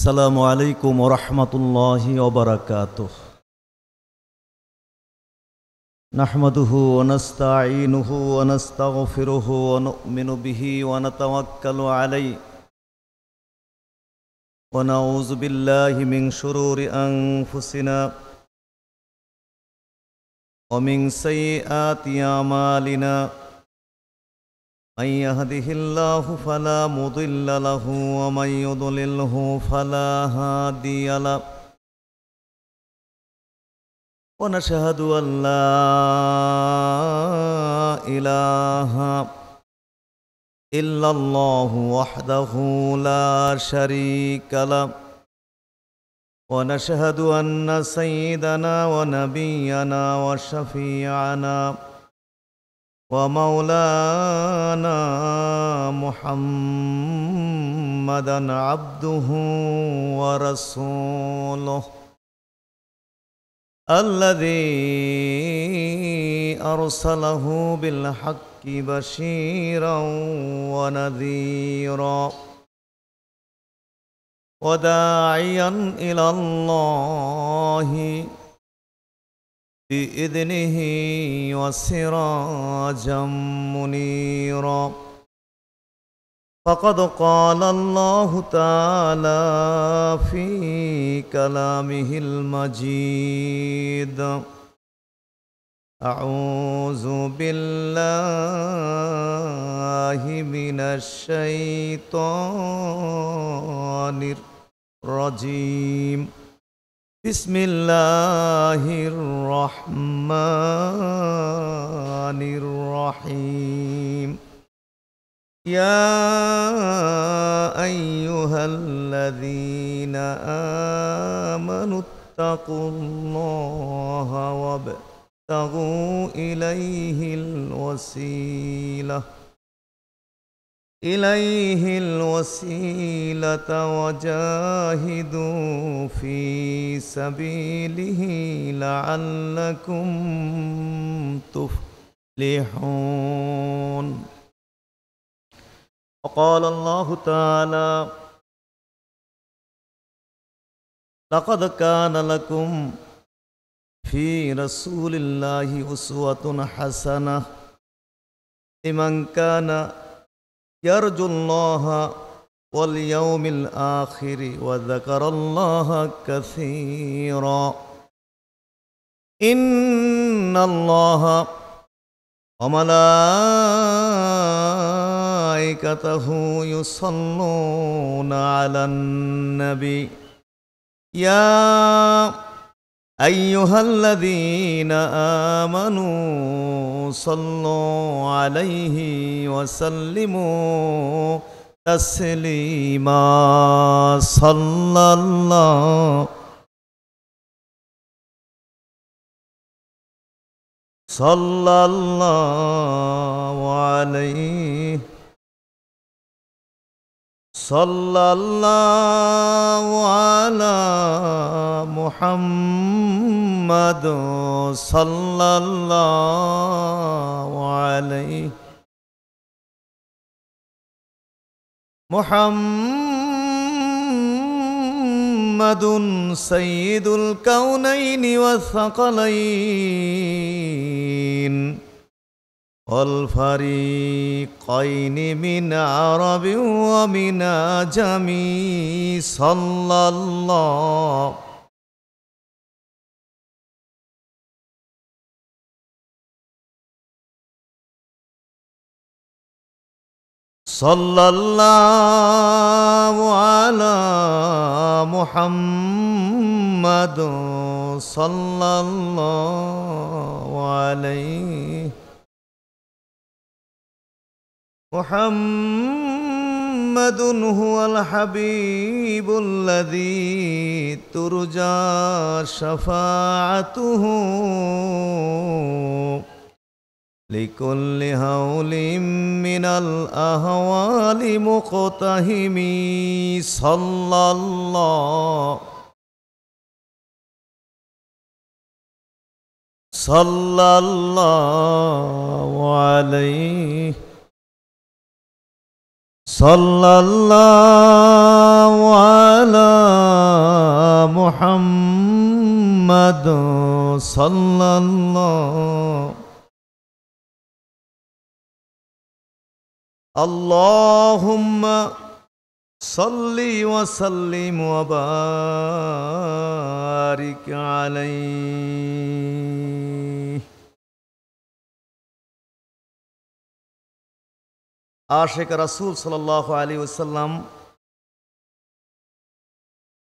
السلام عليكم ورحمة الله وبركاته. نحمده ونستعينه ونستغفره ونؤمن به ونتوكل عليه ونعوذ بالله من شرور أنفسنا ومن سيئات أعمالنا. من يهده الله فلا مضل له ومن يضلله فلا هادي له. ونشهد أن لا إله إلا الله وحده لا شريك له. ونشهد أن سيدنا ونبينا وشفيعنا ومولانا محمدا عبده ورسوله الذي أرسله بالحق بشيرا ونذيرا وداعيا إلى الله بإذنه وسراجا منيرا. فقد قال الله تعالى في كلامه المجيد: أعوذ بالله من الشيطان الرجيم. بسم الله الرحمن الرحيم. يا أيها الذين آمنوا اتقوا الله وابتغوا إليه الوسيلة وجاهدوا في سبيله لعلكم تفلحون. وقال الله تعالى: لقد كان لكم في رسول الله أسوة حسنة لمن كان يرجو الله واليوم الآخر وذكر الله كثيرا. إن الله وملائكته يصلون على النبي يا أيها الذين آمنوا صلوا عليه وسلموا تسليما. صلى الله عليه صلى الله على محمد صلى الله عليه محمد سيد الكونين والثقلين والفريقين من عرب ومن عجم. صلى الله على محمد صلى الله عليه محمد هو الحبيب الذي ترجى شفاعته لكل هول من الأهوال مقتهم. صلى الله عليه صلى الله وعلى محمد صلى الله اللهم صل وسلم وبارك عليه আশিক রাসূল সাল্লাল্লাহু আলাইহি ওয়াসাল্লাম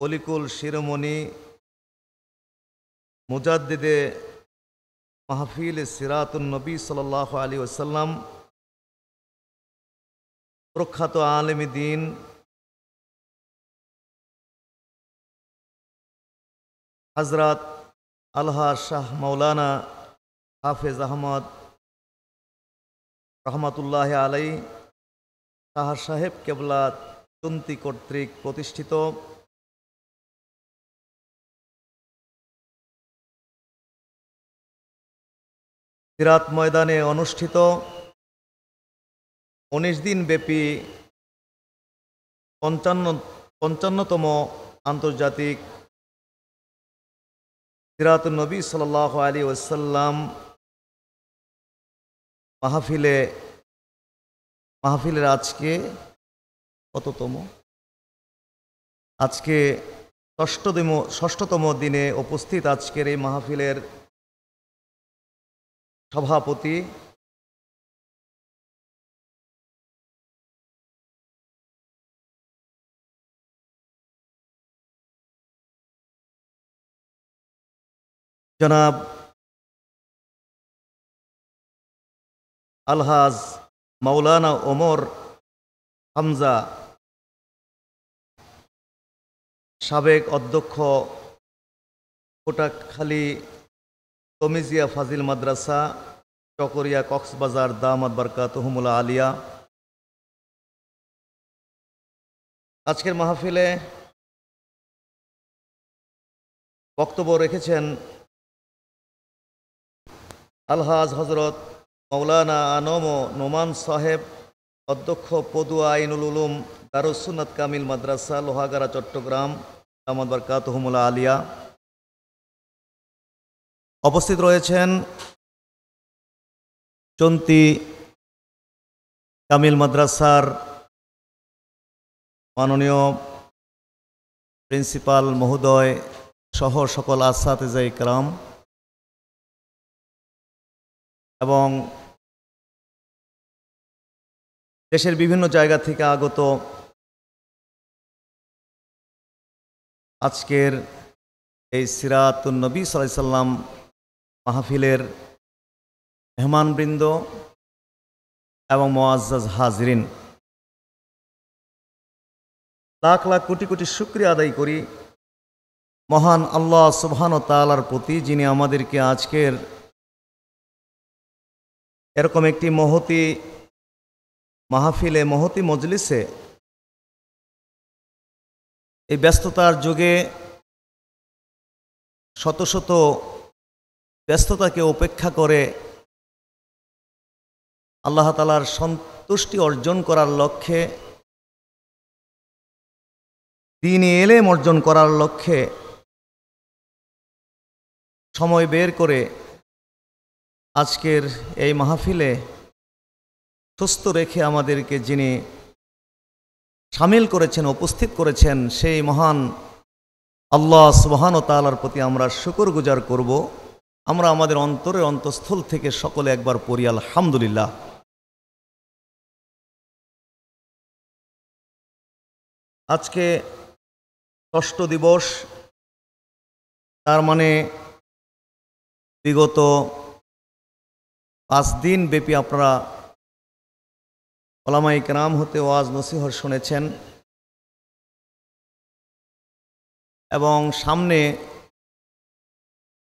অলিকুল শিরোমণি মুজাদ্দিদে মাহফিল সিরাতুন নবী সাল্লাল্লাহু আলাইহি ওয়াসাল্লাম প্রখ্যাত আলেমে দ্বীন হযরত আলহাজ শাহ মাওলানা হাফেজ আহমদ রহমাতুল্লাহ আলাই শাহ সাহেব কেবলা চুন্তি কর্তৃক প্রতিষ্ঠিত সিরাত ময়দানে অনুষ্ঠিত 19 দিন ব্যাপী 55তম আন্তর্জাতিক সিরাতুন নবী সাল্লাল্লাহু আলাইহি ওয়াসাল্লাম মাহফিলের আজকে কততম? আজকে ষষ্ঠতম দিনে উপস্থিত আজকের এই মাহফিলের সভাপতি জনাব আলহাজ মাওলানা ওমর হামজা, সাবেক অধ্যক্ষ কোটাখালী তমিজিয়া ফাজিল মাদ্রাসা চকরিয়া কক্সবাজার দামাত বারকাতুহুমুল আলিয়া। আজকের মাহফিলে বক্তব্য রেখেছেন আলহাজ হজরত মাওলানা আনম নোমান সাহেব, অধ্যক্ষ পদুয়া আইনুল উলুম দারুস সুন্নাত কামিল মাদ্রাসা লোহাগাড়া চট্টগ্রাম দামাত বারকাতুহুমুল আলিয়া। উপস্থিত রয়েছেন চন্তি কামিল মাদ্রাসার মাননীয় প্রিন্সিপাল মহোদয় সহ সকল আসাতিজা ইকরাম এবং দেশের বিভিন্ন জায়গা থেকে আগত আজকের এই সিরাতুন নবী সাল্লাল্লাহু আলাইহি সাল্লাম মাহফিলের মেহমানবৃন্দ এবং মুআজ্জাজ হাজরিন, লাখ লাখ কোটি কোটি শুকরিয়া আদায় করি মহান আল্লাহ সুবহানাহু ওয়া তাআলার প্রতি, যিনি আমাদেরকে আজকের এরকম একটি মহতি মাহফিলে, মহতি মজলিসে, এই ব্যস্ততার যুগে শত শত ব্যস্ততাকে উপেক্ষা করে আল্লাহ তাআলার সন্তুষ্টি অর্জন করার লক্ষ্যে, দ্বীনি ইলম অর্জন করার লক্ষ্যে সময় বের করে আজকের এই মাহফিলে সুস্থ রেখে আমাদেরকে যিনি শামিল করেছেন, উপস্থিত করেছেন, সেই মহান আল্লাহ সুবহানাহু ওয়া তাআলার প্রতি আমরা শুকরগুজার করব। আমরা আমাদের অন্তরের অন্তঃস্থল থেকে সকলে একবার পড়ি আলহামদুলিল্লাহ। আজকে ষষ্ঠ দিবস, তার মানে বিগত 5 দিন ব্যাপী আপনারা ওলামায়ে কেরাম হতে ওয়াজ নসিহত শুনেছেন এবং সামনে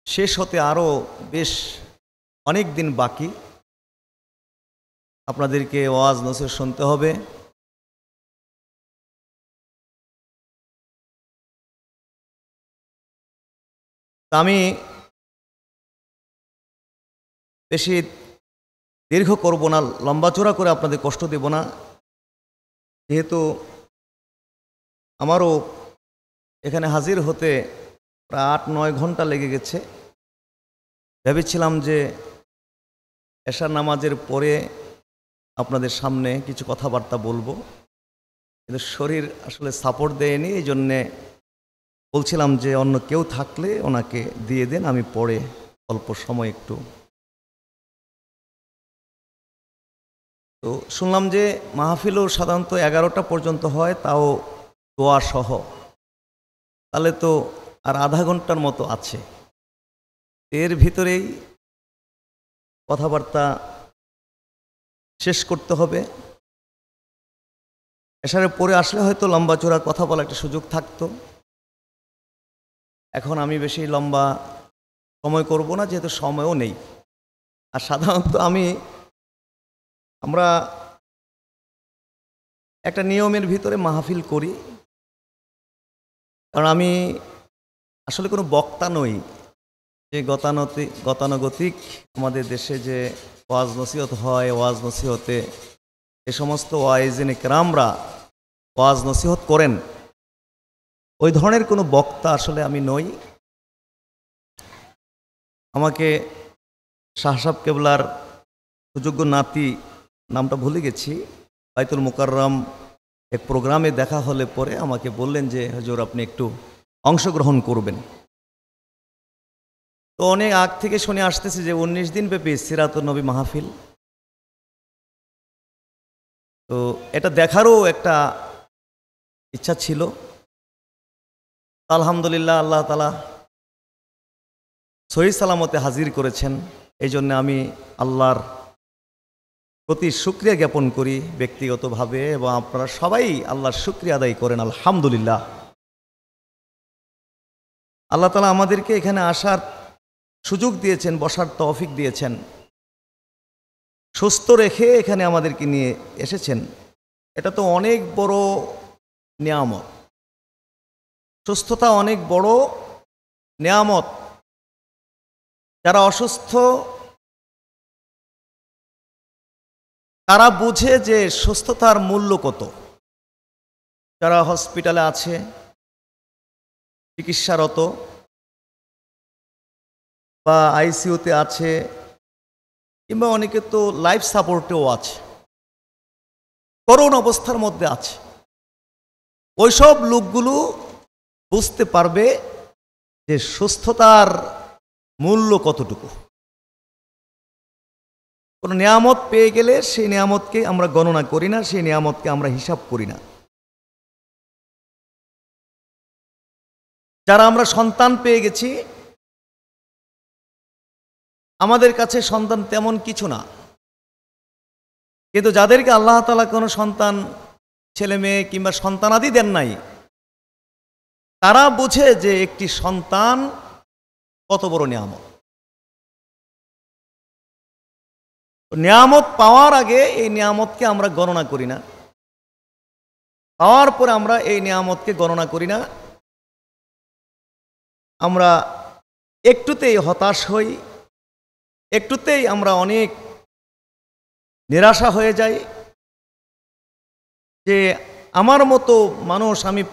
শেষ হতে আরও বেশ অনেক দিন বাকি। আপনাদেরকে ওয়াজ নসিহত শুনতে হবে। আমি বেশি দীর্ঘ করব না, লম্বাচড়া করে আপনাদের কষ্ট দেব না, যেহেতু আমারও এখানে হাজির হতে প্রায় ৮-৯ ঘন্টা লেগে গেছে। ভেবেছিলাম যে এশার নামাজের পরে আপনাদের সামনে কিছু কথাবার্তা বলবো, কিন্তু শরীর আসলে সাপোর্ট দেয়নি। এই জন্যে বলছিলাম যে অন্য কেউ থাকলে ওনাকে দিয়ে দেন, আমি পরে অল্প সময় একটু। তো শুনলাম যে মাহফিলও সাধারণত 11টা পর্যন্ত হয়, তাও দোয়া সহ। তাহলে তো আর আধা ঘন্টার মতো আছে, এর ভিতরেই কথাবার্তা শেষ করতে হবে। এশারের পরে আসলে হয়তো লম্বা চূড়া কথা বলা একটা সুযোগ থাকতো। এখন আমি বেশি লম্বা সময় করব না, যেহেতু সময়ও নেই। আর সাধারণত আমরা একটা নিয়মের ভিতরে মাহফিল করি, কারণ আমি আসলে কোনো বক্তা নই যে গতানুগতিক আমাদের দেশে যে ওয়াজ নসিহত হয়, ওয়াজ নসিহতে এ সমস্ত ওয়াইজিনে কেরামরা ওয়াজ নসিহত করেন, ওই ধরনের কোনো বক্তা আসলে আমি নই। আমাকে শাহ সাহেব কেবলার সুযোগ্য নাতি, নামটা ভুলে গেছি, বাইতুল মুকাররম এক প্রোগ্রামে দেখা হলে পরে আমাকে বললেন যে হুজুর আপনি একটু অংশগ্রহণ করবেন। তো অনেক আগ থেকে শুনে আসতেছি যে 19 দিন ব্যাপী সিরাতুন নবী মাহফিল, তো এটা দেখারও একটা ইচ্ছা ছিল। আলহামদুলিল্লাহ আল্লাহ তাআলা সহি সালামতে হাজির করেছেন। এই জন্য আমি আল্লাহর প্রতি শুকরিয়া জ্ঞাপন করি ব্যক্তিগতভাবে, এবং আপনারা সবাই আল্লাহর শুকরিয়া আদায় করেন আলহামদুলিল্লাহ। আল্লাহ তাআলা আমাদেরকে এখানে আসার সুযোগ দিয়েছেন, বসার তৌফিক দিয়েছেন, সুস্থ রেখে এখানে আমাদেরকে নিয়ে এসেছেন। এটা তো অনেক বড় নিয়ামত, সুস্থতা অনেক বড় নিয়ামত। যারা অসুস্থ তারা বুঝে যে সুস্থতার মূল্য কত। যারা হসপিটালে আছে, চিকিৎসারত বা আইসিইউতে আছে, কিংবা অনেকে তো লাইফ সাপোর্টেও আছে, করুণ অবস্থার মধ্যে আছে, ওইসব লোকগুলো বুঝতে পারবে যে সুস্থতার মূল্য কতটুকু। কোনো নিয়ামত পেয়ে গেলে সেই নিয়ামতকে আমরা গণনা করি না, সেই নিয়ামতকে আমরা হিসাব করি না। যারা আমরা সন্তান পেয়ে গেছি, আমাদের কাছে সন্তান তেমন কিছু না, কিন্তু যাদেরকে আল্লাহ তাআলা কোনো সন্তান, ছেলে মেয়ে কিংবা সন্তানাদি দেন নাই, তারা বুঝে যে একটি সন্তান কত বড় নিয়ামত। নিয়ামত পাওয়ার আগে এই নিয়ামতকে আমরা গণনা করি না, পাওয়ার পরে আমরা এই নিয়ামতকে গণনা করি না। আমরা একটুতেই হতাশ হই, একটুতেই আমরা অনেক নিরাশা হয়ে যাই যে আমার মতো মানুষ, আমি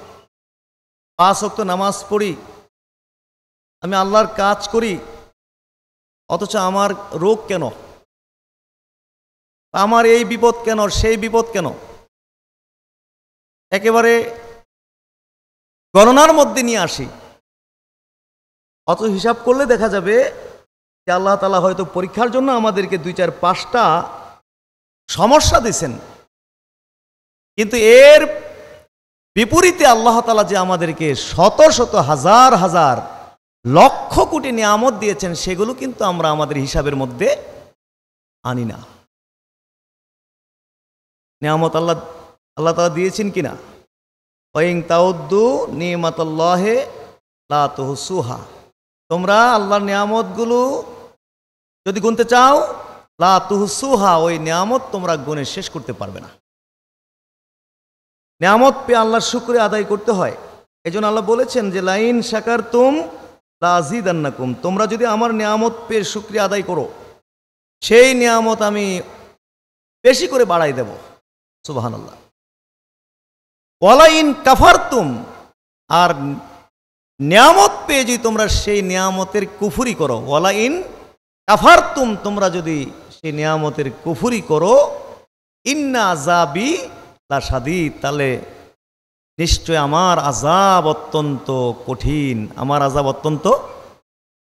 5 ওয়াক্ত নামাজ পড়ি, আমি আল্লাহর কাজ করি, অথচ আমার রোগ কেন, আমার এই বিপদ কেন, সেই বিপদ কেন। একেবারে গণনার মধ্যে নিয়ে আসি, অথচ হিসাব করলে দেখা যাবে যে আল্লাহ তাআলা হয়তো পরীক্ষার জন্য আমাদেরকে 2-4-5টা সমস্যা দিয়েছেন, কিন্তু এর বিপরীতে আল্লাহ তাআলা যে আমাদেরকে শত শত হাজার হাজার লক্ষ কোটি নিয়ামত দিয়েছেন, সেগুলো কিন্তু আমরা আমাদের হিসাবের মধ্যে আনি না। নিয়ামত আল্লাহ তাআলা দিয়েছেন কিনা, ওয়াইন তাউদ্দু নিমাতাল্লাহি লা তুহসুহা, তোমরা আল্লাহর নিয়ামতগুলো যদি গুনতে চাও, লা তুহসুহা, ওই নিয়ামত তোমরা গুণে শেষ করতে পারবে না। নিয়ামত পেয়ে আল্লাহর শুকরিয়া আদায় করতে হয়। এজন্য আল্লাহ বলেছেন যে লাইন শাকারতুম লাযিদান্নাকুম, তোমরা যদি আমার নিয়ামত পেয়ে শুকরিয়া আদায় করো, সেই নিয়ামত আমি বেশি করে বাড়াই দেব। সুবহানাল্লাহ। ওয়ালা ইন কাফারতুম, আর নিয়ামত পেয়ে যদি তোমরা সেই নিয়ামতের কুফরি করো, ওয়ালা ইন কাফারতুম, তোমরা যদি সেই নিয়ামতের কুফরি করো, ইন্না আযাবি লাশাদীদ, তাহলে নিশ্চয় আমার আযাব অত্যন্ত কঠিন, আমার আযাব অত্যন্ত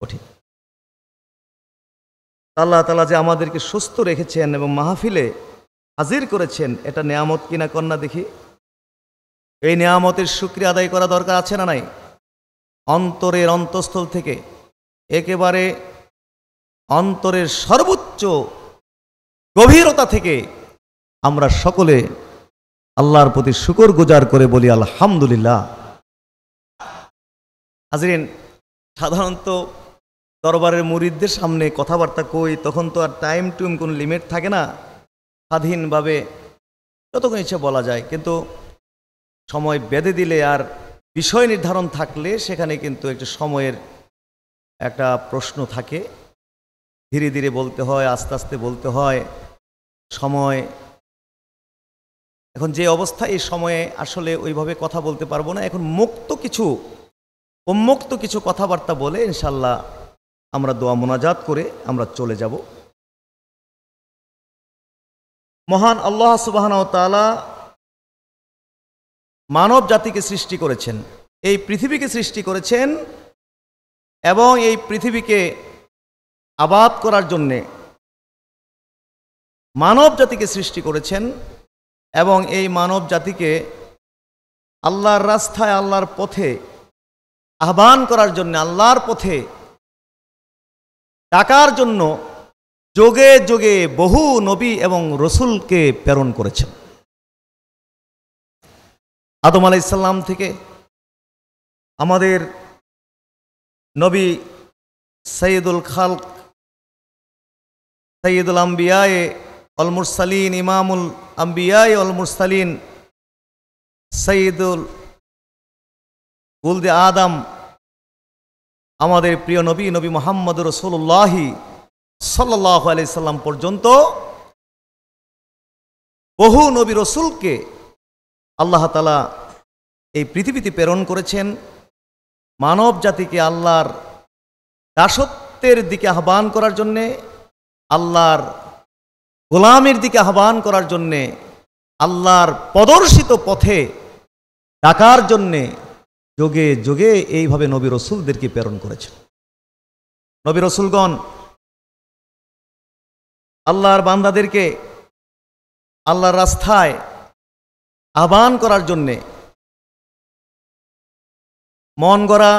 কঠিন। আল্লাহ তাআলা যে আমাদেরকে সুস্থ রেখেছেন এবং মাহফিলে হাজির করেছেন, এটা নিয়ামত কিনা কন্যা দেখি। এই নিয়ামতের শুকরিয়া আদায় করা দরকার আছে না নাই? অন্তরের অন্তঃস্থল থেকে, একেবারে অন্তরের সর্বোচ্চ গভীরতা থেকে আমরা সকলে আল্লাহর প্রতি শুকর গুজার করে বলি আলহামদুলিল্লাহ। হাজরিন, সাধারণত দরবারের মুরিদদের সামনে কথাবার্তা কই, তখন তো আর টাইম টুইম কোনো লিমিট থাকে না, স্বাধীনভাবে যতক্ষণ ইচ্ছে বলা যায়। কিন্তু সময় বেঁধে দিলে আর বিষয় নির্ধারণ থাকলে সেখানে কিন্তু একটা সময়ের একটা প্রশ্ন থাকে, ধীরে ধীরে বলতে হয়, আস্তে আস্তে বলতে হয়। সময় এখন যে অবস্থা, এই সময়ে আসলে ওইভাবে কথা বলতে পারবো না। এখন উন্মুক্ত কিছু কথাবার্তা বলে ইনশাল্লাহ আমরা দোয়া মোনাজাত করে আমরা চলে যাব। মহান আল্লাহ সুবহানাহু ওয়া তাআলা মানব জাতিকে সৃষ্টি করেছেন, এই পৃথিবীকে সৃষ্টি করেছেন, এবং এই পৃথিবীকে আবাদ করার জন্যে মানব জাতিকে সৃষ্টি করেছেন, এবং এই মানব জাতিকে আল্লাহর রাস্তায়, আল্লাহর পথে আহ্বান করার জন্য, আল্লাহর পথে ডাকার জন্য যুগে যুগে বহু নবী এবং রসুলকে প্রেরণ করেছেন। আদম আলাইহিস সালাম থেকে আমাদের নবী সৈয়দুল খালক, সৈয়দুল আম্বিয়ায়ে অল মুরসালিন, ইমামুল আম্বিয়ায়ে অল মুরসালিন, সৈয়দুল গুলদে আদম, আমাদের প্রিয় নবী নবী মুহাম্মদ রাসূলুল্লাহ সাল্লাল্লাহু আলাইহি সাল্লাম পর্যন্ত বহু নবী রসুলকে আল্লাহ তাআলা এই পৃথিবীতে প্রেরণ করেছেন, মানব জাতিকে আল্লাহর দাসত্বের দিকে আহ্বান করার জন্যে, আল্লাহর গোলামের দিকে আহ্বান করার জন্যে, আল্লাহর প্রদর্শিত পথে ডাকার জন্যে যুগে যুগে এইভাবে নবী রসুলদেরকে প্রেরণ করেছেন। নবী রসুলগণ আল্লাহর বান্দাদেরকে আল্লাহর রাস্তায় আহ্বান করার জন্যে মন গড়া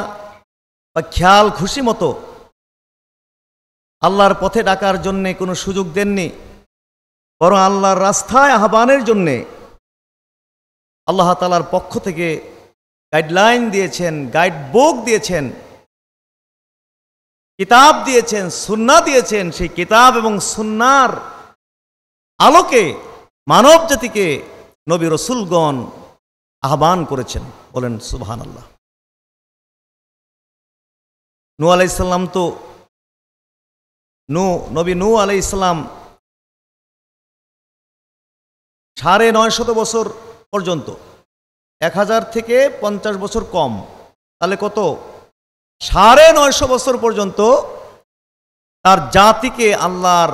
বা খেয়াল খুশি মতো আল্লাহর পথে ডাকার জন্যে কোনো সুযোগ দেননি, বরং আল্লাহর রাস্তায় আহ্বানের জন্যে আল্লাহ তাআলার পক্ষ থেকে গাইডলাইন দিয়েছেন, গাইড বুক দিয়েছেন, কিতাব দিয়েছেন, সুন্নাহ দিয়েছেন। সেই কিতাব এবং সুন্নাহর আলোকে মানব জাতিকে নবী রসুলগণ আহ্বান করেছেন। বলেন সুবহানাল্লাহ। নূহ আলাইহিস সালাম তো নবী নূহ আলাইহিস সালাম 950 বছর পর্যন্ত, 1000 থেকে 50 বছর কম, তাহলে কত? 950 বছর পর্যন্ত তার জাতিকে আল্লাহর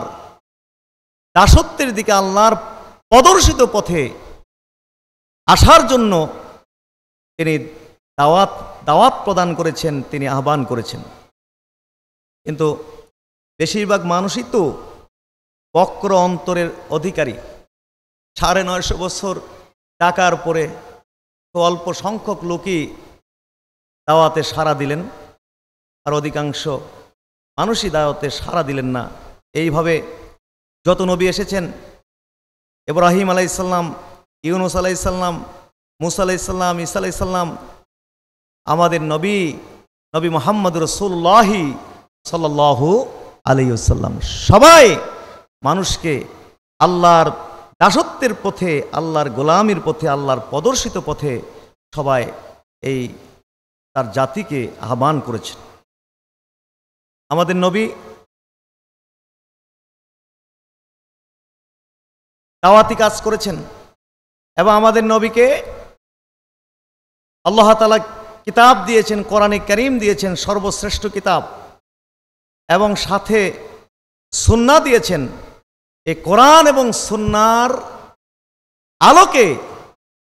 দাসত্বের দিকে, আল্লাহর প্রদর্শিত পথে আসার জন্য তিনি দাওয়াত প্রদান করেছেন, তিনি আহ্বান করেছেন। কিন্তু বেশিরভাগ মানুষই তো বক্র অন্তরের অধিকারী। 950 বছর ডাকার পরে অল্প সংখ্যক লোকই দাওয়াতে সাড়া দিলেন, আর অধিকাংশ মানুষই দাওয়াতে সাড়া দিলেন না। এইভাবে যত নবী এসেছেন, ইব্রাহিম আলাইহিস সালাম, ইউনূস আলাইহিস সালাম, মূসা আলাইহিস সালাম, ঈসা আলাইহিস সালাম, আমাদের নবী মুহাম্মদ রাসূলুল্লাহ সাল্লাল্লাহু আলাইহি ওয়াসাল্লাম, সবাই মানুষকে আল্লাহর দাসত্বের পথে, আল্লাহর গোলামির পথে, আল্লাহর প্রদর্শিত পথে সবাই এই তার জাতিকে আহ্বান করেছেন। আমাদের নবী দাওয়াতি কাজ করেছেন, এবং আমাদের নবীকে আল্লাহ তাআলা কিতাব দিয়েছেন, কোরআনে কারীম দিয়েছেন, সর্বশ্রেষ্ঠ কিতাব, এবং সাথে সুন্নাহ দিয়েছেন। এই কোরআন এবং সুন্নাহর আলোকে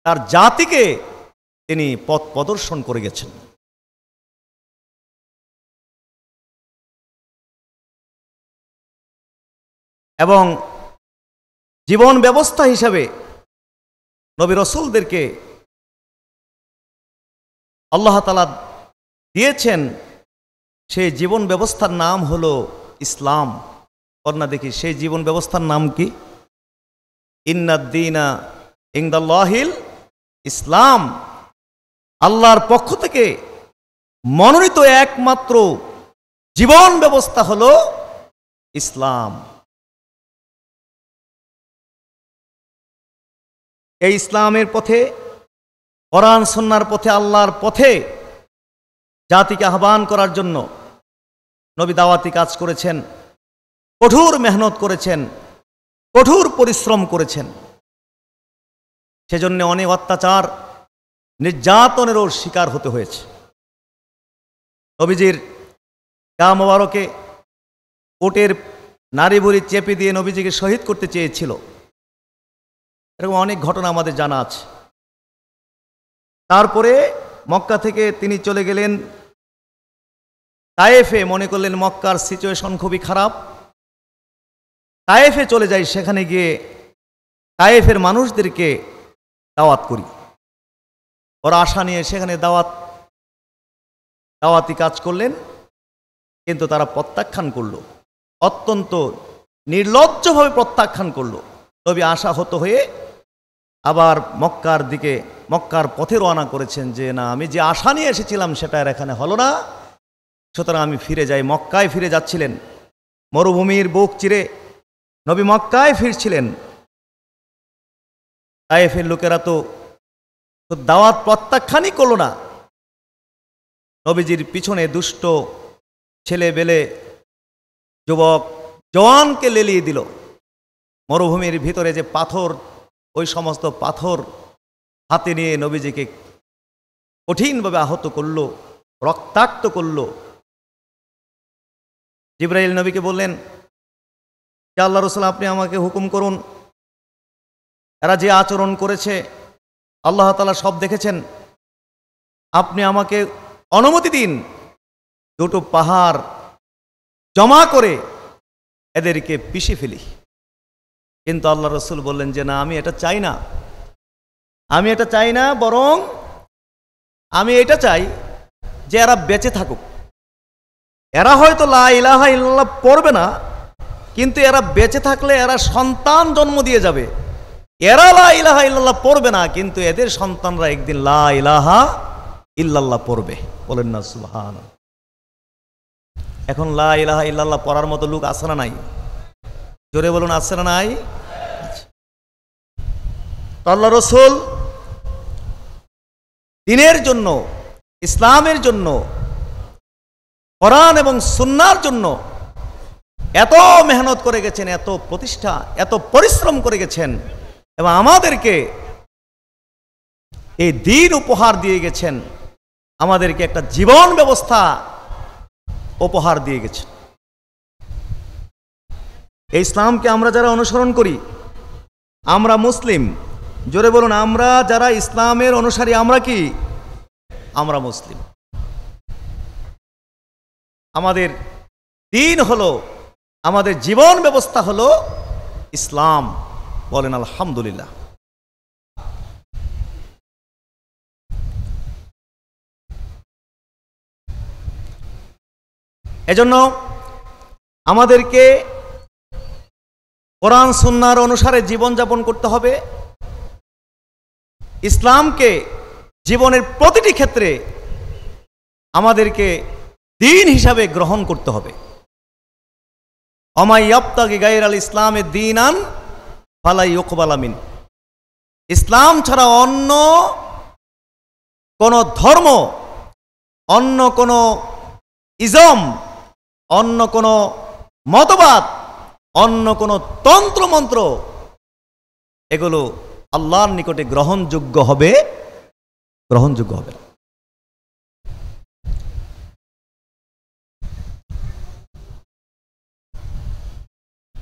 তার জাতিকে তিনি পথ প্রদর্শন করে গেছেন। এবং জীবন ব্যবস্থা হিসাবে নবী রাসূলদেরকে আল্লাহ তাআলা দিয়েছেন, সেই জীবন ব্যবস্থার নাম হলো ইসলাম। কন্যা দেখি সেই জীবন ব্যবস্থার নাম কি? ইন্নাদ-দীনা ইনদাল্লাহিল ইসলাম। আল্লাহর পক্ষ থেকে মনোনীত একমাত্র জীবন ব্যবস্থা হলো ইসলাম। এই ইসলামের পথে, কোরআন সুন্নাহর পথে, আল্লাহর পথে জাতিকে আহ্বান করার জন্য নবী দাওয়াতি কাজ করেছেন, কঠোর মেহনত করেছেন, কঠোর পরিশ্রম করেছেন। সেজন্য অনেক অত্যাচার, নির্যাতনেরও শিকার হতে হয়েছে। নবীজির গা মোবারকে উটের নাড়ি ভুঁড়ি চেপে দিয়ে নবীজিকে শহীদ করতে চেয়েছিল। এরকম অনেক ঘটনা আমাদের জানা আছে। তারপরে মক্কা থেকে তিনি চলে গেলেন তায়েফে। মনে করলেন মক্কার সিচুয়েশন খুবই খারাপ, তায়েফে চলে যাই, সেখানে গিয়ে তায়েফের মানুষদেরকে দাওয়াত করি। ওরা আশা নিয়ে সেখানে দাওয়াতি কাজ করলেন, কিন্তু তারা প্রত্যাখ্যান করলো, অত্যন্ত নির্লজ্জভাবে প্রত্যাখ্যান করলো। নবী আশাহত হয়ে আবার মক্কার পথে রওনা করেছেন যে না, আমি যে আশা নিয়ে এসেছিলাম সেটা আর এখানে হলো না, সুতরাং আমি ফিরে যাই। মক্কায় ফিরে যাচ্ছিলেন, মরুভূমির বুক চিরে নবী মক্কায় ফিরছিলেন। তায়েফের লোকেরা তো দাওয়াত প্রত্যাখ্যানই করলো না, নবীজির পিছনে দুষ্ট ছেলে বেলে যুবক জওয়ানকে লেলিয়ে দিল। মরুভূমির ভিতরে যে পাথর, ওই সমস্ত পাথর হাতে নিয়ে নবীজিকে কঠিনভাবে আহত করল, রক্তাক্ত করল। জিবরাইল নবীকে বললেন যে আল্লাহ রাসূল, আপনি আমাকে হুকুম করুন, এরা যে আচরণ করেছে আল্লাহ তাআলা সব দেখেছেন, আপনি আমাকে অনুমতি দিন দুটো পাহাড় জমা করে এদেরকে পিষে ফেলি। কিন্তু আল্লাহ রাসূল বললেন যে না, আমি এটা চাই না, বরং আমি এটা চাই যে এরা বেঁচে থাকুক। এরা হয়তো লা ইলাহা ইল্লাল্লাহ পড়বে না, কিন্তু এরা বেঁচে থাকলে এরা সন্তান জন্ম দিয়ে যাবে। এরা লা ইলাহা ইল্লাল্লাহ পড়বে না, কিন্তু এদের সন্তানরা একদিন লা ইলাহা ইল্লাল্লাহ পড়বে। বলেন না সুবহানাল্লাহ। এখন লা ইলাহা ইল্লাল্লাহ পড়ার মতো লোক আছে না নাই? জোরে বলুন, আছে না নাই? আল্লাহ রাসূল দ্বীনের জন্য, ইসলামের জন্য, কোরআন এবং সুন্নাহর জন্য এত মেহনত করে গেছেন, এত প্রতিষ্ঠা, এত পরিশ্রম করে গেছেন, এবং আমাদেরকে এই দ্বীন উপহার দিয়ে গেছেন, আমাদেরকে একটা জীবন ব্যবস্থা উপহার দিয়ে গেছেন। এই ইসলামকে আমরা যারা অনুসরণ করি, আমরা মুসলিম। জোরে বলুন, আমরা যারা ইসলামের অনুসারী, আমরা কি? আমরা মুসলিম। আমাদের দ্বীন হলো, আমাদের জীবন ব্যবস্থা হলো ইসলাম। বলেন আলহামদুলিল্লাহ। এজন্য আমাদেরকে কোরআন সুন্নাহর অনুসারে জীবনযাপন করতে হবে। ইসলামকে জীবনের প্রতিটি ক্ষেত্রে আমাদেরকে দ্বীন হিসাবে গ্রহণ করতে হবে। ওমা ইয়াবতাগি গায়রাল ইসলামে দীনান ফালা ইউকবালা মিন। ইসলাম ছাড়া অন্য কোন ধর্ম, অন্য কোন ইজম, অন্য কোন মতবাদ, অন্য কোন তন্ত্রমন্ত্র, এগুলো আল্লাহর নিকটে গ্রহণযোগ্য হবে না।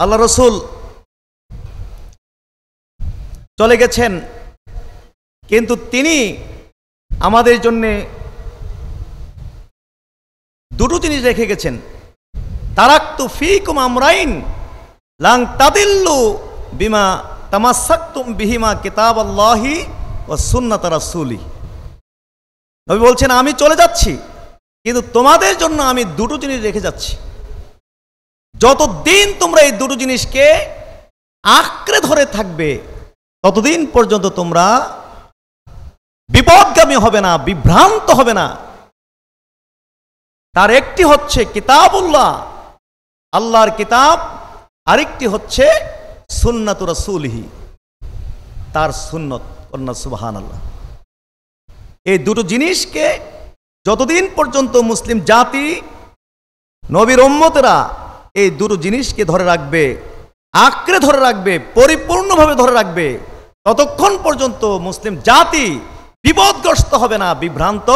আল্লাহ রসুল চলে গেছেন, কিন্তু তিনি আমাদের জন্যে দুটো জিনিস রেখে গেছেন। তারাকতু ফীকুম আমরাইন লাং তাদিল্লু বিমা তামাসসাকতুম বিহিমা কিতাবাল্লাহি ওয়া সুন্নাত রাসূলি। নবী বলছেন, আমি চলে যাচ্ছি, কিন্তু তোমাদের জন্য আমি দুটো জিনিস রেখে যাচ্ছি। যতদিন তোমরা এই দুটো জিনিসকে আঁকড়ে ধরে থাকবে, ততদিন পর্যন্ত তোমরা বিপদগামী হবে না, বিভ্রান্ত হবে না। তার একটি হচ্ছে কিতাবুল্লাহ, আল্লাহর কিতাব, আরেকটি হচ্ছে সুন্নাতু রাসূলিহি, তার সুন্নত। কন্যা সুবহানাল্লাহ। এই দুটো জিনিসকে যতদিন পর্যন্ত মুসলিম জাতি, নবীর উম্মতেরা এই দুটো জিনিসকে ধরে রাখবে, আঁকড়ে ধরে রাখবে, পরিপূর্ণভাবে ধরে রাখবে, ততক্ষণ পর্যন্ত মুসলিম জাতি বিপদগ্রস্ত হবে না, বিভ্রান্ত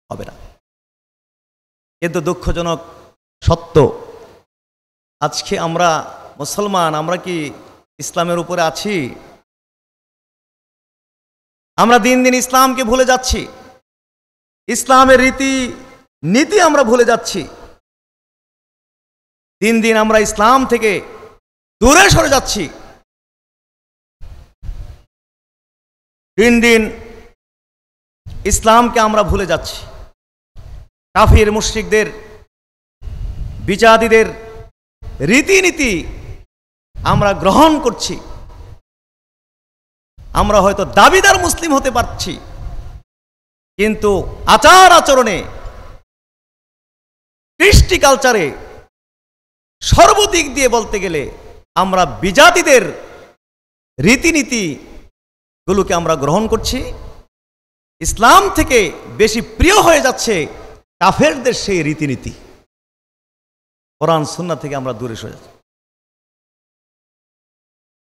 হবে না। কিন্তু দুঃখজনক সত্য, আজকে আমরা মুসলমান, আমরা কি ইসলামের উপরে আছি? আমরা দিন দিন ইসলামকে ভুলে যাচ্ছি, ইসলামের রীতি নীতি আমরা ভুলে যাচ্ছি। দিন দিন আমরা ইসলাম থেকে দূরে সরে যাচ্ছি। দিন দিন ইসলামকে আমরা ভুলে যাচ্ছি। কাফির মুশরিকদের, বিজাতিদের রীতিনীতি আমরা গ্রহণ করছি। আমরা হয়তো দাবিদার মুসলিম হতে পারছি, কিন্তু আচার আচরণে, কৃষ্টি কালচারে, সর্বদিক দিয়ে বলতে গেলে আমরা বিজাতিদের রীতিনীতি গুলোকে আমরা গ্রহণ করছি। ইসলাম থেকে বেশি প্রিয় হয়ে যাচ্ছে কাফেরদের সেই রীতিনীতি। কোরআন সুন্নাহ থেকে আমরা দূরে সরে যাচ্ছি।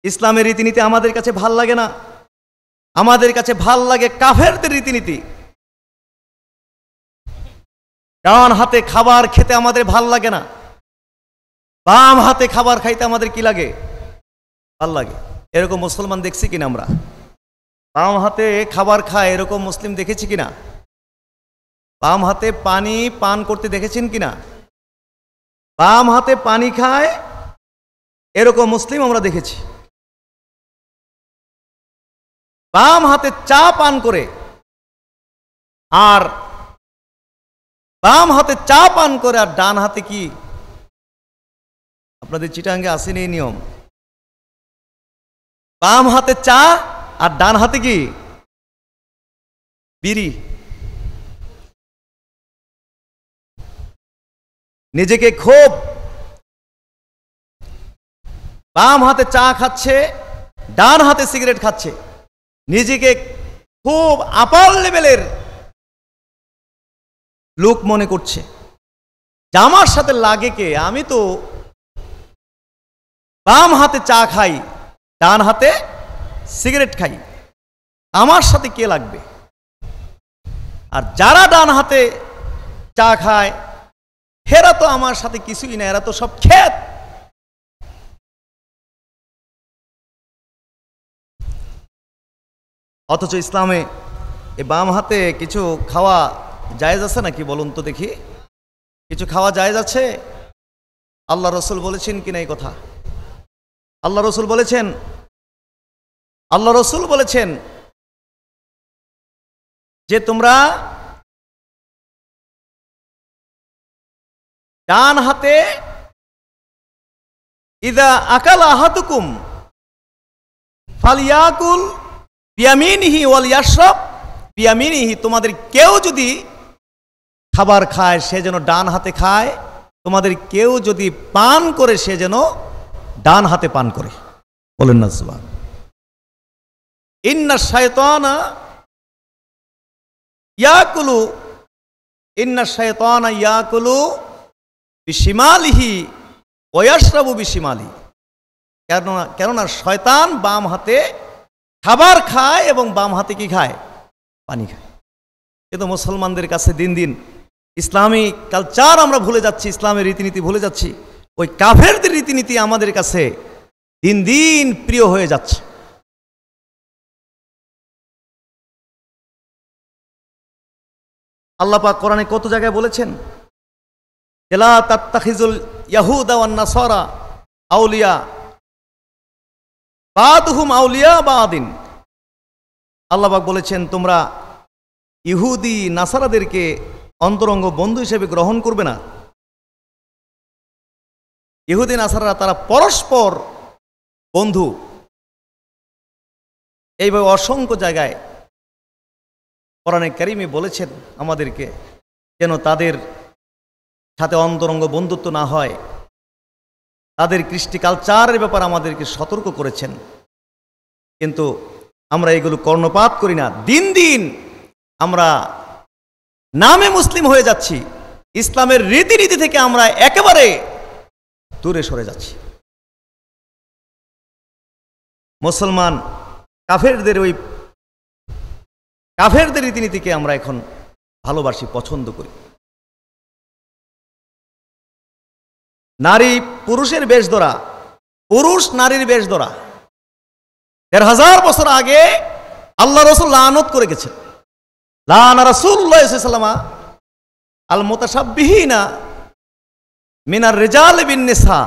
ইসলামের রীতিনীতি আমাদের কাছে ভাল লাগে না, আমাদের কাছে ভাল লাগে কাফেরদের রীতিনীতি। ডান হাতে খাবার খেতে আমাদের ভাল লাগে না, বাম হাতে খাবার খাইতে আমাদের কি লাগে? ভাল লাগে। এরকম মুসলমান দেখছি কিনা আমরা? বাম হাতে খাবার খায় এরকম মুসলিম দেখেছি কিনা? বাম হাতে পানি পান করতে দেখেছেন কিনা? বাম হাতে পানি খায় এরকম মুসলিম আমরা দেখেছি। বাম হাতে চা পান করে, আর বাম হাতে চা পান করে আর ডান হাতে কি? আপনাদের চিটাঙ্গে আসেনি এই নিয়ম? বাম হাতে চা আর ডান হাতে কি? বিড়ি। নিজেকে খুব, বাম হাতে চা খাচ্ছে, ডান হাতে সিগারেট খাচ্ছে, নিজেকে খুব আপার লেভেলের লোক মনে করছে। আমার সাথে লাগে কে? আমি তো বাম হাতে চা খাই, ডান হাতে সিগারেট খাই, আমার সাথে কে লাগবে? আর যারা ডান হাতে চা খায় এরা তো আমার সাথে কিছুই না, এরা তো সব খেত। অথচ ইসলামে এই বাম হাতে কিছু খাওয়া জায়েজ আছে নাকি বলুন তো দেখি? কিছু খাওয়া জায়েজ আছে? আল্লাহ রসুল বলেছেন কিনা এই কথা? আল্লাহ রসুল বলেছেন, আল্লাহ রসুল বলেছেন যে তোমরা ডান হাতে ইদা আকালা আহাদুকুম ফালিয়াকুল বিয়ামিনিহি ওয়াল ইয়াশরাব বিয়ামিনিহি, তোমাদের কেউ যদি খাবার খায় সে যেন ডান হাতে খায়, তোমাদের কেউ যদি পান করে সে যেন ডান হাতে পান করে। বলেন না সুবহান। ইন্না শায়তানা ইয়াকুলু, ইন্না শায়তানা ইয়াকুলু বিশিমালিহি ওয়া ইয়াশরাবু বিশিমালিহি, কেননা শয়তান বাম হাতে খাবার খায় এবং বাম হাতে কি খায়? পানি খায়। কিন্তু মুসলমানদের কাছে দিন দিন ইসলামী কালচার আমরা ভুলে যাচ্ছি, ইসলামের রীতিনীতি ভুলে যাচ্ছি। ওই কাফেরদের রীতিনীতি আমাদের কাছে দিন দিন প্রিয় হয়ে যাচ্ছে। আল্লাহ পাক কোরআনে কত জায়গায় বলেছেন, লা তাত্তাখিজুল ইয়াহুদা ওয়ান নাসারা আউলিয়া বাদুহুম আউলিয়া বাদিন। আল্লাহ পাক বলেছেন, তোমরা ইহুদি নাসারাদেরকে অন্তরঙ্গ বন্ধু হিসেবে গ্রহণ করবে না। ইহুদি নাসারারা তারা পরস্পর বন্ধু। এইভাবে অসংখ্য জায়গায় কোরআনে কারীমে বলেছেন আমাদেরকে যেন তাদের সাথে অন্তরঙ্গ বন্ধুত্ব না হয়। তাদের কৃষ্টি কালচারের ব্যাপারে আমাদেরকে সতর্ক করেছেন, কিন্তু আমরা এগুলো কর্ণপাত করি না। দিন দিন আমরা নামে মুসলিম হয়ে যাচ্ছি, ইসলামের রীতিনীতি থেকে আমরা একেবারে দূরে সরে যাচ্ছি। মুসলমান কাফেরদের রীতিনীতিকে আমরা এখন ভালোবাসি, পছন্দ করি। নারী পুরুষের বেশ ধরা, পুরুষ নারীর বেশ ধরা ১,৫০০ বছর আগে আল্লাহ রাসূল লানত করে গেছেন। লানা রাসূলুল্লাহ সাল্লাল্লাহু আলাইহি ওয়াসাল্লাম আল মুতাশাব্বিহিনা মিনার রিজাল বিন নিসা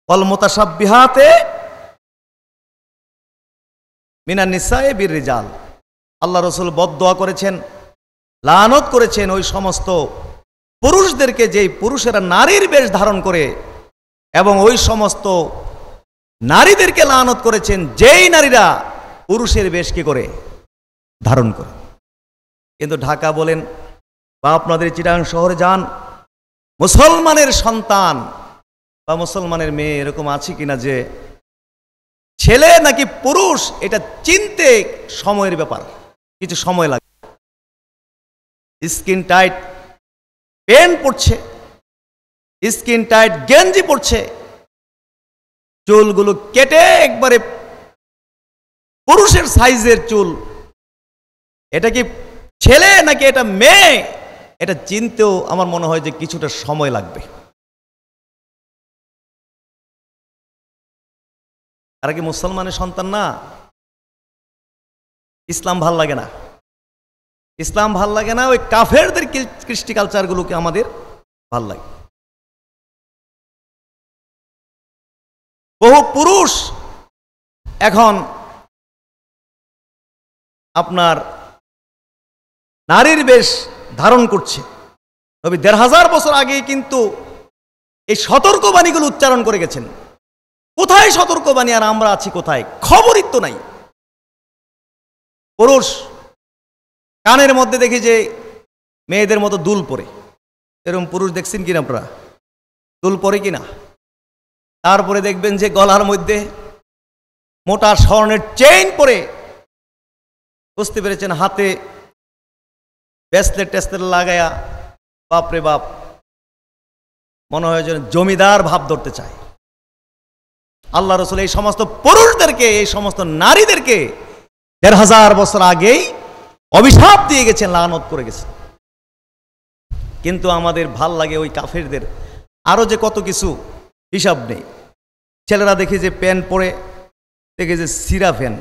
ওয়াল মুতাশাব্বিহাতে মিনান নিসায়ে বির রিজাল। আল্লাহ রাসূল বদদোয়া করেছেন, লানত করেছেন ওই সমস্ত পুরুষদেরকে যেই পুরুষেরা নারীর বেশ ধারণ করে, এবং ওই সমস্ত নারীদেরকে লানত করেছেন যেই নারীরা পুরুষের বেশ কি করে ধারণ করে। কিন্তু ঢাকা বলেন বা আপনাদের চিটাগাং শহরে যান, মুসলমানের সন্তান বা মুসলমানের মেয়ে এরকম আছে কিনা যে ছেলে নাকি পুরুষ এটা চিনতে সময়ের ব্যাপার, কিছু সময় লাগে। স্কিন টাইট প্যান্ট পরছে, স্কিন টাইট গেঞ্জি পরছে, চুলগুলো কেটে একবারে পুরুষের সাইজের চুল। এটা কি ছেলে নাকি এটা মেয়ে, এটা চিনতেও আমার মনে হয় যে কিছুটা সময় লাগবে। তারা কি মুসলমানের সন্তান না? ইসলাম ভাল লাগে না, ইসলাম ভাল লাগে না, ওই কাফেরদের কৃষ্টি কালচারগুলোকে আমাদের ভাল লাগে। বহু পুরুষ এখন আপনার নারীর বেশ ধারণ করছে। নবী ১,৫০০ বছর আগে কিন্তু এই সতর্কবাণীগুলো উচ্চারণ করে গেছেন। কোথায় সতর্কবাণী আর আমরা আছি কোথায়? খবরই তো নাই। পুরুষ কানের মধ্যে দেখি যে মেয়েদের মতো দুল পরে, এরকম পুরুষ দেখছেন কিনা আপনারা? দুল পরে কিনা? তারপরে দেখবেন যে গলার মধ্যে মোটা স্বর্ণের চেইন পরে, বুঝতে পেরেছেন, হাতে ব্রেসলেট টেসলেট লাগায়া, বাপরে বাপ, মনে হয় যেন জমিদার ভাব ধরতে চায়। আল্লাহ রাসূল এই সমস্ত পুরুষদেরকে, এই সমস্ত নারীদেরকে ১,৫০০ বছর আগেই অভিশাপ দিয়ে গেছেন, লানত করে গেছেন। কিন্তু আমাদের ভাল লাগে ওই কাফেরদের আরো যে কত কিছু হিসাব নেই। ছেলেরা দেখি যে প্যান্ট পরে, দেখে যে সিরা প্যান্ট,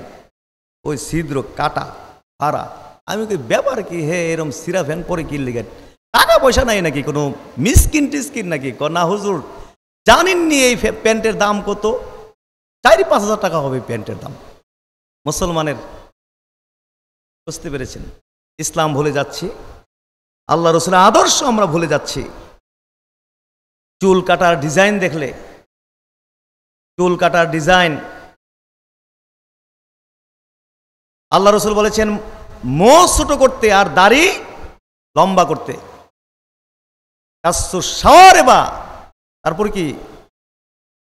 ওই ছিদ্র কাটা ফাড়া। আমি কি ব্যাপার কি, হে এরম সিরা প্যান্ট পরে কি লিগে? টাকা পয়সা নাই নাকি, কোনো মিসকিন টিসকিন নাকি? না হুজুর, জানেননি এই প্যান্টের দাম কত? ৪-৫ হাজার টাকা হবে প্যান্টের দাম মুসলমানের। বুঝতে পেরেছেন? ইসলাম ভুলে যাচ্ছি, আল্লাহ রাসূলের আদর্শ আমরা ভুলে যাচ্ছি। চুল কাটার ডিজাইন দেখলে, চুল কাটার ডিজাইন, আল্লাহ রাসূল বলেছেন মোচ ছোট করতে আর দাড়ি লম্বা করতে। কাসসু শাওয়ারিবা, তারপর কি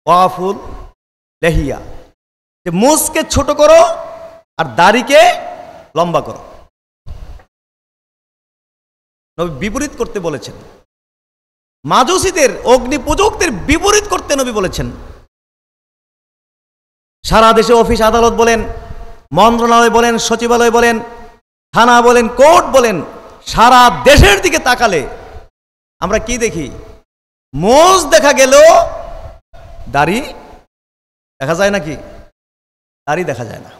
ওয়াফুল লেহিয়া, যে মোচকে ছোট করো আর দাড়িকে লম্বা করো। নবী বিপরীত করতে বলেছেন। মাজুসীদের, অগ্নি পূজকদের বিপরীত করতে নবী বলেছেন। সারা দেশে অফিস আদালত বলেন, মন্ত্রণালয় বলেন, সচিবালয় বলেন, থানা বলেন, কোর্ট বলেন, সারা দেশের দিকে তাকালে আমরা কি দেখি? মোজ দেখা গেল দাড়ি দেখা যায় নাকি? দাড়ি দেখা যায় না।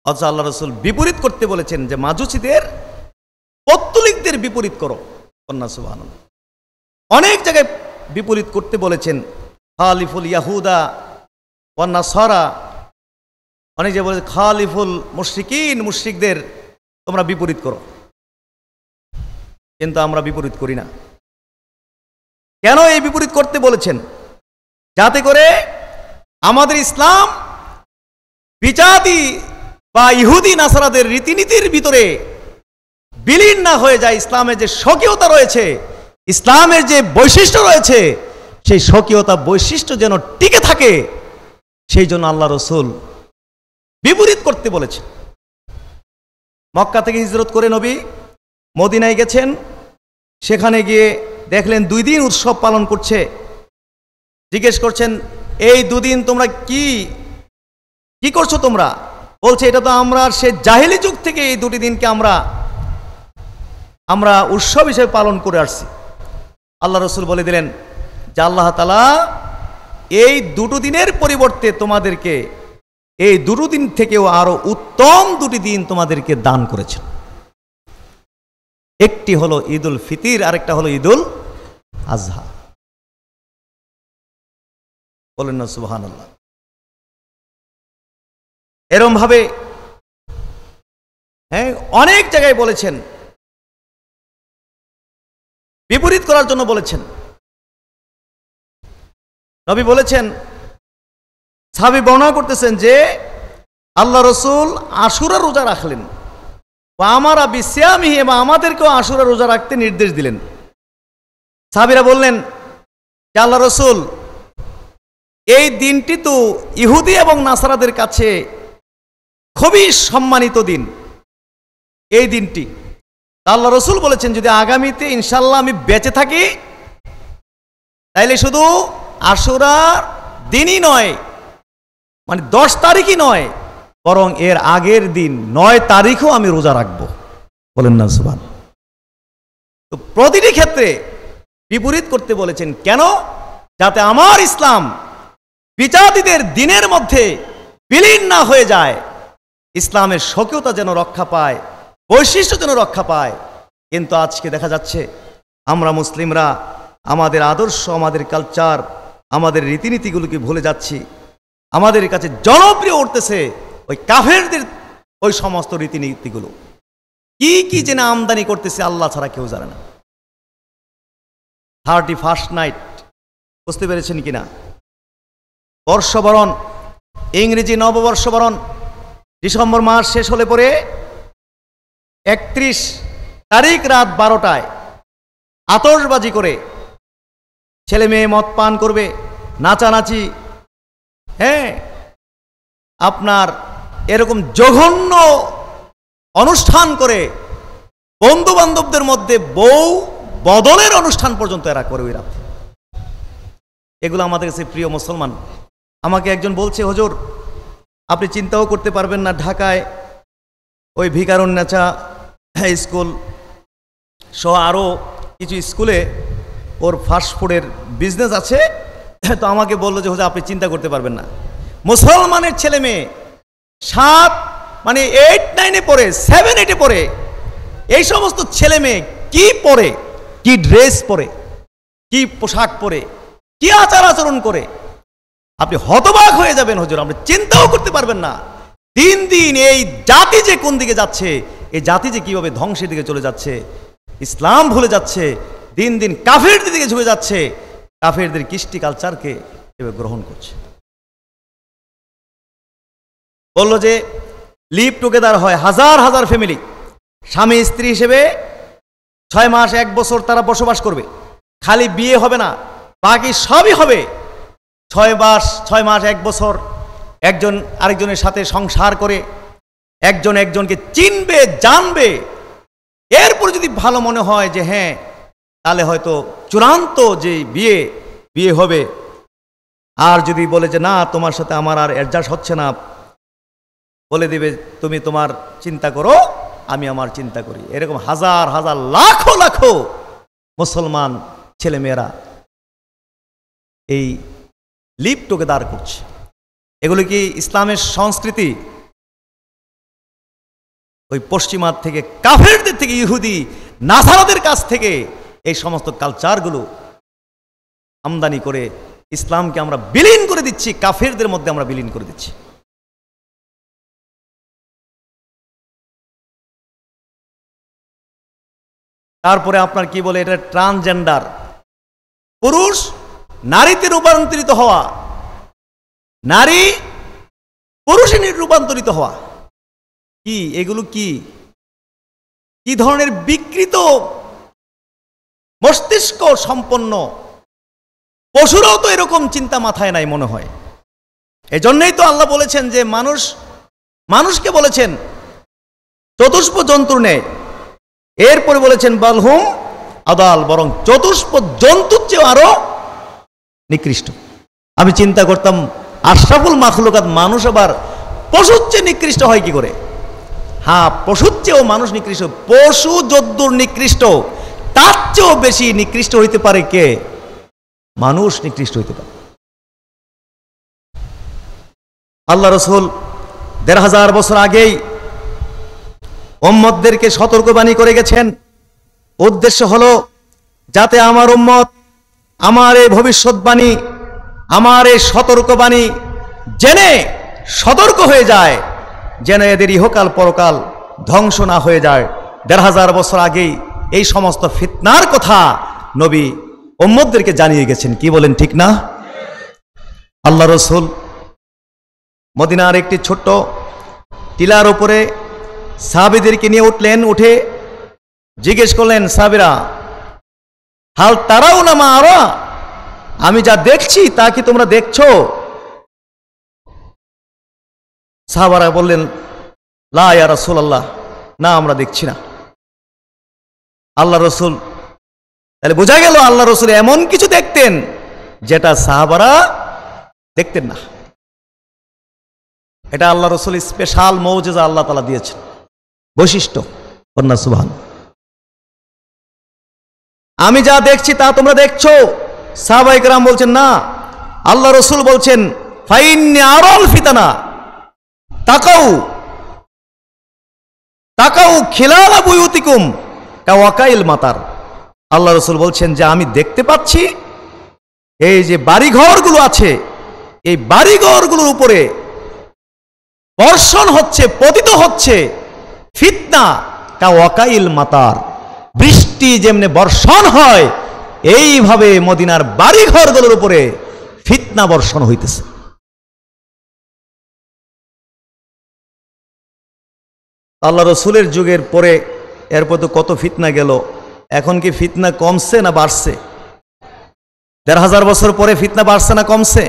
অথচ আল্লাহ রাসূল বিপরীত করতে বলেছেন যে মাজুসীদের, পৌত্তলিকদের বিপরীত করো। কন্যা সুবহানাল্লাহ। অনেক জায়গায় বিপরীত করতে বলেছেন। খালিফুল ইয়াহুদা ওয়ান নাসারা, অনেক জায়গায় বলেছে খালিফুল মুশরিকিন, মুশরিকদের তোমরা বিপরীত করো। কিন্তু আমরা বিপরীত করি না। কেন এই বিপরীত করতে বলেছেন? যাতে করে আমাদের ইসলাম বিজাতি বা ইহুদি নাসারাদের রীতিনীতির ভিতরে বিলীন না হয়ে যায়। ইসলামের যে স্বকীয়তা রয়েছে, ইসলামের যে বৈশিষ্ট্য রয়েছে, সেই স্বকীয়তা বৈশিষ্ট্য যেন টিকে থাকে, সেই জন্য আল্লাহ রাসূল বিপরীত করতে বলেছেন। মক্কা থেকে হিজরত করে নবী মদিনায় গেছেন। সেখানে গিয়ে দেখলেন 2 দিন উৎসব পালন করছে। জিজ্ঞেস করছেন, এই 2 দিন তোমরা কি করছো তোমরা? বলছে, এটা তো আমরা সে জাহেলি যুগ থেকে এই 2টি দিনকে আমরা উৎসব হিসেবে পালন করে আসছি। আল্লাহ রাসূল বলে দিলেন যে আল্লাহ তাআলা এই 2টো দিনের পরিবর্তে তোমাদেরকে এই 2টো দিন থেকেও আরো উত্তম 2টি দিন তোমাদেরকে দান করেছেন। একটি হলো ঈদুল ফিতর, আরেকটা হলো ঈদুল আজহা। বলেন না সুবহানাল্লাহ। এরকম ভাবে অনেক জায়গায় বলেছেন, বিপরীত করার জন্য বলেছেন। নবী বলেছেন, সাহাবী বর্ণনা করতেছেন যে আল্লাহ রাসূল আশুরা রোজা রাখলেন, বা আমারা বিসিয়ামিহি, এবং আমাদেরকেও আশুরা রোজা রাখতে নির্দেশ দিলেন। সাহাবীরা বললেন যে আল্লাহ রাসূল, এই দিনটি তো ইহুদি এবং নাসারাদের কাছে খুবই সম্মানিত দিন। এই দিনটি আল্লাহ রাসূল বলেছেন, যদি আগামীতে ইনশাআল্লাহ আমি বেঁচে থাকি, তাইলে শুধু আশুরার দিনই নয়, মানে 10 তারিখই নয়, বরং এর আগের দিন 9 তারিখও আমি রোজা রাখবো। বলেন না সুবহান। তো প্রতিটি ক্ষেত্রে বিপরীত করতে বলেছেন। কেন? যাতে আমার ইসলাম বিজাতিদের দিনের মধ্যে বিলীন না হয়ে যায়, ইসলামের স্বকীয়তা যেন রক্ষা পায়, বৈশিষ্ট্য যেন রক্ষা পায়। কিন্তু আজকে দেখা যাচ্ছে আমরা মুসলিমরা আমাদের আদর্শ, আমাদের কালচার, আমাদের রীতিনীতিগুলোকে ভুলে যাচ্ছি। আমাদের কাছে জনপ্রিয় উঠতেছে ওই কাফেরদের ওই সমস্ত রীতিনীতিগুলো। কি যেন আমদানি করতেছে আল্লাহ ছাড়া কেউ জানে না। 31st নাইট, বুঝতে পেরেছেন কিনা? বর্ষবরণ, ইংরেজি নববর্ষবরণ ডিসেম্বর মাস শেষ হলে পরে 31 তারিখ রাত 12টায় আতশবাজি করে ছেলে মেয়ে মদ পান করবে, নাচানাচি, আপনার এরকম জঘন্য অনুষ্ঠান করে, বন্ধু বান্ধবদের মধ্যে বউ বদলের অনুষ্ঠান পর্যন্ত এরা করে ওই রাতে। এগুলো আমাদের কাছে প্রিয় মুসলমান। আমাকে একজন বলছে, হুজুর আপনি চিন্তাও করতে পারবেন না, ঢাকায় ওই ভিকারুন্নেছা স্কুল সহ আরও কিছু স্কুলে ওর ফাস্টফুডের বিজনেস আছে। তো আমাকে বললো যে হুজুর আপনি চিন্তা করতে পারবেন না, মুসলমানের ছেলে মেয়ে 8, 9-এ পড়ে, 7-8-এ পড়ে, এই সমস্ত ছেলে মেয়ে কি পরে, কি ড্রেস পরে, কি পোশাক পরে, কি আচার আচরণ করে, আপনি হতবাক হয়ে যাবেন হুজুর, আপনি চিন্তাও করতে পারবেন না। দিন দিন এই জাতি যে কোন দিকে যাচ্ছে, এই জাতি যে কিভাবে ধ্বংসের দিকে চলে যাচ্ছে, ইসলাম ভুলে যাচ্ছে, দিন দিন কাফেরদের দিকে ঝুঁকে যাচ্ছে, কাফেরদের কৃষ্টি কালচারকে এভাবে গ্রহণ করছে। বলল যে লিভ টুগেদার হয় হাজার হাজার ফ্যামিলি, স্বামী স্ত্রী হিসেবে 6 মাস 1 বছর তারা বসবাস করবে। খালি বিয়ে হবে না, বাকি সবই হবে। 6 মাস 1 বছর একজন আরেকজনের সাথে সংসার করে একজন একজনকে চিনবে, জানবে। এরপর যদি ভালো মনে হয় যে হ্যাঁ, তাহলে হয়তো চূড়ান্ত যে বিয়ে হবে। আর যদি বলে যে না, তোমার সাথে আমার আর অ্যাডজাস্ট হচ্ছে না, বলে দিবে তুমি তোমার চিন্তা করো, আমি আমার চিন্তা করি। এরকম হাজার হাজার লাখো লাখো মুসলমান ছেলেমেয়েরা এই লিপ্টকে দাঁড় করছে। এগুলো কি ইসলামের সংস্কৃতি? ওই পশ্চিমার থেকে, কাফেরদের থেকে, ইহুদি নাসারাদের কাছ থেকে এই সমস্ত কালচারগুলো আমদানি করে ইসলামকে আমরা বিলীন করে দিচ্ছি, কাফেরদের মধ্যে আমরা বিলীন করে দিচ্ছি। তারপরে আপনার কি বলে, এটা ট্রান্সজেন্ডার, পুরুষ নারীতে রূপান্তরিত হওয়া, নারী পুরুষে রূপান্তরিত হওয়া। কি এগুলো? কি ধরনের বিকৃত মস্তিষ্ক সম্পন্ন পশুরাও তো এরকম চিন্তা মাথায় নাই মনে হয়। এজন্যই তো আল্লাহ বলেছেন যে মানুষকে বলেছেন চতুষ্প জন্তুর ন্যায়, এরপরে বলেছেন বালহুম আদাল, বরং চতুষ্প জন্তুর চেয়ে আরো নিকৃষ্ট। আমি চিন্তা করতাম আশরাফুল মাখলুকাত মানুষ আবার পশুর চেয়ে নিকৃষ্ট হয় কি করে? হ্যাঁ, পশুর চেয়েও মানুষ নিকৃষ্ট। পশু যদ্দুর নিকৃষ্ট, তার চেয়েও বেশি নিকৃষ্ট হইতে পারে কে? মানুষ নিকৃষ্ট হইতে পারে। আল্লাহ রসুল ১৫০০ বছর আগেই উম্মতদেরকে সতর্কবাণী করে গেছেন। উদ্দেশ্য হলো যাতে আমার উম্মত আমার এই ভবিষ্যৎবাণী, আমার এই সতর্কবাণী জেনে সতর্ক হয়ে যায়, যেন এদের ইহকাল পরকাল ধ্বংস না হয়ে যায়। ১৫০০ বছর আগেই এই সমস্ত ফিতনার কথা নবী উম্মতদেরকে জানিয়ে গেছেন। কি বলেন, ঠিক না? আল্লাহ রসুল মদিনার একটি ছোট্ট টিলার উপরে সাহাবীদেরকে নিয়ে উঠলেন। উঠে জিজ্ঞেস করলেন, সাহাবীরা, হাল তারাও না মা আরা, আমি যা দেখছি তা কি তোমরা দেখছো? সাহাবারা বললেন, লা ইয়া রাসূলুল্লাহ, না আমরা দেখছি না। আল্লাহ রসুল, তাহলে বোঝা গেল আল্লাহ রসুল এমন কিছু দেখতেন যেটা সাহাবারা দেখতেন না। এটা আল্লাহ রসুল স্পেশাল মৌজেজা আল্লাহ তাআলা দিয়েছেন, বৈশিষ্ট্য। কন্যা সুবহান। আমি যা দেখছি তা তোমরা দেখছো? সাহাবায়ে কেরাম বলছেন না। আল্লাহ রসুল বলছেন, ফাইন্নী আরাল ফিতানা তাকাউ খিলালা বুয়ুতিকুম কাওয়াকাইল মাতার। আল্লাহ রসুল বলছেন যে আমি দেখতে পাচ্ছি এই যে বাড়িঘরগুলো আছে, এই বাড়িঘরগুলোর উপরে বর্ষণ হচ্ছে, পতিত হচ্ছে ফিতনা কাওয়াকাইল মাতার। বৃষ্টি যেমনে বর্ষণ হয়, এইভাবে মদিনার বাড়িঘরগুলোর উপরে ফিতনা বর্ষণ হইতেছে। আল্লাহ রসুলের যুগের পরে এরপর তো কত ফিতনা গেল। এখন কি ফিতনা কমছে না বাড়ছে? ১৫০০ বছর পরে ফিতনা বাড়ছে না কমছে?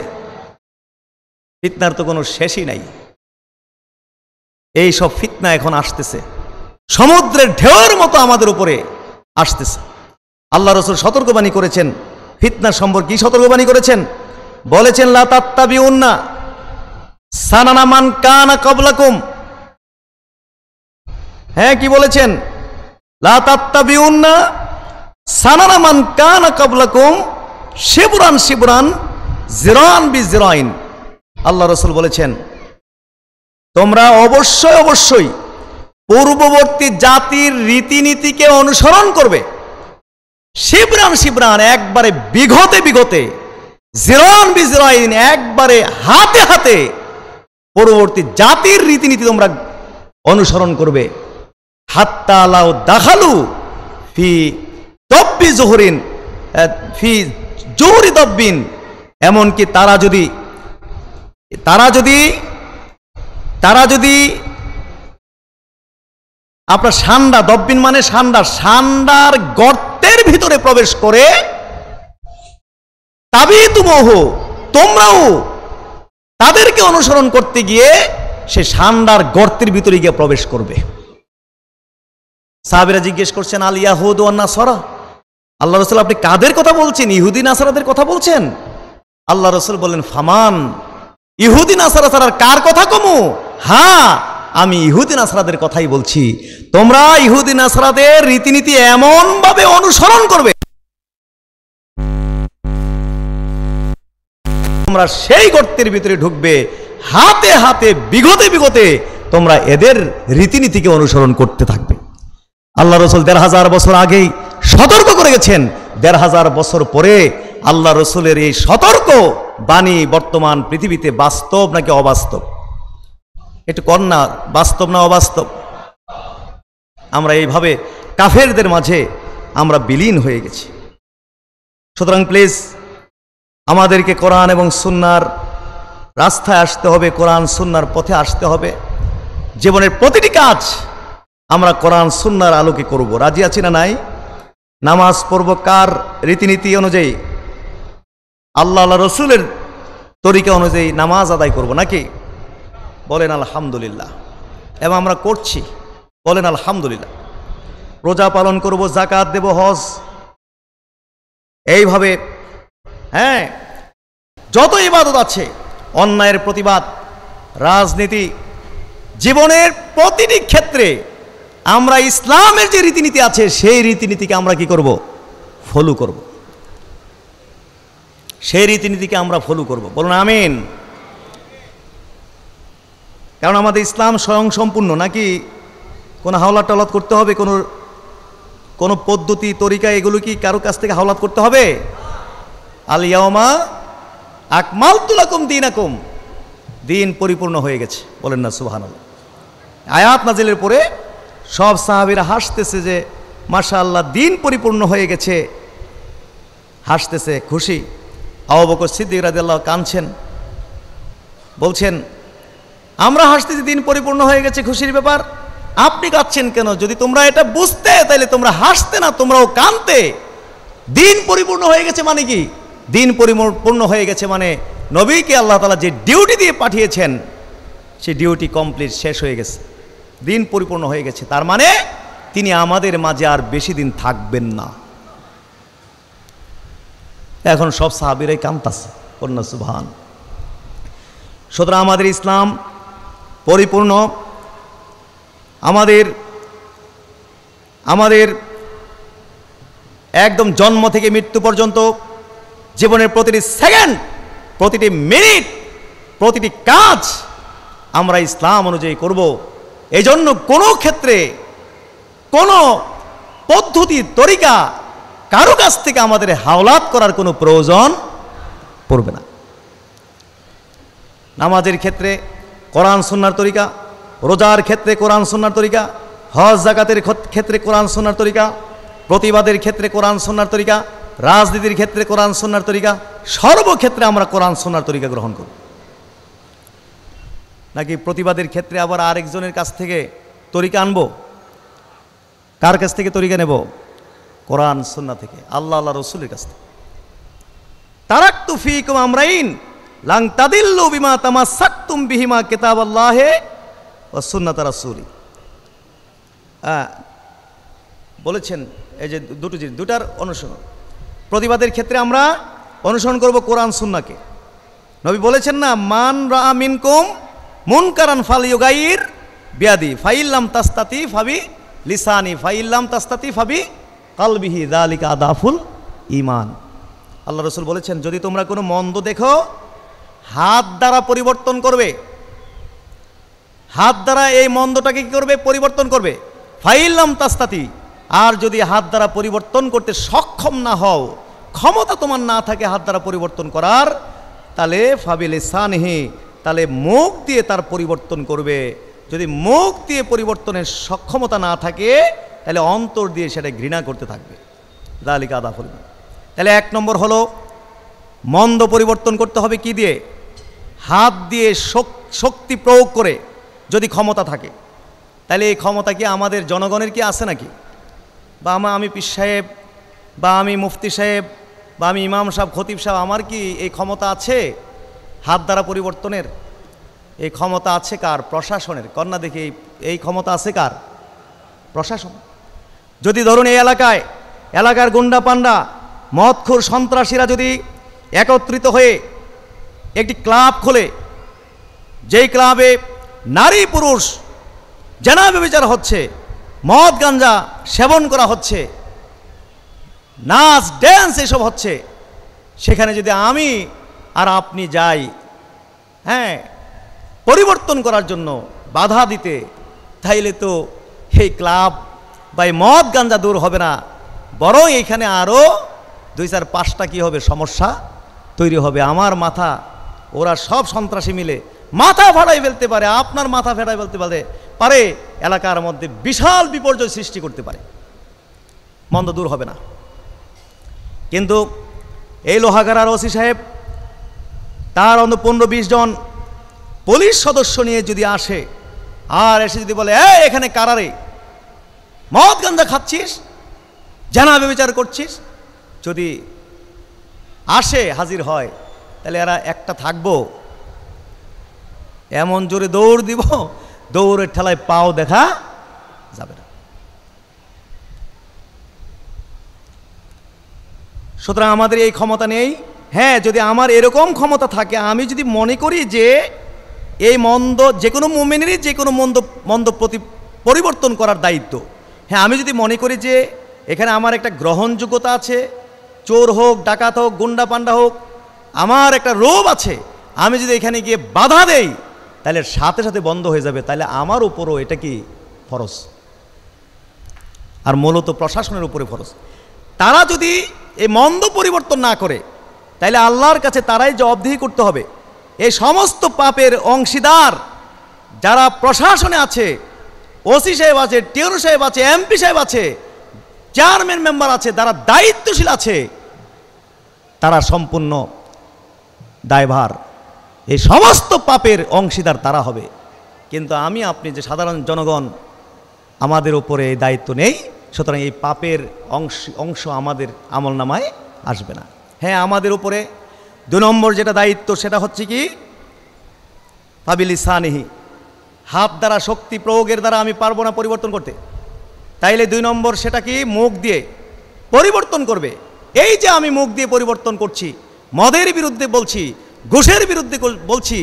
ফিতনার তো কোনো শেষই নাই। এই সব ফিতনা এখন আসতেছে, সমুদ্রের ঢেউয়ের মতো আমাদের উপরে আসতেছে। আল্লাহ রসুল সতর্কবাণী করেছেন ফিতনার সম্পর্কে। কি সতর্কবাণী করেছেন? বলেছেন, লা তাত্তাবিউন্না সানানা মান কানা ক্বাবলাকুম। হ্যাঁ, কি বলেছেন? লা তাত্তাবিউন্না সানানা মান কানা ক্বাবলাকুম শিবরান শিবরান জিরান বিজিরাইন। আল্লাহ রসুল বলেছেন, তোমরা অবশ্যই অবশ্যই পূর্ববর্তী জাতির রীতিনীতিকে অনুসরণ করবে। শিবরান শিবরান, একবারে বিঘতে বিঘতে, জিরান বিজিরাইন, একবারে হাতে হাতে পূর্ববর্তী জাতির রীতিনীতি তোমরা অনুসরণ করবে। হাত্তা লাউ দাখালু ফি দব্বি জোহরিন ফি জোহরি দব্বিন, এমনকি তারা যদি আপনার সান্ডা, দব্বিন মানে সান্ডার গর্তের ভিতরে প্রবেশ করে, তাবিতুমুহু, তোমরাও তাদেরকে অনুসরণ করতে গিয়ে সে সান্ডার গর্তের ভিতরে গিয়ে প্রবেশ করবে। সাহাবীরা জিজ্ঞেস করছেন, আল ইয়াহুদ ওয়ান নাসারা, আল্লাহ রসুল আপনি কাদের কথা বলছেন? ইহুদি নাসারাদের কথা বলছেন? আল্লাহ রসুল বললেন, ফামান, ইহুদি নাসারা ছাড়া কার কথা কমু? হ্যাঁ, আমি ইহুদি নাসারাদের কথাই বলছি। তোমরা ইহুদি নাসারাদের রীতিনীতি এমন ভাবে অনুসরণ করবে তোমরা সেই গর্তের ভিতরে ঢুকবে, হাতে হাতে বিগতে বিগতে তোমরা এদের রীতিনীতিকে অনুসরণ করতে থাকবে। আল্লাহ রসুল ১৫০০ বছর আগেই সতর্ক করে গেছেন। ১৫০০ বছর পরে আল্লাহ রসুলের এই সতর্ক বাণী বর্তমান পৃথিবীতে বাস্তব নাকি অবাস্তব? একটু কন্যা, বাস্তব না অবাস্তব? আমরা এইভাবে কাফেরদের মাঝে আমরা বিলীন হয়ে গেছি। সুতরাং প্লিজ আমাদেরকে কোরআন এবং সুন্নাহর রাস্তায় আসতে হবে, কোরআন সুন্নাহর পথে আসতে হবে। জীবনের প্রতিটি কাজ আমরা কোরআন সুন্নাহর আলোকে করব। রাজি আছি না নাই? নামাজ পড়ব কার রীতিনীতি অনুযায়ী? আল্লাহ রসুলের তরিকা অনুযায়ী নামাজ আদায় করব নাকি? বলেন আলহামদুলিল্লাহ। এবং আমরা করছি, বলেন আলহামদুলিল্লাহ। রোজা পালন করব, যাকাত দেব, হজ, এইভাবে হ্যাঁ যত ইবাদত আছে, অন্যায়ের প্রতিবাদ, রাজনীতি, জীবনের প্রতিটি ক্ষেত্রে আমরা ইসলামের যে রীতিনীতি আছে সেই রীতিনীতিকে আমরা কি করব? ফলো করব। সেই রীতিনীতিকে আমরা ফলো করব। বলুন আমিন। কারণ আমাদের ইসলাম স্বয়ং সম্পূর্ণ, নাকি কোনো হাওলাত টাওলাত করতে হবে? কোনো পদ্ধতি, তরিকা, এগুলো কি কারো কাছ থেকে হাওলাত করতে হবে? আল ইয়াউমা আকমালতু লাকুম দীনাকুম, দিন পরিপূর্ণ হয়ে গেছে। বলেন না সুবহানাল্লাহ। আয়াত নাজিলের পরে সব সাহাবীরা হাসতেছে যে মাশাআল্লাহ দিন পরিপূর্ণ হয়ে গেছে, হাসতেছে, খুশি। আবু বকর সিদ্দিক রাদিয়াল্লাহু কাঁদছেন, বলছেন আমরা হাসতেছি, দিন পরিপূর্ণ হয়ে গেছে, খুশির ব্যাপার, আপনি কাঁদছেন কেন? যদি তোমরা এটা বুঝতে তাহলে তোমরা হাসতে না, তোমরাও কাঁদতে। দিন পরিপূর্ণ হয়ে গেছে মানে কি? দিন পরিপূর্ণ হয়ে গেছে মানে নবীকে আল্লাহ তাআলা যে ডিউটি দিয়ে পাঠিয়েছেন সেই ডিউটি কমপ্লিট, শেষ হয়ে গেছে, দিন পরিপূর্ণ হয়ে গেছে। তার মানে তিনি আমাদের মাঝে আর বেশি দিন থাকবেন না। এখন সব সাহাবীরাই কাঁদতেছে, কন্যা সুবহান। সুতরাং আমাদের ইসলাম পরিপূর্ণ। আমাদের একদম জন্ম থেকে মৃত্যু পর্যন্ত জীবনের প্রতিটি সেকেন্ড, প্রতিটি মিনিট, প্রতিটি কাজ আমরা ইসলাম অনুযায়ী করব। এই জন্য কোনো ক্ষেত্রে কোনো পদ্ধতি, তরিকা কারো কাছ থেকে আমাদের হাওলাত করার কোনো প্রয়োজন পড়বে না। নামাজের ক্ষেত্রে কোরআন সুন্নাহর তরিকা, রোজার ক্ষেত্রে কোরআন সুন্নাহর তরিকা, হজ যাকাতের ক্ষেত্রে কোরআন সুন্নাহর তরিকা, প্রতিবাদের ক্ষেত্রে কোরআন সুন্নাহর তরিকা, রাজনীতির ক্ষেত্রে কোরআন সুন্নাহর তরিকা, সর্বক্ষেত্রে আমরা কোরআন সুন্নাহর তরিকা গ্রহণ করব। নাকি প্রতিবাদের ক্ষেত্রে আবার আরেকজনের কাছ থেকে তরিকা আনবো? কার কাছ থেকে তরিকা নেব? কোরআন সুন্নাহ থেকে, আল্লাহ রসুলের কাছ থেকে। তারাকতু ফীকুম আমরাইন লাং তাদিল্লু বিমা তামাসসাকতুম বিহিমা কিতাবাল্লাহি ওয়া সুন্নাত রাসূলি। বলেছেন এই যে দুটার অনুসরণ। প্রতিবাদের ক্ষেত্রে আমরা অনুসরণ করব কোরআন সুন্নাহকে। নবী বলেছেন না, মান রাআ মিনকুম মুনকারান ফালইউগাইর বিয়াদি ফাইল্লাম তাস্তাতি ফাবি লিসানি ফাইল্লাম তাস্তাতি ফাবি কলবিহি যালিকা আদাফুল ঈমান। আল্লাহ রাসূল বলেছেন, যদি তোমরা কোনো মন্দ দেখো হাত দ্বারা পরিবর্তন করবে, হাত দ্বারা এই মন্দটাকে কি করবে? পরিবর্তন করবে। ফাইল্লাম তাস্তাতি, আর যদি হাত দ্বারা পরিবর্তন করতে সক্ষম না হও, ক্ষমতা তোমার না থাকে হাত দ্বারা পরিবর্তন করার, তাহলে ফাবি লিসানিহি, তাহলে মুখ দিয়ে তার পরিবর্তন করবে। যদি মুখ দিয়ে পরিবর্তনের সক্ষমতা না থাকে তাহলে অন্তর দিয়ে সেটা ঘৃণা করতে থাকবে। যালিকা আদাফুল ঈমান। তাহলে এক নম্বর হলো মন্দ পরিবর্তন করতে হবে কি দিয়ে? হাত দিয়ে শক্তি প্রয়োগ করে যদি ক্ষমতা থাকে। তাহলে এই ক্ষমতা কি আমাদের জনগণের কি আছে নাকি? বা আমি পীর সাহেব, বা আমি মুফতি সাহেব, বা আমি ইমাম সাহেব, খতিব সাহেব, আমার কি এই ক্ষমতা আছে হাত দ্বারা পরিবর্তনের? এই ক্ষমতা আছে কার? প্রশাসনের। কন্যা দেখি এই ক্ষমতা আছে কার? প্রশাসন। যদি ধরুন এই এলাকার গুন্ডা পান্ডা মদখোর সন্ত্রাসীরা যদি একত্রিত হয়ে একটি ক্লাব খোলে, যেই ক্লাবে নারী পুরুষ জেনা ব্যভিচার হচ্ছে, মদ গাঞ্জা সেবন করা হচ্ছে, নাচ ড্যান্স এসব হচ্ছে, সেখানে যদি আমি আর আপনি যাই হ্যাঁ পরিবর্তন করার জন্য বাধা দিতে, তাইলে তো এই ক্লাব বা এই মদ গাঞ্জা দূর হবে না, বরং এইখানে আরও 2-4-5টা কি হবে সমস্যা তৈরি হবে। আমার মাথা, ওরা সব সন্ত্রাসী মিলে মাথা ফাটাই ফেলতে পারে, আপনার মাথা ফাটাই ফেলতে পারে, এলাকার মধ্যে বিশাল বিপর্যয় সৃষ্টি করতে পারে, মন্দ দূর হবে না। কিন্তু এই লোহাগাড়ার ওসি সাহেব তার অন্য 15-20 জন পুলিশ সদস্য নিয়ে যদি আসে আর এসে যদি বলে এখানে কারারে মদ গাঞ্জা খাচ্ছিস, জানা ব্যভিচার করছিস, যদি আসে হাজির হয়, তাহলে এরা একটা থাকবো, এমন জোরে দৌড় দিব, দৌড়ের ঠেলায় পাও দেখা যাবে না। সুতরাং আমাদের এই ক্ষমতা নেই। হ্যাঁ, যদি আমার এরকম ক্ষমতা থাকে, আমি যদি মনে করি যে এই মন্দ, যে কোনো মুমিনেরই যে কোনো মন্দ পরিবর্তন করার দায়িত্ব, হ্যাঁ আমি যদি মনে করি যে এখানে আমার একটা গ্রহণযোগ্যতা আছে, চোর হোক, ডাকাত হোক, গুন্ডা পান্ডা হোক, আমার একটা রোব আছে, আমি যদি এখানে গিয়ে বাধা দেই তাহলে সাথে সাথে বন্ধ হয়ে যাবে, তাহলে আমার উপরও এটা কি ফরজ, আর মূলত প্রশাসনের উপরে ফরজ। তারা যদি এই মন্দ পরিবর্তন না করে, তাইলে আল্লাহর কাছে তারাই জবাবদিহি করতে হবে। এই সমস্ত পাপের অংশীদার যারা প্রশাসনে আছে, ওসি সাহেব আছে, টিওর সাহেব আছে, এমপি সাহেব আছে, চেয়ারম্যান মেম্বার আছে, যারা দায়িত্বশীল আছে, তারা সম্পূর্ণ দায়ভার, এই সমস্ত পাপের অংশীদার তারা হবে। কিন্তু আমি আপনি যে সাধারণ জনগণ, আমাদের উপরে এই দায়িত্ব নেই, সুতরাং এই পাপের অংশ আমাদের আমলনামায় আসবে না। হ্যাঁ, আমাদের উপরে 2 নম্বর যেটা দায়িত্ব সেটা হচ্ছে কি ফাবিলিসানিহি, হাত দ্বারা শক্তি প্রয়োগের দ্বারা আমি পারবো না পরিবর্তন করতে, তাইলে 2 নম্বর সেটা কি মুখ দিয়ে পরিবর্তন করবে। এই যে আমি মুখ দিয়ে পরিবর্তন করছি, মদের বিরুদ্ধে বলছি, ঘুষের বিরুদ্ধে বলছি,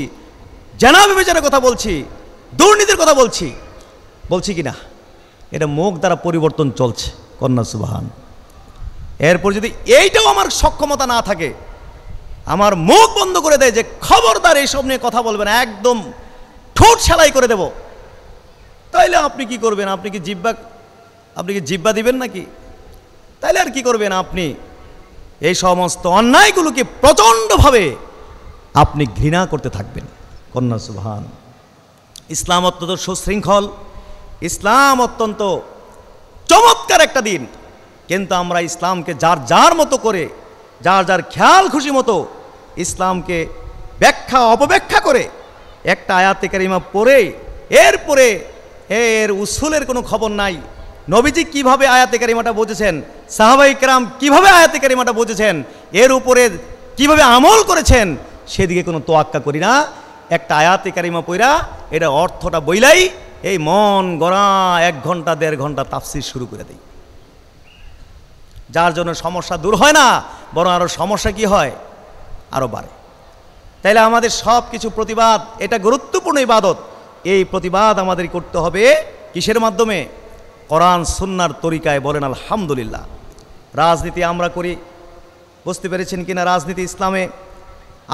জেনা ব্যভিচারের কথা বলছি, দুর্নীতির কথা বলছি কি না, এটা মুখ দ্বারা পরিবর্তন চলছে, কন্যা সুবহান। এরপর যদি এইটাও আমার সক্ষমতা না থাকে, আমার মুখ বন্ধ করে দেয় যে খবরদার এইসব নিয়ে কথা বলবে না, একদম ঠোঁট সেলাই করে দেব, তাইলে আপনি কি করবেন? আপনি কি জিহ্বা দিবেন নাকি? তাইলে আর কি করবেন? আপনি এই সমস্ত অন্যায়গুলোকে প্রচণ্ডভাবে আপনি ঘৃণা করতে থাকবেন, কন্যা সুবহান। ইসলাম অত্যন্ত সুশৃঙ্খল, ইসলাম অত্যন্ত চমৎকার একটা দিন, কিন্তু আমরা ইসলামকে যার মতো করে, যার খেয়াল খুশি মতো ইসলামকে ব্যাখ্যা অপব্যাখ্যা করে একটা আয়াতে কারিমা পড়ে এরপরে এর উসুলের কোনো খবর নাই। নবীজি কিভাবে আয়াতে কারিমাটা বুঝেছেন, সাহাবায়ে কেরাম কিভাবে আয়াতে কারিমাটা বুঝেছেন, এর উপরে কিভাবে আমল করেছেন, সেদিকে কোনো তোয়াক্কা করি না। একটা আয়াতে কারিমা পড়া এটা অর্থটা বইলাই এই মন গড়া 1 ঘন্টা 1.5 ঘন্টা তাফসীর শুরু করে দিই, যার জন্য সমস্যা দূর হয় না, বরং আরও সমস্যা কি হয়, আরও বাড়ে। তাইলে আমাদের সব কিছু প্রতিবাদ, এটা গুরুত্বপূর্ণ ইবাদত, এই প্রতিবাদ আমাদের করতে হবে কিসের মাধ্যমে? কোরআন সুন্নাহর তরিকায়। বলেন আলহামদুলিল্লাহ। রাজনীতি আমরা করি, বুঝতে পেরেছেন কিনা? রাজনীতি ইসলামে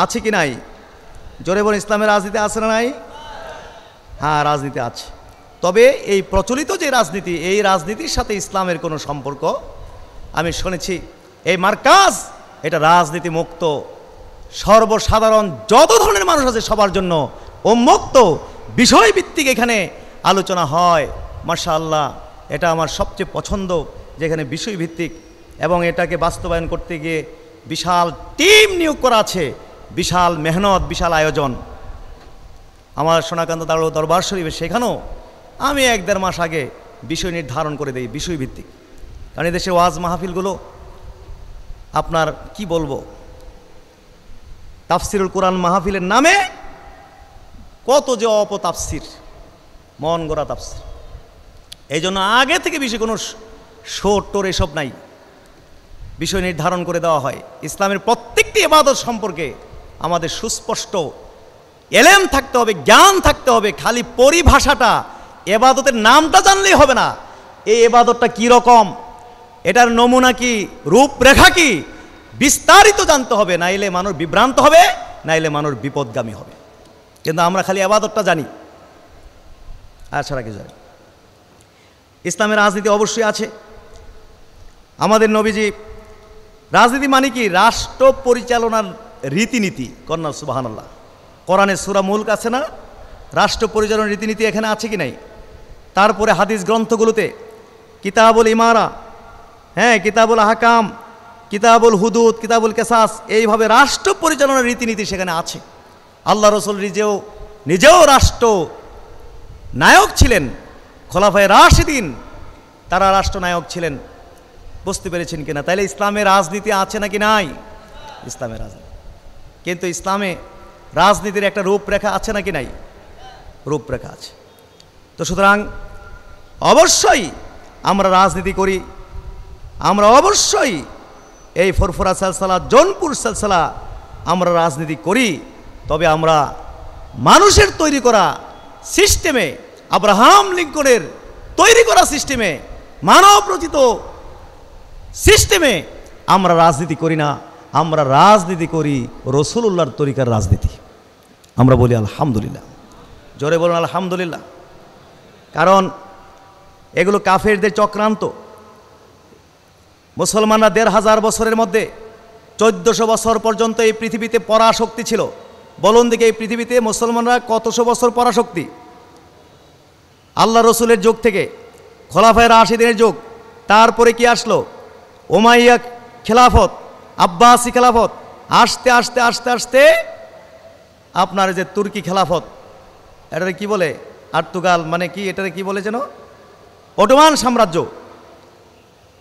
আছে কি নাই? জোরে বলেন, ইসলামের রাজনীতি আছে না নাই? হ্যাঁ, রাজনীতি আছে। তবে এই প্রচলিত যে রাজনীতি, এই রাজনীতির সাথে ইসলামের কোনো সম্পর্ক আমি শুনেছি। এই মার্কাজ এটা রাজনীতি মুক্ত, সর্বসাধারণ যত ধরনের মানুষ আছে সবার জন্য উন্মুক্ত, বিষয়ভিত্তিক এখানে আলোচনা হয়। মাশাআল্লাহ, এটা আমার সবচেয়ে পছন্দ, যেখানে বিষয়ভিত্তিক, এবং এটাকে বাস্তবায়ন করতে গিয়ে বিশাল টিম নিয়োগ করা আছে, বিশাল মেহনত, বিশাল আয়োজন। আমার সোনাকান্ত দরবার শরীফে সেখানেও আমি 1-1.5 মাস আগে বিষয় নির্ধারণ করে দিই, বিষয়ভিত্তিক। কারণ এদেশে ওয়াজ মাহফিলগুলো আপনার কি বলবো, তাফসিরুল কোরআন মাহফিলের নামে কত যে অপতাফসির, মন গড়া তাফসির। এই জন্য আগে থেকে বেশি কোনো শোর টোর এসব নাই, বিষয় নির্ধারণ করে দেওয়া হয়। ইসলামের প্রত্যেকটি ইবাদত সম্পর্কে আমাদের সুস্পষ্ট এলেম থাকতে হবে, জ্ঞান থাকতে হবে। খালি পরিভাষাটা, ইবাদতের নামটা জানলেই হবে না, এই ইবাদতটা কী রকম, এটার নমুনা কি, রূপরেখা কি, বিস্তারিত জানতে হবে, নাইলে মানুষ বিভ্রান্ত হবে। নাইলে মানুষ বিপদগামী হবে। কিন্তু আমরা খালি ইবাদতটা জানি, আর ছাড়া কিছু জানি। ইসলামের রাজনীতি অবশ্যই আছে। আমাদের নবীজি রাজনীতি মানে কি? রাষ্ট্র পরিচালনার রীতিনীতি। কন্যা সুবহানাল্লাহ। কোরআনে সূরা মুলক আছে না? রাষ্ট্র পরিচালনার রীতিনীতি এখানে আছে কি নাই? তারপরে হাদিস গ্রন্থগুলোতে কিতাবুল ইমারা, হ্যাঁ, কিতাবুল আহকাম, কিতাবুল হুদুদ, কিতাবুল কেসাস, এইভাবে রাষ্ট্র পরিচালনার রীতিনীতি সেখানে আছে। আল্লাহ রসুল নিজেও রাষ্ট্র নায়ক ছিলেন। খোলাফায়ে রাশিদিন তারা রাষ্ট্রনায়ক ছিলেন। বুঝতে পেরেছেন কিনা? তাইলে ইসলামের রাজনীতি আছে নাকি নাই? ইসলামের রাজনীতি, কিন্তু ইসলামে রাজনীতির একটা রূপরেখা আছে নাকি নাই? রূপরেখা আছে। তো সুতরাং অবশ্যই আমরা রাজনীতি করি, আমরা অবশ্যই এই ফুরফুরা সালসালা, জৌনপুর সালসালা আমরা রাজনীতি করি। তবে আমরা মানুষের তৈরি করা সিস্টেমে, আব্রাহাম লিঙ্কনের তৈরি করা সিস্টেমে, মানব রচিত সিস্টেমে আমরা রাজনীতি করি না। আমরা রাজনীতি করি রাসূলুল্লাহর তরিকার রাজনীতি। আমরা বলি আলহামদুলিল্লাহ, জোরে বলুন আলহামদুলিল্লাহ। কারণ এগুলো কাফেরদের চক্রান্ত। মুসলমানরা ১৫০০ বছরের মধ্যে ১৪০০ বছর পর্যন্ত এই পৃথিবীতে পরাশক্তি ছিল। বলুন দেখি, এই পৃথিবীতে মুসলমানরা কতশো বছর পরাশক্তি? আল্লাহ রসুলের যুগ থেকে খোলাফায়ে রাশিদিনের যুগ, তারপরে কি আসলো? উমাইয়া খেলাফত, আব্বাসি খেলাফত, আস্তে আস্তে আস্তে আস্তে আপনার যে তুর্কি খেলাফত, এটারে কি বলে? আর্তুগাল মানে কি? এটারে কি বলে যেন? অটোমান সাম্রাজ্য।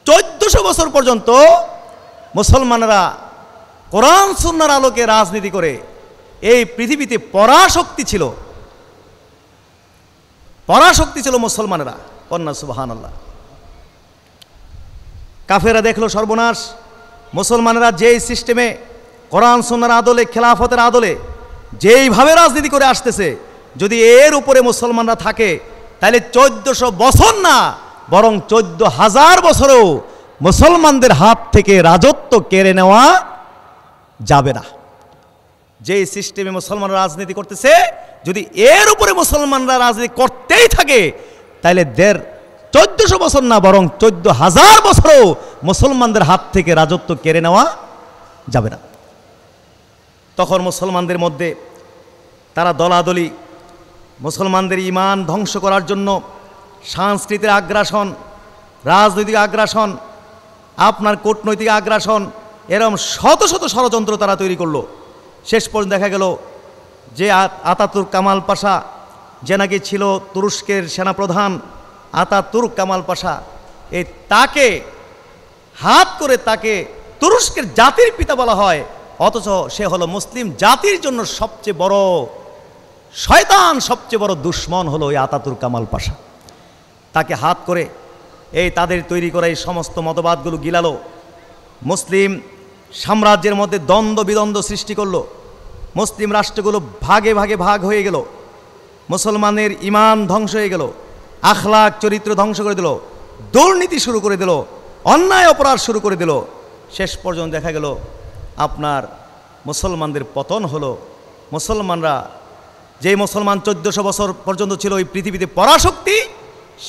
১৪০০ বছর পর্যন্ত মুসলমানরা কোরআন সুন্নাহর আলোকে রাজনীতি করে এই পৃথিবীতে পরাশক্তি ছিল। পরাশক্তি ছিল মুসলমানেরা। কন্যা সুবহানাল্লাহ। কাফেরা দেখলো সর্বনাশ। মুসলমানেরা যেই সিস্টেমে কোরআন সুন্নাহর আদলে, খেলাফতের আদলে যেইভাবে রাজনীতি করে আসতেছে, যদি এর উপরে মুসলমানরা থাকে তাহলে ১৪০০ বছর না, বরং ১৪,০০০ বছরেও মুসলমানদের হাত থেকে রাজত্ব কেড়ে নেওয়া যাবে না। যেই সিস্টেমে মুসলমানরা রাজনীতি করতেছে, যদি এর উপরে মুসলমানরা রাজনীতি করতেই থাকে তাহলে ১৪০০ বছর না, বরং ১৪,০০০ বছরেও মুসলমানদের হাত থেকে রাজত্ব কেড়ে নেওয়া যাবে না। তখন মুসলমানদের মধ্যে তারা দলাদলি, মুসলমানদের ঈমান ধ্বংস করার জন্য সাংস্কৃতিক আগ্রাসন, রাজনৈতিক আগ্রাসন, আপনার কূটনৈতিক আগ্রাসন, এরকম শত শত ষড়যন্ত্র তারা তৈরি করলো। শেষ পর্যন্ত দেখা গেল যে আতাতুর্ক কামাল পাশা, যে নাকি ছিল তুরস্কের সেনাপ্রধান আতাতুর্ক কামাল পাশা, এই তাকে হাত করে তাকে তুরস্কের জাতির পিতা বলা হয়, অথচ সে হলো মুসলিম জাতির জন্য সবচেয়ে বড় শয়তান, সবচেয়ে বড় দুশ্মন হলো এই আতাতুর্ক কামাল পাশা। তাকে হাত করে এই তাদের তৈরি করা এই সমস্ত মতবাদগুলো গিলালো। মুসলিম সাম্রাজ্যের মধ্যে দ্বন্দ্ব বিদ্বন্দ্ব সৃষ্টি করলো। মুসলিম রাষ্ট্রগুলো ভাগে ভাগে ভাগ হয়ে গেল। মুসলমানের ঈমান ধ্বংস হয়ে গেল, আখলাক চরিত্র ধ্বংস করে দিল, দুর্নীতি শুরু করে দিল, অন্যায় অপরাধ শুরু করে দিল। শেষ পর্যন্ত দেখা গেল আপনার মুসলমানদের পতন হলো। মুসলমানরা, যেই মুসলমান ১৪০০ বছর পর্যন্ত ছিল ওই পৃথিবীতে পরাশক্তি,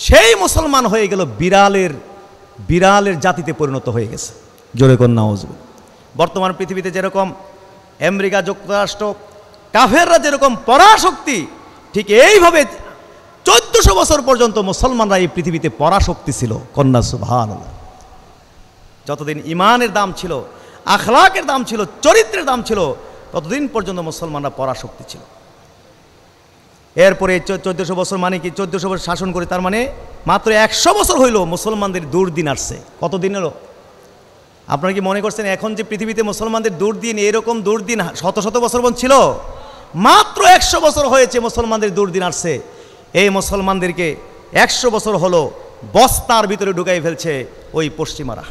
সেই মুসলমান হয়ে গেল বিড়ালের জাতিতে পরিণত হয়ে গেছে। জোরে কন্যা নাউজুবিল্লাহ। বর্তমান পৃথিবীতে যেরকম আমেরিকা যুক্তরাষ্ট্র কাফেররা যেরকম পরাশক্তি, ঠিক এইভাবে ১৪০০ বছর পর্যন্ত মুসলমানরা এই পৃথিবীতে পরাশক্তি ছিল। কন্যা সুবহানাল্লাহ। যতদিন ঈমানের দাম ছিল, আখলাকের দাম ছিল, চরিত্রের দাম ছিল, ততদিন পর্যন্ত মুসলমানরা পরাশক্তি ছিল। এরপরে ১৪০০ বছর মানে কি? ১৪০০ বছর শাসন করে, তার মানে মাত্র ১০০ বছর হইল মুসলমানদের দুর্দিন আসছে। কতদিন হলো? আপনারা কি মনে করছেন এখন যে পৃথিবীতে মুসলমানদের দুর্দিন, এরকম দুর্দিন শত শত বছর ছিল? মাত্র ১০০ বছর হয়েছে মুসলমানদের দুর্দিন আসছে। এই মুসলমানদেরকে ১০০ বছর হলো বস্তার ভিতরে ঢুকাই ফেলছে ওই পশ্চিমারা।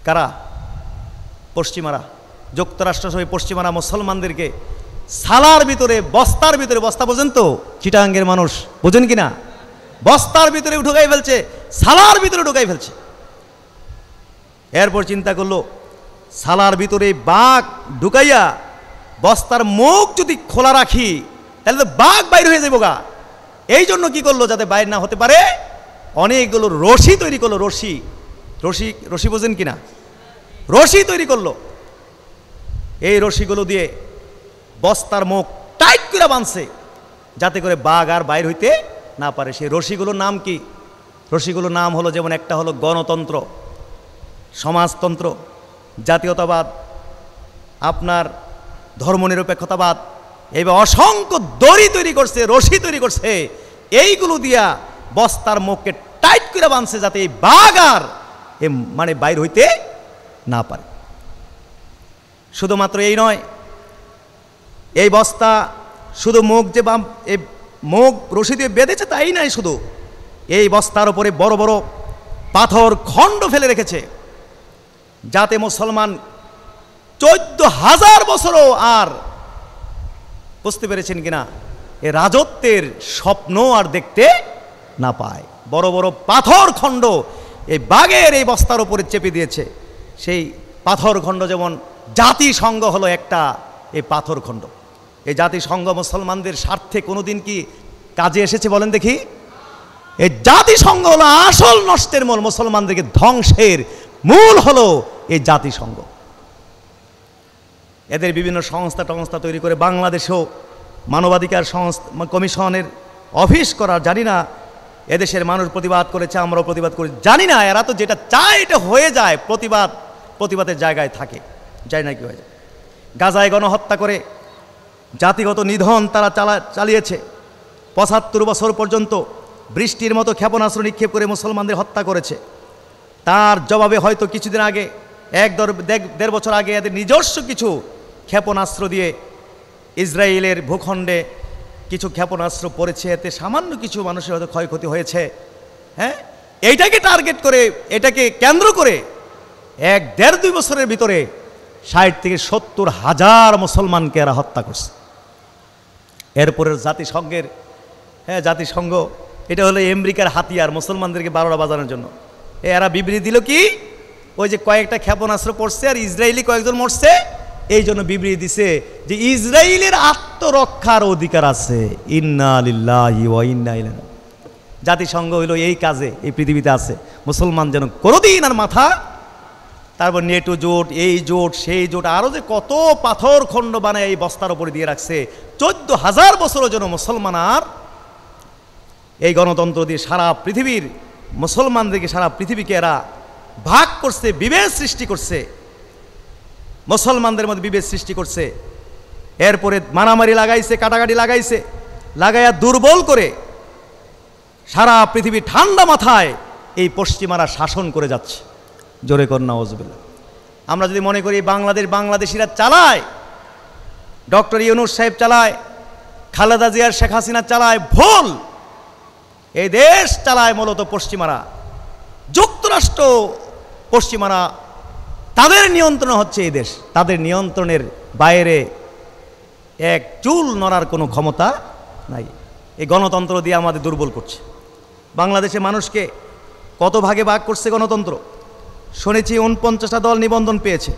কারা? পশ্চিমারা। যুক্তরাষ্ট্র সহ পশ্চিমারা মুসলমানদেরকে সালার ভিতরে, বস্তার ভিতরে, বস্তা বোঝেন তো চিটাঙ্গের মানুষ, বোঝেন কিনা? বস্তার ভিতরে ঢুকাই ফেলছে, সালার ভিতরে ঢুকাই ফেলছে। এরপর চিন্তা করলো সালার ভিতরে বাঘ ঢুকাইয়া বস্তার মুখ যদি খোলা রাখি তাহলে তো বাঘ বাইর হয়ে যাবো গা। এই জন্য কি করলো, যাতে বাইর না হতে পারে অনেকগুলো রশি তৈরি করলো। রশি রশি রশি বোঝেন কিনা? রশি তৈরি করলো। এই রশিগুলো দিয়ে বস্তার মুখ টাইট করে বাঁধছে, যাতে করে বাঘ আর বাইর হইতে না পারে। সেই রশিগুলোর নাম কি? রশিগুলোর নাম হলো, যেমন একটা হলো গণতন্ত্র, সমাজতন্ত্র, জাতীয়তাবাদ, আপনার ধর্মনিরপেক্ষতাবাদ। এইভাবে অসংখ্য দড়ি তৈরি করছে, রশি তৈরি করছে। এইগুলো দিয়া বস্তার মুখকে টাইট করে বাঁধছে, যাতে এই বাঘ আর মানে বাইর হইতে না পারে। শুধুমাত্র এই নয়, এই বস্তা শুধু মুখ যে এই মুখ রশি দিয়ে বেঁধেছে তাই নাই, শুধু এই বস্তার উপরে বড় বড় পাথর খণ্ড ফেলে রেখেছে, যাতে মুসলমান 14,000 বছরও আর, বুঝতে পেরেছেন কিনা, এ রাজত্বের স্বপ্ন আর দেখতে না পায়। বড় বড় পাথর খণ্ড এই বাঘের এই বস্তার উপরে চেপে দিয়েছে। সেই পাথর খণ্ড, যেমন জাতিসংঘ হলো একটা এই পাথর খণ্ড। এই জাতিসংঘ মুসলমানদের স্বার্থে কোনোদিন কি কাজে এসেছে বলেন দেখি? এই জাতিসংঘ হলো আসল নষ্টের মূল, মুসলমানদেরকে ধ্বংসের মূল হলো এই জাতিসংঘ। এদের বিভিন্ন সংস্থা তৈরি করে বাংলাদেশেও মানবাধিকার কমিশনের অফিস করার, জানি না এদেশের মানুষ প্রতিবাদ করেছে, আমরাও প্রতিবাদ করি, জানি না। এরা তো যেটা চায় এটা হয়ে যায়, প্রতিবাদের জায়গায় থাকে, জানি না কি হয়ে যায়। গাজায় গণহত্যা করে জাতিগত নিধন তারা চালিয়েছে। 75 বছর পর্যন্ত বৃষ্টির মতো ক্ষেপণাস্ত্র নিক্ষেপ করে মুসলমানদের হত্যা করেছে। তার জবাবে হয়তো কিছুদিন আগে, 1-1.5 বছর আগে, এদের নিজস্ব কিছু ক্ষেপণাস্ত্র দিয়ে ইসরায়েলের ভূখণ্ডে কিছু ক্ষেপণাস্ত্র পড়েছে। এতে সামান্য কিছু মানুষের হয়তো ক্ষয়ক্ষতি হয়েছে। হ্যাঁ, এইটাকে টার্গেট করে, এটাকে কেন্দ্র করে 1-1.5-2 বছরের ভিতরে 60 থেকে 70 হাজার মুসলমানকে এরা হত্যা করছে। এরপরে জাতিসংঘ এটা হলো আমেরিকার হাতিয়ার, মুসলমানদেরকে 12টা বাজানোর জন্য। এরা বিবৃতি দিল কি, ওই যে কয়েকটা ক্ষেপণাস্ত্র পড়ছে আর ইসরায়েলি কয়েকজন মরছে, এই জন্য বিবৃতি দিছে যে ইসরায়েলের আত্মরক্ষার অধিকার আছে। ইন্না লিল্লাহি ওয়া ইন্না ইলাইহি। জাতিসংঘ হইল এই কাজে এই পৃথিবীতে আছে, মুসলমান যেন কোনোদিন আর মাথা, তারপর নেটো জোট, এই জোট, সেই জোট, আরও যে কত পাথর খণ্ড বানায় এই বস্তার উপরে দিয়ে রাখছে। 14,000 বছরও যেন মুসলমান আর, এই গণতন্ত্র দিয়ে সারা পৃথিবীর মুসলমানদেরকে, সারা পৃথিবীকে এরা ভাগ করছে, বিভেদ সৃষ্টি করছে, মুসলমানদের মধ্যে বিভেদ সৃষ্টি করছে। এরপরে মারামারি লাগাইছে, কাটাকাটি লাগাইছে, লাগাইয়া দুর্বল করে সারা পৃথিবী ঠান্ডা মাথায় এই পশ্চিমারা শাসন করে যাচ্ছে। জোরে কর নাউজুবিল্লাহ। আমরা যদি মনে করি বাংলাদেশিরা চালায়, ডক্টর ইউনূস সাহেব চালায়, খালেদা জিয়ার, শেখ হাসিনা চালায়, ভুল। এই দেশ চালায় মূলত পশ্চিমারা, যুক্তরাষ্ট্র, পশ্চিমারা, তাদের নিয়ন্ত্রণ হচ্ছে এই দেশ। তাদের নিয়ন্ত্রণের বাইরে এক চুল নড়ার কোনো ক্ষমতা নাই। এই গণতন্ত্র দিয়ে আমাদের দুর্বল করছে। বাংলাদেশে মানুষকে কত ভাগে ভাগ করছে গণতন্ত্র? শুনেছি 49টা দল নিবন্ধন পেয়েছে।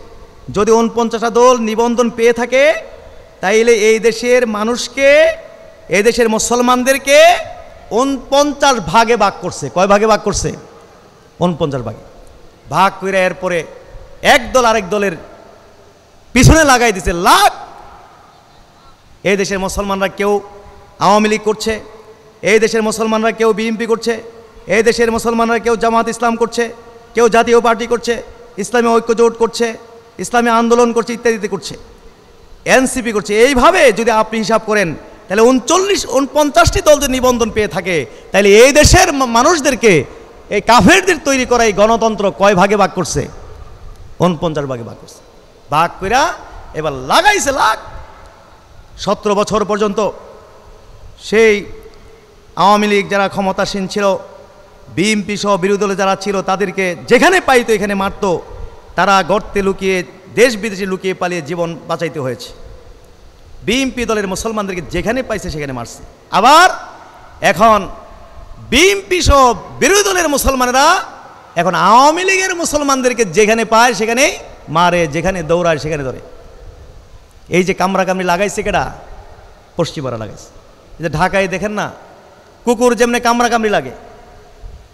যদি 49টা দল নিবন্ধন পেয়ে থাকে, তাইলে এই দেশের মানুষকে, এই দেশের মুসলমানদেরকে 49 ভাগে ভাগ করছে। কয় ভাগে ভাগ করছে? 49 ভাগে ভাগ করে এরপরে এক দল আরেক দলের পিছনে লাগাই দিছে লাখ। এই দেশের মুসলমানরা কেউ আওয়ামী লীগ করছে, এই দেশের মুসলমানরা কেউ বিএনপি করছে, এই দেশের মুসলমানরা কেউ জামাত ইসলাম করছে, কেউ জাতীয় পার্টি করছে, ইসলামী ঐক্য জোট করছে, ইসলামী আন্দোলন করছে, ইত্যাদি করছে, এনসিপি করছে। এইভাবে যদি আপনি হিসাব করেন, তাহলে 49-49টি দল যদি নিবন্ধন পেয়ে থাকে, তাহলে এই দেশের মানুষদেরকে এই কাফেরদের তৈরি করা এই গণতন্ত্র কয় ভাগে ভাগ করছে? 49 ভাগে ভাগ করছে। ভাগ কইরা এবার লাগাইছে লাখ। 17 বছর পর্যন্ত সেই আওয়ামী লীগ যারা ক্ষমতাসীন ছিল, বিএনপি সহ বিরোধী দলে যারা ছিল, তাদেরকে যেখানে পাইতো এখানে মারতো। তারা গর্তে লুকিয়ে, দেশ বিদেশে লুকিয়ে পালিয়ে জীবন বাঁচাইতে হয়েছে। বিএনপি দলের মুসলমানদেরকে যেখানে পাইছে সেখানে মারছে। আবার এখন বিএনপি সহ বিরোধী দলের মুসলমানেরা এখন আওয়ামী লীগের মুসলমানদেরকে যেখানে পায় সেখানেই মারে, যেখানে দৌড়ায় সেখানে ধরে। এই যে কামড়াকামড়ি লাগাইছে কেডা? পশ্চিমারা লাগাইছে। এই যে ঢাকায় দেখেন না, কুকুর যেমনি কামড়াকামড়ি লাগে,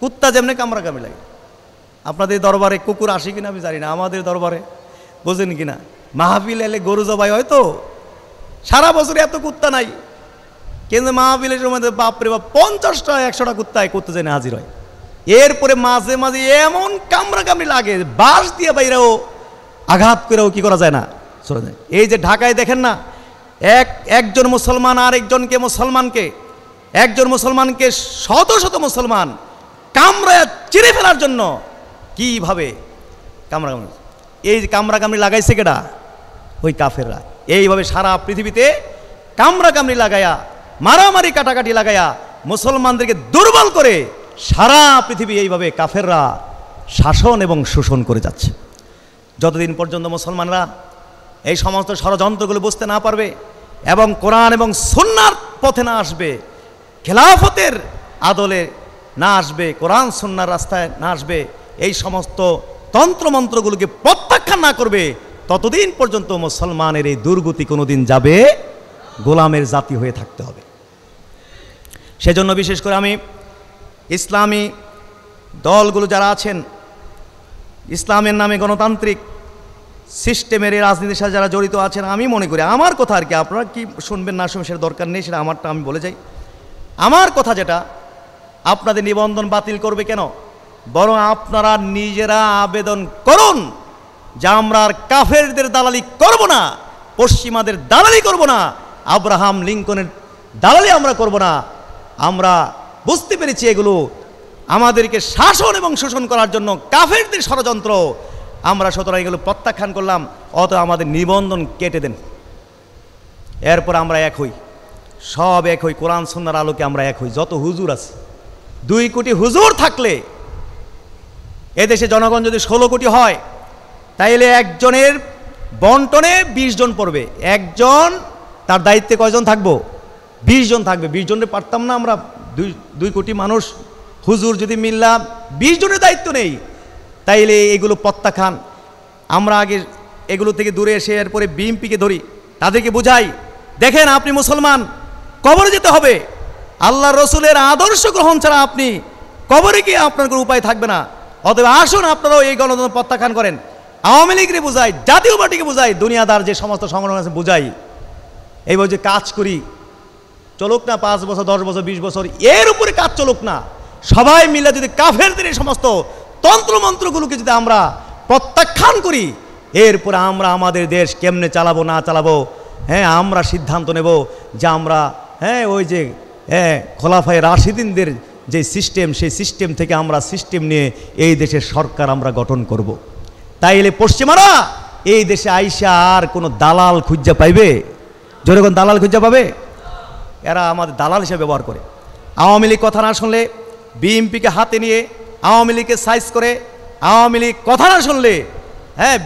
কুত্তা যেমনি কামড়াকামড়ি লাগে। আপনাদের দরবারে কুকুর আসে কিনা আমি জানি না, আমাদের দরবারে বোঝেন কিনা, মাহফিল এলে গরু জবাই হয়তো সারা বছর এত কুত্তা নাই, কিন্তু মাহফিলের সময় বাপরে বাপ 50টা 100টা কুত্তা যেন হাজির হয়। এরপরে মাঝে মাঝে এমন কামড়াকামড়ি লাগে, বাঁশ দিয়ে বাইরেও আঘাত করেও কি করা যায় না, চলে যায়। এই যে ঢাকায় দেখেন না, একজন মুসলমান আর একজন মুসলমানকে শত শত মুসলমান কামড়ায় চিরে ফেলার জন্য কিভাবে কামড়াকামড়ি, এই যে কামড়াকামড়ি লাগাইছে কেডা? ওই কাফেররা। এইভাবে সারা পৃথিবীতে কামড়াকামড়ি লাগায়া, মারামারি কাটাকাটি লাগায়া মুসলমানদেরকে দুর্বল করে সারা পৃথিবী এইভাবে কাফেররা শাসন এবং শোষণ করে যাচ্ছে। যতদিন পর্যন্ত মুসলমানরা এই সমস্ত ষড়যন্ত্রগুলো বুঝতে না পারবে এবং কোরআন এবং সুন্নাহর পথে না আসবে, খেলাফতের আদলে না আসবে, কোরআন সুন্নাহর রাস্তায় না আসবে, এই সমস্ত তন্ত্রমন্ত্রগুলোকে প্রত্যাখ্যান না করবে, ততদিন পর্যন্ত মুসলমানের এই দুর্গতি কোনোদিন যাবে, গোলামের জাতি হয়ে থাকতে হবে। সেজন্য বিশেষ করে আমি ইসলামী দলগুলো যারা আছেন, ইসলামের নামে গণতান্ত্রিক সিস্টেমের এই রাজনীতির সাথে যারা জড়িত আছেন, আমি মনে করি, আমার কথা আর কি, আপনারা কি শুনবেন না শুনবেন সেটা দরকার নেই, সেটা আমারটা আমি বলে যাই। আমার কথা যেটা, আপনাদের নিবন্ধন বাতিল করবে কেন? বরং আপনারা নিজেরা আবেদন করুন যে আমরা আর কাফেরদের দালালি করব না, পশ্চিমাদের দালালি করব না, আব্রাহাম লিঙ্কনের দালালি আমরা করব না। আমরা বুঝতে পেরেছি এগুলো আমাদেরকে শাসন এবং শোষণ করার জন্য কাফেরদের ষড়যন্ত্র, আমরা সুতরাং এগুলো প্রত্যাখ্যান করলাম, অত আমাদের নিবন্ধন কেটে দেন। এরপর আমরা এক হই, সব এক হই, কোরআন সুন্নাহর আলোকে আমরা এক হই। যত হুজুর আছে, 2 কোটি হুজুর থাকলে এদেশে জনগণ যদি 16 কোটি হয়, তাইলে একজনের বন্টনে 20 জন পড়বে। একজন তার দায়িত্বে কয়জন থাকবো? 20 জন থাকবে। 20 জনের পারতাম না আমরা? 2 কোটি মানুষ হুজুর যদি মিল্লা 20 জনের দায়িত্ব নেই, তাইলে এগুলো প্রত্যাখ্যান। আমরা আগে এগুলো থেকে দূরে এসে এরপরে বিএনপিকে ধরি, তাদেরকে বুঝাই, দেখেন আপনি মুসলমান, কবরে যেতে হবে, আল্লাহ রসুলের আদর্শ গ্রহণ ছাড়া আপনি কবরে গিয়ে আপনার কোনো উপায় থাকবে না। অতএব আসুন আপনারাও এই গণতন্ত্র প্রত্যাখ্যান করেন। আওয়ামী লীগকে বুঝাই, জাতীয় পার্টিকে বুঝাই, দুনিয়াদার যে সমস্ত সংগঠন আছে বুঝাই, এইভাবে যে কাজ করি, চলুক না 5 বছর 10 বছর 20 বছর, এর উপরে কাজ চলুক না। সবাই মিলে যদি কাফেরদের এই সমস্ত তন্ত্রমন্ত্রগুলোকে যদি আমরা প্রত্যাখ্যান করি, এরপরে আমরা আমাদের দেশ কেমনে চালাবো না চালাবো, হ্যাঁ, আমরা সিদ্ধান্ত নেব যে আমরা, হ্যাঁ, ওই যে খোলাফায়ে রাশিদিনদের যে সিস্টেম, সেই সিস্টেম থেকে আমরা সিস্টেম নিয়ে এই দেশের সরকার আমরা গঠন করব। তাইলে পশ্চিমারা এই দেশে আইসা আর কোনো দালাল খুঁজা পাইবে? জোরে কোন দালাল খুঁজা পাবে? এরা আমাদের দালাল হিসেবে ব্যবহার করে। আওয়ামী লীগ কথা না শুনলে বিএনপিকে হাতে নিয়ে আওয়ামী লীগকে সাইজ করে, আওয়ামী লীগ কথা না শুনলে, হ্যাঁ,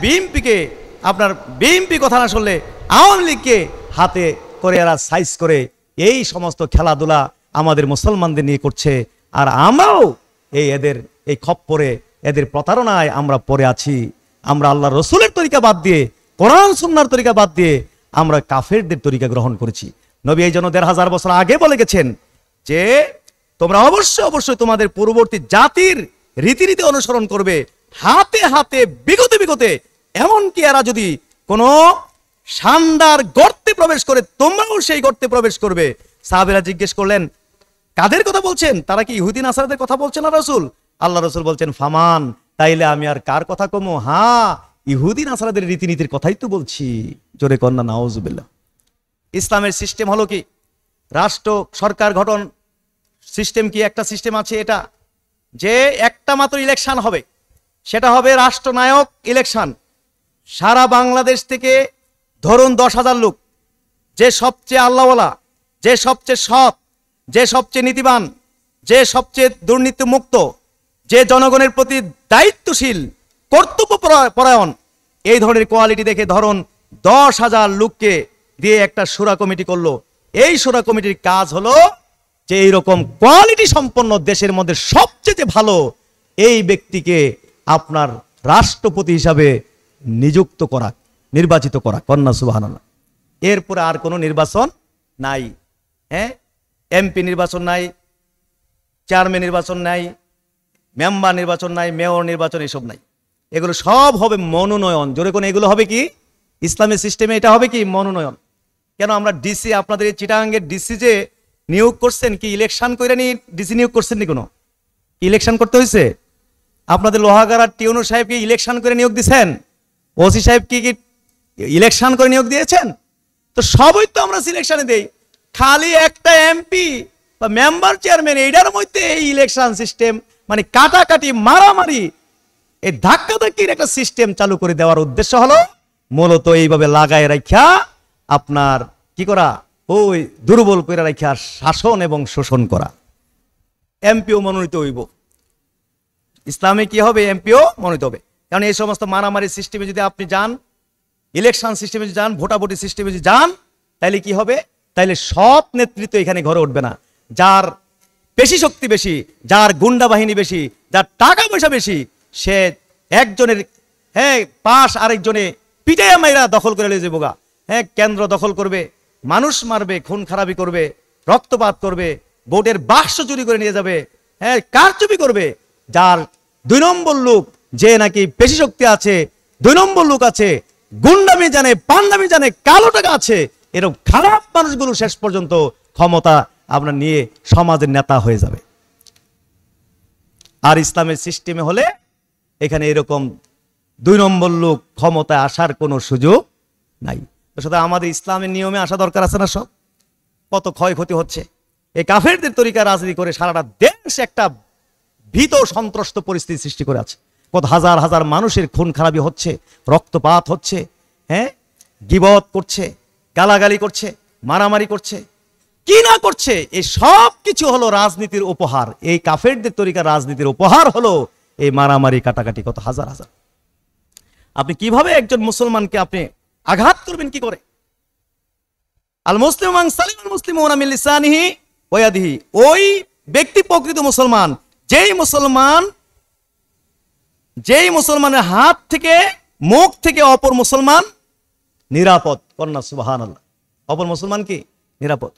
বিএনপি কথা না শুনলে আওয়ামী লীগকে হাতে করে এরা সাইজ করে এই সমস্ত খেলাধুলা আমাদের মুসলমানদের নিয়ে করছে। আর আমরাও এদের এই খপ্পরে, এদের প্রতারণায় আমরা পড়ে আছি। আমরা আল্লাহ রসুলের তরিকা বাদ দিয়ে, কোরআন সুন্নাহর তরিকা বাদ দিয়ে আমরা কাফেরদের তরিকা গ্রহণ করেছি। নবী এই জন্য 1500 বছর আগে বলে গেছেন যে তোমরা অবশ্যই তোমাদের পূর্ববর্তী জাতির রীতিনীতি অনুসরণ করবে, হাতে হাতে বিগতে, এমনকি এরা যদি কোনো সান্ডার গর্তে প্রবেশ করে, তোমরাও সেই গর্তে প্রবেশ করবে। সাহাবীরা জিজ্ঞেস করলেন, কাদের কথা বলছেন? তারা কি ইহুদি নাসারাদের কথা বলছেন না রাসূল? আল্লাহ রাসূল বলছেন, ফামান, তাইলে আমি আর কার কথা কমো? হ্যাঁ, ইহুদি নাসারাদের রীতিনীতির কথাই তো বলছি। জোরে কন্যা নাউজুবিল্লাহ। ইসলামের সিস্টেম হলো কি? রাষ্ট্র সরকার গঠন সিস্টেম কি? একটা সিস্টেম আছে, এটা যে একটা মাত্র ইলেকশন হবে, সেটা হবে রাষ্ট্রনায়ক ইলেকশন। সারা বাংলাদেশ থেকে ধরুন 10,000 লোক, যে সবচেয়ে আল্লাহওয়ালা, যে সবচেয়ে সৎ, যে সবচেয়ে নীতিবান, যে সবচেয়ে দুর্নীতিমুক্ত, যে জনগণের প্রতি দায়িত্বশীল, কর্তব্য পরায়ণ, এই ধরনের কোয়ালিটি দেখে ধরুন 10,000 লোককে দিয়ে একটা শূরা কমিটি করলো। এই শূরা কমিটির কাজ হলো যে এইরকম কোয়ালিটি সম্পন্ন দেশের মধ্যে সবচেয়ে ভালো এই ব্যক্তিকে আপনার রাষ্ট্রপতি হিসাবে নিযুক্ত করা, নির্বাচিত করা। কন্যা সুবহানাল্লাহ। এরপরে আর কোনো নির্বাচন নাই। হ্যাঁ, এমপি নির্বাচন নাই, চেয়ারম্যান নির্বাচন নাই, মেম্বার নির্বাচন নাই, মেয়র নির্বাচন এসব নাই। এগুলো সব হবে মনোনয়ন। জোরে কোন এগুলো হবে কি ইসলামী সিস্টেমে? এটা হবে কি মনোনয়ন। কেন আমরা ডিসি, আপনাদের এই চিটাগাঙ্গের ডিসি যে নিয়োগ করছেন, কি ইলেকশন করে নিয়ে ডিসি নিয়োগ করছেন নি? কোনো ইলেকশন করতে হয়েছে? আপনাদের লোহাগাড়ার টিউনো সাহেব কি ইলেকশন করে নিয়োগ দিচ্ছেন? ওসি সাহেব কি ইলেকশন করে নিয়োগ দিয়েছেন? তো সবই তো আমরা সিলেকশনে দেই। খালি একটা এমপি বা মেম্বার চেয়ারম্যান, এইটার মধ্যে এই ইলেকশন সিস্টেম, মানে কাটাকাটি মারামারি, এই ধাক্কাধাক্কির একটা সিস্টেম চালু করে দেওয়ার উদ্দেশ্য হলো মূলত এইভাবে লাগায় রাখা আপনার কি করা, ওই দুর্বল করে রাখা শাসন এবং শোষণ করা। এমপিও মনোনীত হইব, ইসলামে কি হবে? এমপিও মনোনীত হবে। কারণ এই সমস্ত মারামারি সিস্টেমে যদি আপনি যান, ইলেকশন সিস্টেমে যদি যান, ভোটাভুটি সিস্টেমে যদি যান, তাইলে কি হবে? তাইলে সৎ নেতৃত্ব এখানে ঘরে উঠবে না। যার পেশি শক্তি বেশি, যার গুন্ডা বাহিনী বেশি, যার টাকা পয়সা বেশি, সে একজনের পাশ আরেকজনে পিটে মাইরা দখল করে নিয়ে যাবো গা। কেন্দ্র দখল করবে, মানুষ মারবে, খুন খারাপি করবে, রক্তপাত করবে, ভোটের বাক্স চুরি করে নিয়ে যাবে, কারচুপি করবে। যার 2 নম্বর লোক, যে নাকি পেশি শক্তি আছে, 2 নম্বর লোক আছে, গুন্ডামি জানে, পান্ডামি জানে, কালো টাকা আছে, এরকম খারাপ মানুষগুলো শেষ পর্যন্ত ক্ষমতা আপনার নিয়ে সমাজের নেতা হয়ে যাবে। আর ইসলামের সিস্টেমে হলে এখানে এরকম 2 নম্বর লোক ক্ষমতায় আসার কোনো সুযোগ নাই। সাথে আমাদের ইসলামের নিয়মে আসা দরকার আছে না? সব কত ক্ষয়ক্ষতি হচ্ছে এই কাফেরদের তরিকা রাজনীতি করে। সারাটা দেশ একটা ভীত সন্ত্রস্ত পরিস্থিতি সৃষ্টি করে আছে। কত হাজার হাজার মানুষের খুন খারাপি হচ্ছে, রক্তপাত হচ্ছে, গীবত করছে, গালাগালি করছে, মারামারি করছে, কি না করছে। এই সব কিছু হলো রাজনীতির উপহার। এই কাফেরদের তরিকার রাজনীতির উপহার হলো এই মারামারি, কাটাকাটি, কত হাজার হাজার। আপনি কিভাবে একজন মুসলমানকে আপনি আঘাত করবেন? কি করে? আল মুসলিম মান সালিমাল মুসলিমুনা মিন লিসানিহি ওয়া ইয়াদিহি, ওই ব্যক্তি প্রকৃত মুসলমান যেই মুসলমানের হাত থেকে, মুখ থেকে অপর মুসলমান নিরাপদ। কন্যা সুবহানাল্লাহ। অপর মুসলমান কি নিরাপদ?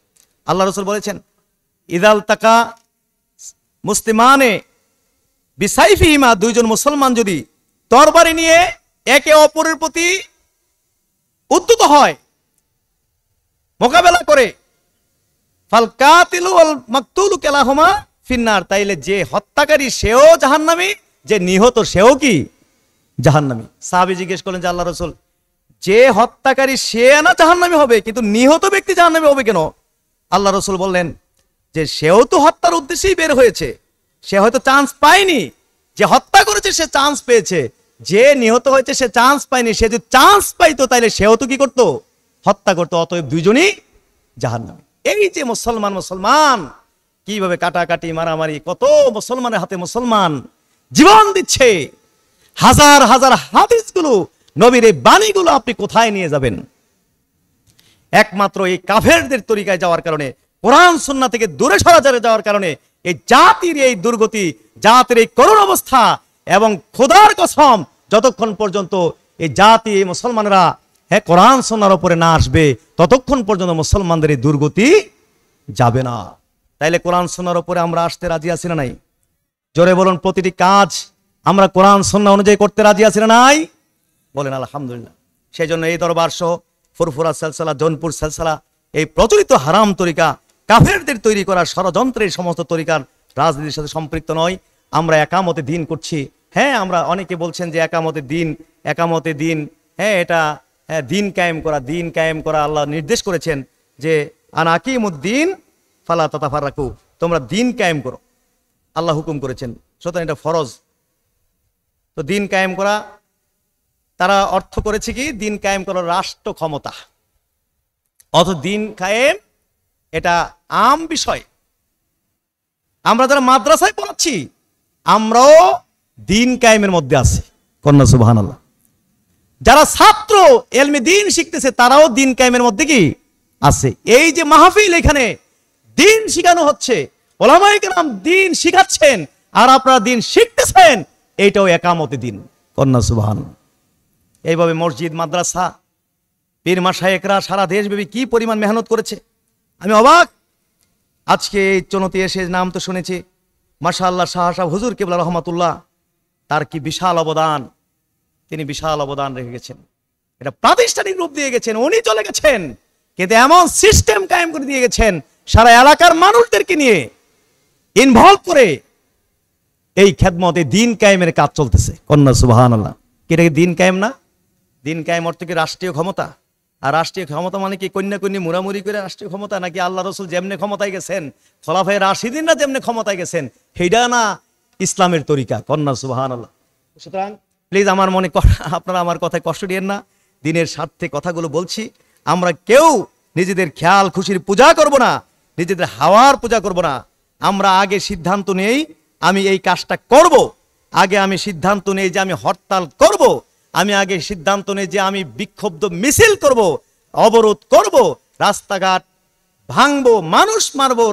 আল্লাহ রাসূল বলেছেন, ইদাল তাকা মুসলিমানে বিসাইফিহিমা, 2 জন মুসলমান যদি তরবারি নিয়ে একে অপরের প্রতি উদ্যত হয়, মোকাবেলা করে, ফাল কাতিলু ওয়াল মাকতুলু কালাহুমা ফিন্নার, তাইলে যে হত্যাকারী সেও জাহান্নামী, যে নিহত সেও কি জাহান্নামী। সাহাবী জিজ্ঞেস করলেন যে আল্লাহ রাসূল, যে হত্যাকারী সে না জাহান্নামী হবে, কিন্তু নিহত ব্যক্তি জাহান্নামী হবে কেন? আল্লাহ রাসূল বললেন যে সেও তো হত্যার উদ্দেশ্যেই বের হয়েছে, সে হয়তো চান্স পায়নি। যে হত্যা করেছে সে চান্স পেয়েছে, যে নিহত হয়েছে সে চান্স পায়নি। সে যদি চান্স পাইতো তাহলে সেও তো কি করতো? হত্যা করতো। অতএব 2 জনই জাহান্নামী। এই যে মুসলমান কিভাবে কাটাকাটি, মারামারি, কত মুসলমানের হাতে মুসলমান জীবন দিচ্ছে। হাজার হাজার হাদিসগুলো, নবীর এই বাণীগুলো আপনি কোথায় নিয়ে যাবেন? একমাত্র এই কাফেরদের তরিকায় যাওয়ার কারণে, কোরআন সুন্নাহ থেকে দূরে সরা যাওয়ার কারণে এই জাতির এই দুর্গতি, জাতির এই করুণ অবস্থা। এবং খোদার কসম, যতক্ষণ পর্যন্ত এই জাতি, এই মুসলমানরা কোরআন সুন্নাহর উপরে না আসবে, ততক্ষণ পর্যন্ত মুসলমানদের এই দুর্গতি যাবে না। তাইলে কোরআন সুন্নাহর উপরে আমরা আসতে রাজি আছি না নাই? জোরে বলুন। প্রতিটি কাজ আমরা কোরআন সুন্নাহ অনুযায়ী করতে রাজি আছি না নাই? বলেন আলহামদুলিল্লাহ। সেই জন্য এই দরবার সহ ফুরফুরা সিলসিলা, জৌনপুর সিলসিলা, এই প্রচলিত হারাম তরিকা, কাফেরদের তৈরি করা ষড়যন্ত্রের সমস্ত তরিকার রাজনীতির সাথে সম্পৃক্ত নয়। আমরা একামতে দিন করছি। আমরা অনেকে বলছেন যে একামতে দিন, এটা দিন কায়েম করা আল্লাহ নির্দেশ করেছেন যে আনাকিমুদ্দিন ফালা তাতাফাররাকু, তোমরা দিন কায়েম করো, আল্লাহ হুকুম করেছেন, সুতরাং এটা ফরজ। তো দিন কায়েম করা, তারা অর্থ করেছে কি দিন কায়েম করার রাষ্ট্র ক্ষমতা। অথচ দিন কায়েম এটা আম বিষয়। আমরা যারা মাদ্রাসায় পড়াচ্ছি, আমরাও দিন কায়েমের মধ্যে আছি। কন্যা সুবহানাল্লাহ। যারা ছাত্র এলমে দিন শিখতেছে, তারাও দিন কায়েমের মধ্যে কি আছে। এই যে মাহফিল, এখানে দিন শিখানো হচ্ছে, ওলামায়ে কেরাম দিন শিখাচ্ছেন, আর আপনারা দিন শিখতেছেন, এইটাও একামতে দিন। কন্যা সুবহানাল্লাহ। এইভাবে মসজিদ, মাদ্রাসা, পীর মাশায়েখরা সারা দেশব্যাপী কি পরিমাণ মেহনত করেছে, আমি অবাক। আজকে এই চনতি এসে নাম তো শুনেছি, মাশাআল্লাহ শাহ সাহেব হুজুর কিবলা রহমাতুল্লাহ, তার কি বিশাল অবদান, তিনি বিশাল অবদান রেখে গেছেন। এটা প্রাতিষ্ঠানিক রূপ দিয়ে গেছেন, উনি চলে গেছেন, কিন্তু এমন সিস্টেম কায়েম করে দিয়ে গেছেন সারা এলাকার মানুষদেরকে নিয়ে ইনভলভ করে এই খেদমতে দিন কায়েমের কাজ চলতেছে। কন্যা সুবহানাল্লাহ। কি এটা দিন কায়েম না? দিন কায়েম অর্থ কি রাষ্ট্রীয় ক্ষমতা? আর রাষ্ট্রীয় ক্ষমতা মানে কি কন্যা কন্যা মুরামুরি করে রাষ্ট্রীয় ক্ষমতা? নাকি আল্লাহ রসুল যেমনে ক্ষমতায় গেছেন, খোলাফায়ে রাশিদিনরা যেমনে ক্ষমতায় গেছেন, সেইটা না ইসলামের তরিকা। কন্যা সুবহানাল্লাহ। সুতরাং প্লিজ আমার মনে আপনারা আমার কথায় কষ্ট দিয়েন না, দিনের স্বার্থে কথাগুলো বলছি। আমরা কেউ নিজেদের খেয়াল খুশির পূজা করব না, নিজেদের হাওয়ার পূজা করব না। আমরা আগে সিদ্ধান্ত নেই আমি এই কাজটা করব, আগে আমি সিদ্ধান্ত নেই যে আমি হরতাল করব, আমি আগে সিদ্ধান্ত নেই যে আমি বিক্ষুব্ধ মিছিল করব, অবরোধ করব, রাস্তাঘাট ভাঙবো, মানুষ মারবো,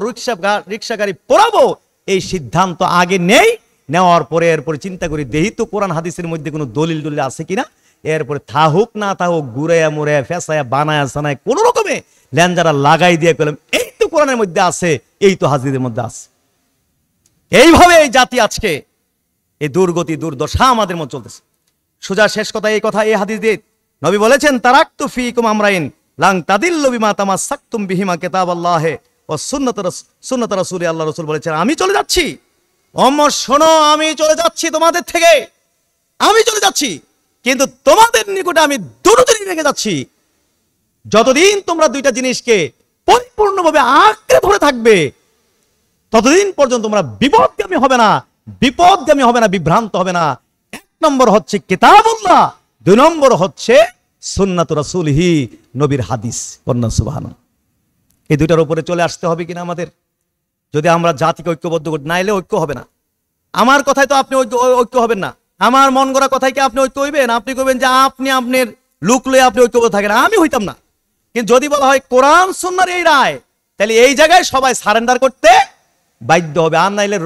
রিক্সা গাড়ি পোড়াবো। এই সিদ্ধান্ত আগে নেই, নেওয়ার পরে এরপরে চিন্তা করি দেহি তো কোরআন হাদিসের মধ্যে কোনো দলিল দলিল আছে কিনা। এরপরে থাহুক না থাকুক গুড়াইয়া মুড়াইয়া ফেসায়া বানায়া সানায় কোন রকমে ল্যাঞ্জারা লাগাই দিয়ে পেলাম এই তো কোরআনের মধ্যে আছে, এই তো হাদিসের মধ্যে আছে। এইভাবে এই জাতি আজকে এই দুর্গতি দুর্দশা আমাদের মধ্যে চলতেছে। সোজা শেষ কথা, এই কথা এই হাদিস দিয়ে নবী বলেছেন, তারাকতু ফীকুম আমরাইন লাং তাদিল্লু বিমা তামাসসাকতুম বিহিমা কিতাবাল্লাহি ওয়া সুন্নাত রাসূলি। আল্লাহ রাসূল বলেছেন আমি চলে যাচ্ছি, ওমর শোনো, আমি চলে যাচ্ছি তোমাদের থেকে, আমি চলে যাচ্ছি, কিন্তু তোমাদের নিকটে আমি দুটো জিনিস রেখে যাচ্ছি। যতদিন তোমরা দুইটা জিনিসকে পরিপূর্ণভাবে আঁকড়ে ধরে থাকবে ততদিন পর্যন্ত তোমরা বিপদগামী হবে না, বিভ্রান্ত হবে না। এক নম্বর হচ্ছে কিতাবুল্লাহ, দুই নম্বর হচ্ছে সুন্নাত রাসূলিহি, নবীর হাদিস। কন্যা সুবহানাল্লাহ। এই দুইটার উপরে চলে আসতে হবে কিনা আমাদের, যদি আমরা জাতিকে ঐক্যবদ্ধ করি, নাইলে ঐক্য হবে না। আমার কথায় তো আপনি ঐক্য হবেন না, আমার মন গড়া কথায় কি আপনি ঐক্য হইবেন? আপনি কইবেন যে আপনি আপনার লুক লয়ে আপনি ঐক্যবদ্ধ থাকেন, আমি হইতাম না। কিন্তু যদি বলা হয় কোরআন সুন্নাহর এই রায়, তাহলে এই জায়গায় সবাই সারেন্ডার করতে বাধ্য হবে। আর নাইলে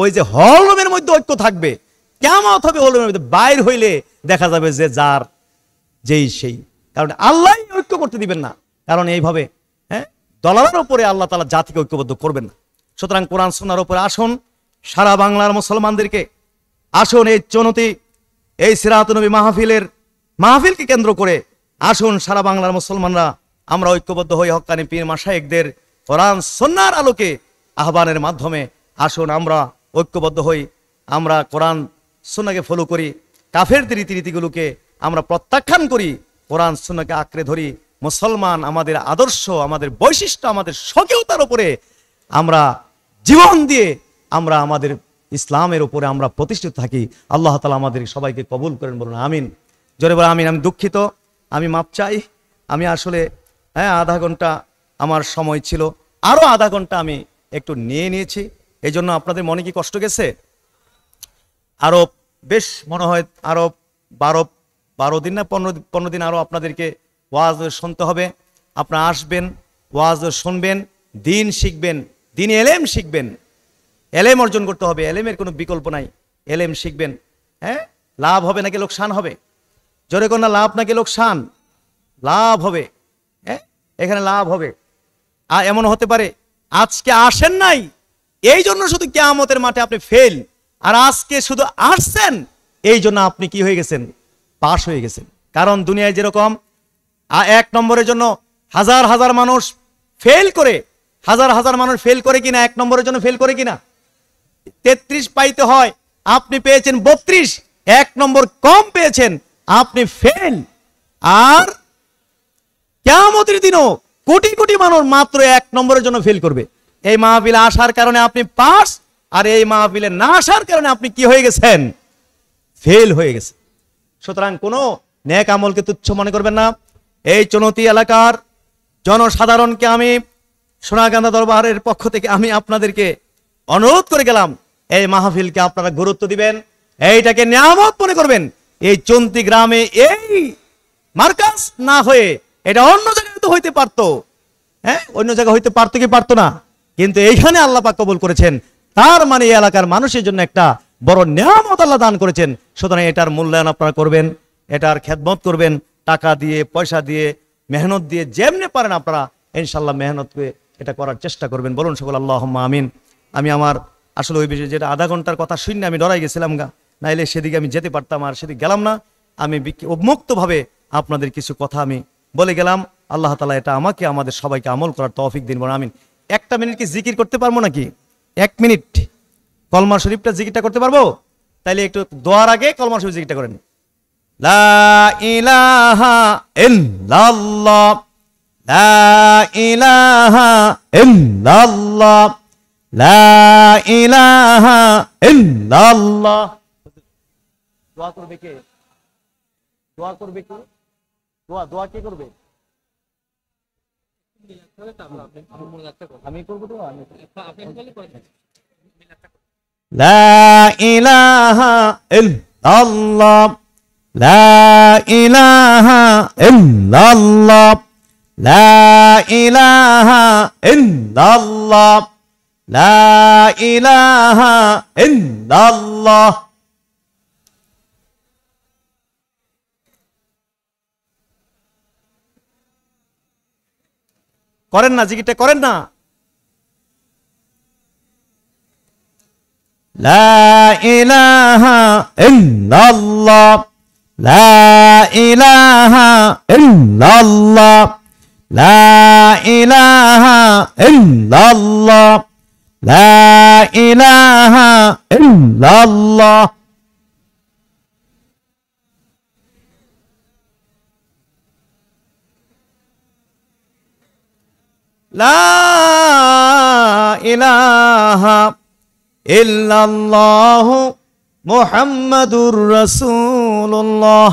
ওই যে হল রুমের মধ্যে ঐক্য থাকবে, কিয়ামত হবে হল রুমের মধ্যে, বাইর হইলে দেখা যাবে যে যার যেই সেই। কারণ আল্লাহ ঐক্য করতে দিবেন না, কারণ এইভাবে দলালের উপরে আল্লাহ তাআলা জাতিকে ঐক্যবদ্ধ করবেন না। সুতরাং কোরআন সুন্নাহর উপরে আসুন, সারা বাংলার মুসলমানদেরকে আসুন এই চনতি এই সিরাতুন নবী মাহফিলকে কেন্দ্র করে আসুন সারা বাংলার মুসলমানরা আমরা ঐক্যবদ্ধ হই, হক্কানি পীর মাশায়েখদের কোরআন সুন্নাহর আলোকে আহ্বানের মাধ্যমে আসুন আমরা ঐক্যবদ্ধ হই, আমরা কোরআন সুন্নাহকে ফলো করি, কাফেরদের রীতিনীতিগুলোকে আমরা প্রত্যাখ্যান করি, কোরআন সুন্নাহকে আঁকড়ে ধরি। মুসলমান আমাদের আদর্শ, আমাদের বৈশিষ্ট্য, আমাদের স্বকীয়তার উপরে আমরা জীবন দিয়ে আমরা আমাদের ইসলামের উপরে আমরা প্রতিষ্ঠিত থাকি। আল্লাহ তাআলা আমাদের সবাইকে কবুল করেন, বলুন আমিন। জোরে বলে আমিন। আমি দুঃখিত, আমি মাপ চাই, আমি আসলে আধা ঘন্টা আমার সময় ছিল, আরো আধা ঘন্টা আমি একটু নিয়েছি, এই জন্য আপনাদের মনে কি কষ্ট গেছে? আরো বেশ মনে হয় আরো 12 দিন না 15 দিন আরো আপনাদেরকে ওয়াজ শুনতে হবে। আপনারা আসবেন, ওয়াজ শুনবেন, দিন শিখবেন, দিন এলেম শিখবেন, এলেম অর্জন করতে হবে, এলেমের কোনো বিকল্প নাই। এলেম শিখবেন, লাভ হবে নাকি লোকসান হবে? জোরে কোন না, লাভ নাকি লোকসান? লাভ হবে, এখানে লাভ হবে। আর এমন হতে পারে আজকে আসেন নাই, এই জন্য শুধু কিয়ামতের মাঠে আপনি ফেল, আর আজকে শুধু আসছেন এই জন্য আপনি কি হয়ে গেছেন? পাশ হয়ে গেছেন। কারণ দুনিয়ায় যেরকম 1 নম্বরের জন্য হাজার হাজার মানুষ ফেল করে, হাজার মানুষ ফেল করে কিনা, 1 নম্বরের জন্য ফেল করে কিনা, 33 পাইতে হয়, আপনি পেয়েছেন 32, 1 নম্বর কম পেয়েছেন, আপনি ফেল। আর কিয়ামতের দিনও কোটি কোটি মানুষ মাত্র 1 নম্বরের জন্য ফেল করবে। এই মাহফিলে আসার কারণে আপনি পাস, আর এই মাহফিলে না আসার কারণে আপনি কি হয়ে গেছেন? ফেল হয়ে গেছেন। সুতরাং কোনো নেক আমলকে তুচ্ছ মনে করবেন না। এই চনতি এলাকার জনসাধারণকে আমি সোনাকান্দা দরবারের পক্ষ থেকে আমি আপনাদেরকে অনুরোধ করে গেলাম, এই মাহফিলকে আপনারা গুরুত্ব দিবেন, এইটাকে নিয়ামত মনে করবেন। এই চন্তি গ্রামে এই মার্কাজ না হয়ে এটা অন্য জায়গায় তো হইতে পারতো, অন্য জায়গায় হইতে পারতো কি পারতো না, কিন্তু এইখানে আল্লাহ পাক কবুল করেছেন, তার মানে এই এলাকার মানুষের জন্য একটা বড় নিয়ামত আল্লাহ দান করেছেন। সুতরাং এটার মূল্যায়ন আপনারা করবেন, এটার খেদমত করবেন, টাকা দিয়ে, পয়সা দিয়ে, মেহনত দিয়ে যেমনি পারেন আপনারা ইনশাআল্লাহ মেহনত করে এটা করার চেষ্টা করবেন। বলুন সকল আল্লাহুম্মা আমিন। আমি আমার আসলে ওই বিষয়ে যেটা আধা ঘন্টার কথা শুনে আমি ডরাই গেছিলাম গা, নাইলে সেদিকে আমি যেতে পারতাম, আর সেদিকে গেলাম না। আমি মুক্তভাবে আপনাদের কিছু কথা আমি বলে গেলাম। আল্লাহ তাআলা এটা আমাকে আমাদের সবাইকে আমল করার তৌফিক দিন, বলুন আমিন। একটা মিনিট কি জিকির করতে পারবো নাকি? 1 মিনিট কলমা শরীফটা জিকিরটা করতে পারবো? তাইলে একটু দোয়ার আগে কলমা শরীফ জিকিরটা করেন। লা ইলাহা ইল্লাল্লাহ, লা ইলাহা ইল্লাল্লাহ, লা ইলাহা ইল্লাল্লাহ। দোয়া করবে কে? দোয়া করবে কে? দোয়া কে করবে? আমি করবো দোয়া? লা ইলাহা ইল্লাল্লাহ, লা ইলাহা ইল্লাল্লাহ, লা ইলাহা ইল্লাল্লাহ, লা ইলাহা ইল্লাল্লাহ। করেন না, জিকিরটা করেন না। লা ইলাহা ইল্লাল্লাহ, লা ইলাহা ইল্লাল্লাহ, লা ইলাহা ইল্লাল্লাহ, লা ইলাহা ইল্লাল্লাহ। লা ইলাহা ইল্লাল্লাহু মুহাম্মাদুর রাসূলুল্লাহ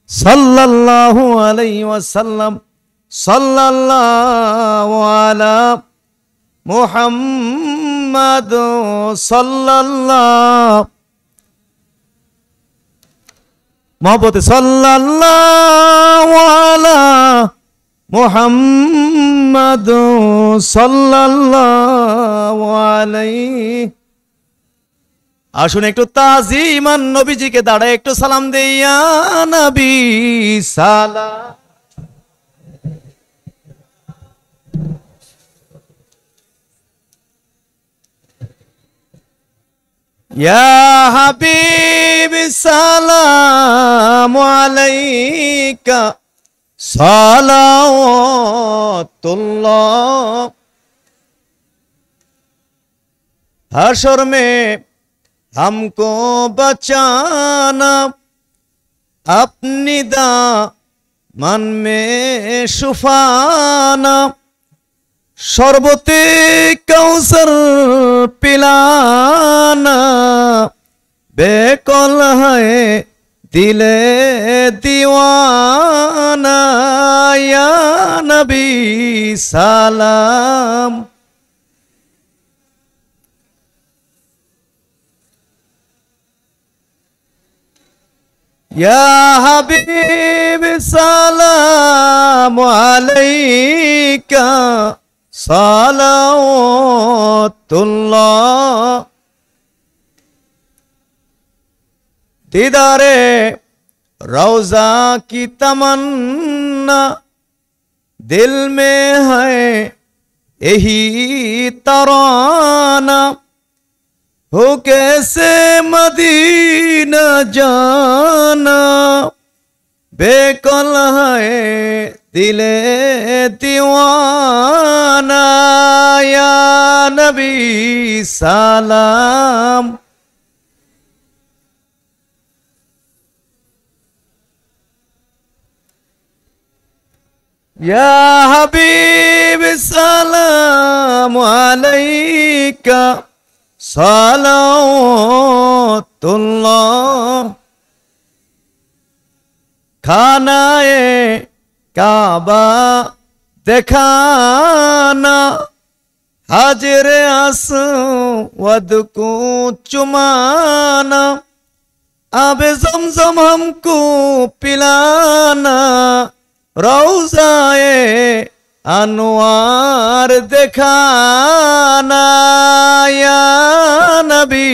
সাল্লাল্লাহু আলাইহি ওয়াসাল্লাম। সাল্লাল্লাহু আলা মুহাম্মাদ সাল্লাল্লাহু মহব্বতে সাল্লাল্লাহু আলা মুহাম্মাদ সাল্লাল্লাহু আলাইহি। আসুন একটু তাজিমান নবীজিকে দাঁড়ায় একটু সালাম দেই, ইয়া নবী সালাম। ইয়া হাবিব সালাম আলাইকা सलावतुल्लाह। हशर में हमको बचाना, अपनी दामन में शुफाना, शरबते कौसर पिलाना, बेकल है दिले दीवाना, या नबी सलाम। या हबीब सलाम अलैका सलावतुल्लाह। दीदारे रौजा की तमन्ना दिल में है यही तराना, हो कैसे मदीना जाना, बेकल है दिले दीवाना, या नबी सलाम। या हबीब सलाम अलैका सलावतुल्लाह। खानाए काबा देखाना, हाजिर अस्वद को चुमाना, आबे ज़मज़म हमको पिलाना, रौज़ाए अनवार दिखाना, या नबी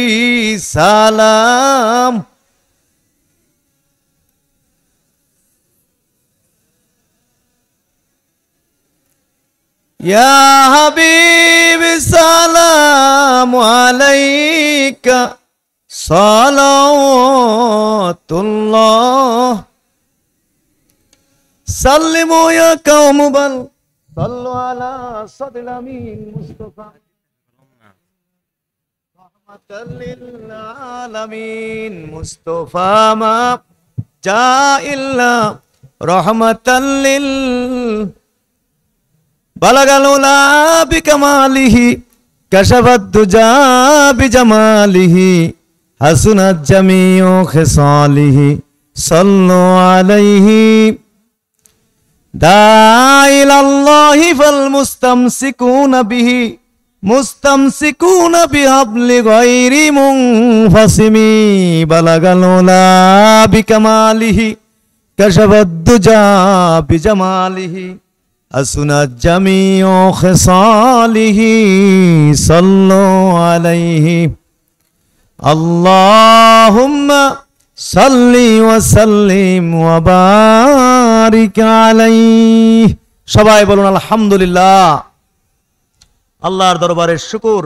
सलाम। ইয়া হাবিবি সালামু আলাইকা সালাওয়াতুল্লাহ সাল্লিমু ইয়া কওমু বাল সাল্লু আলা সাদিল আমিন মুস্তাফা রাহমাতাল লিল আলামিন মুস্তাফা মা জা ইল্লা রাহমাতাল লিল বালাগাল উলা বিকামালিহি কাশাফাত দুজা বিজামালিহি হাসুনাত জামিউ খিসালিহি সাল্লু আলাইহি দাইলাল্লাহি ফাল মুস্তামসিকুনা বিহি মুস্তামসিকুনা বিহাবলি গায়রি মুনফাসিমি বালাগাল উলা বিকামালিহি কাশাফাত দুজা বিজামালিহি হাসুনাত জামিউ খিসালিহি সাল্লু আলাইহি আল্লাহুম্মা সাল্লি ওয়া সাল্লিম ওয়া বারিক আলাইহি। সবাই বলুন আলহামদুলিল্লাহ। আল্লাহর দরবারে শুকর,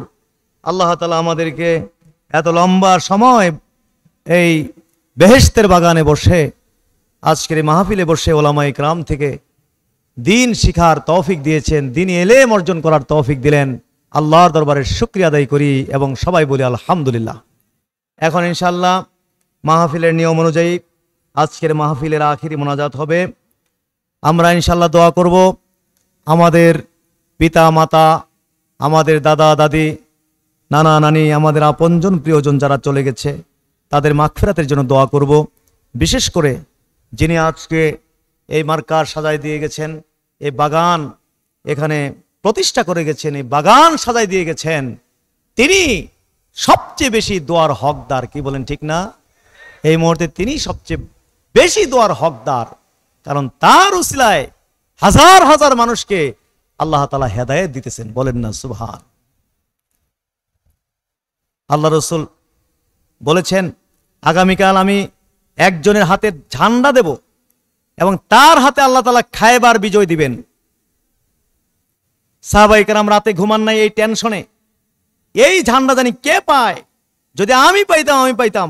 আল্লাহ তাআলা আমাদেরকে এত লম্বা সময় এই বেহেশতের বাগানে বসে আজকের এই মাহফিলে বসে ওলামায়ে কেরাম থেকে দিন শিখার তৌফিক দিয়েছেন, দিন এলেম অর্জন করার তৌফিক দিলেন। আল্লাহর দরবারে শুকরিয়া আদায় করি এবং সবাই বলি আলহামদুলিল্লাহ। এখন ইনশাআল্লাহ মাহফিলের নিয়ম অনুযায়ী আজকের মাহফিলের আখিরি মোনাজাত হবে। আমরা ইনশাআল্লাহ দোয়া করব আমাদের পিতা মাতা, আমাদের দাদা দাদি, নানা নানি, আমাদের আপনজন প্রিয়জন যারা চলে গেছে তাদের মাগফিরাতের জন্য দোয়া করব। বিশেষ করে যিনি আজকে এই মার্কার সাজায় দিয়ে গেছেন, এই বাগান এখানে প্রতিষ্ঠা করে গেছেন, এই বাগান সাজায় দিয়ে গেছেন, তিনি সবচেয়ে বেশি দোয়ার হকদার। কি বলেন ঠিক না? এই মুহূর্তে তিনি সবচেয়ে বেশি দোয়ার হকদার, কারণ তার উসিলায় হাজার হাজার মানুষকে আল্লাহ তাআলা হেদায়েত দিতেছেন। বলেন না সুবহান। আল্লাহ রাসূল বলেছেন আগামীকাল আমি একজনের হাতে ঝান্ডা দেব এবং তার হাতে আল্লাহ তাআলা খায়বার বিজয় দিবেন। সাহাবায়ে কেরাম রাতে ঘুমান নাই এই টেনশনে, এই ঝান্ডা জানি কে পায়, যদি আমি পাইতাম।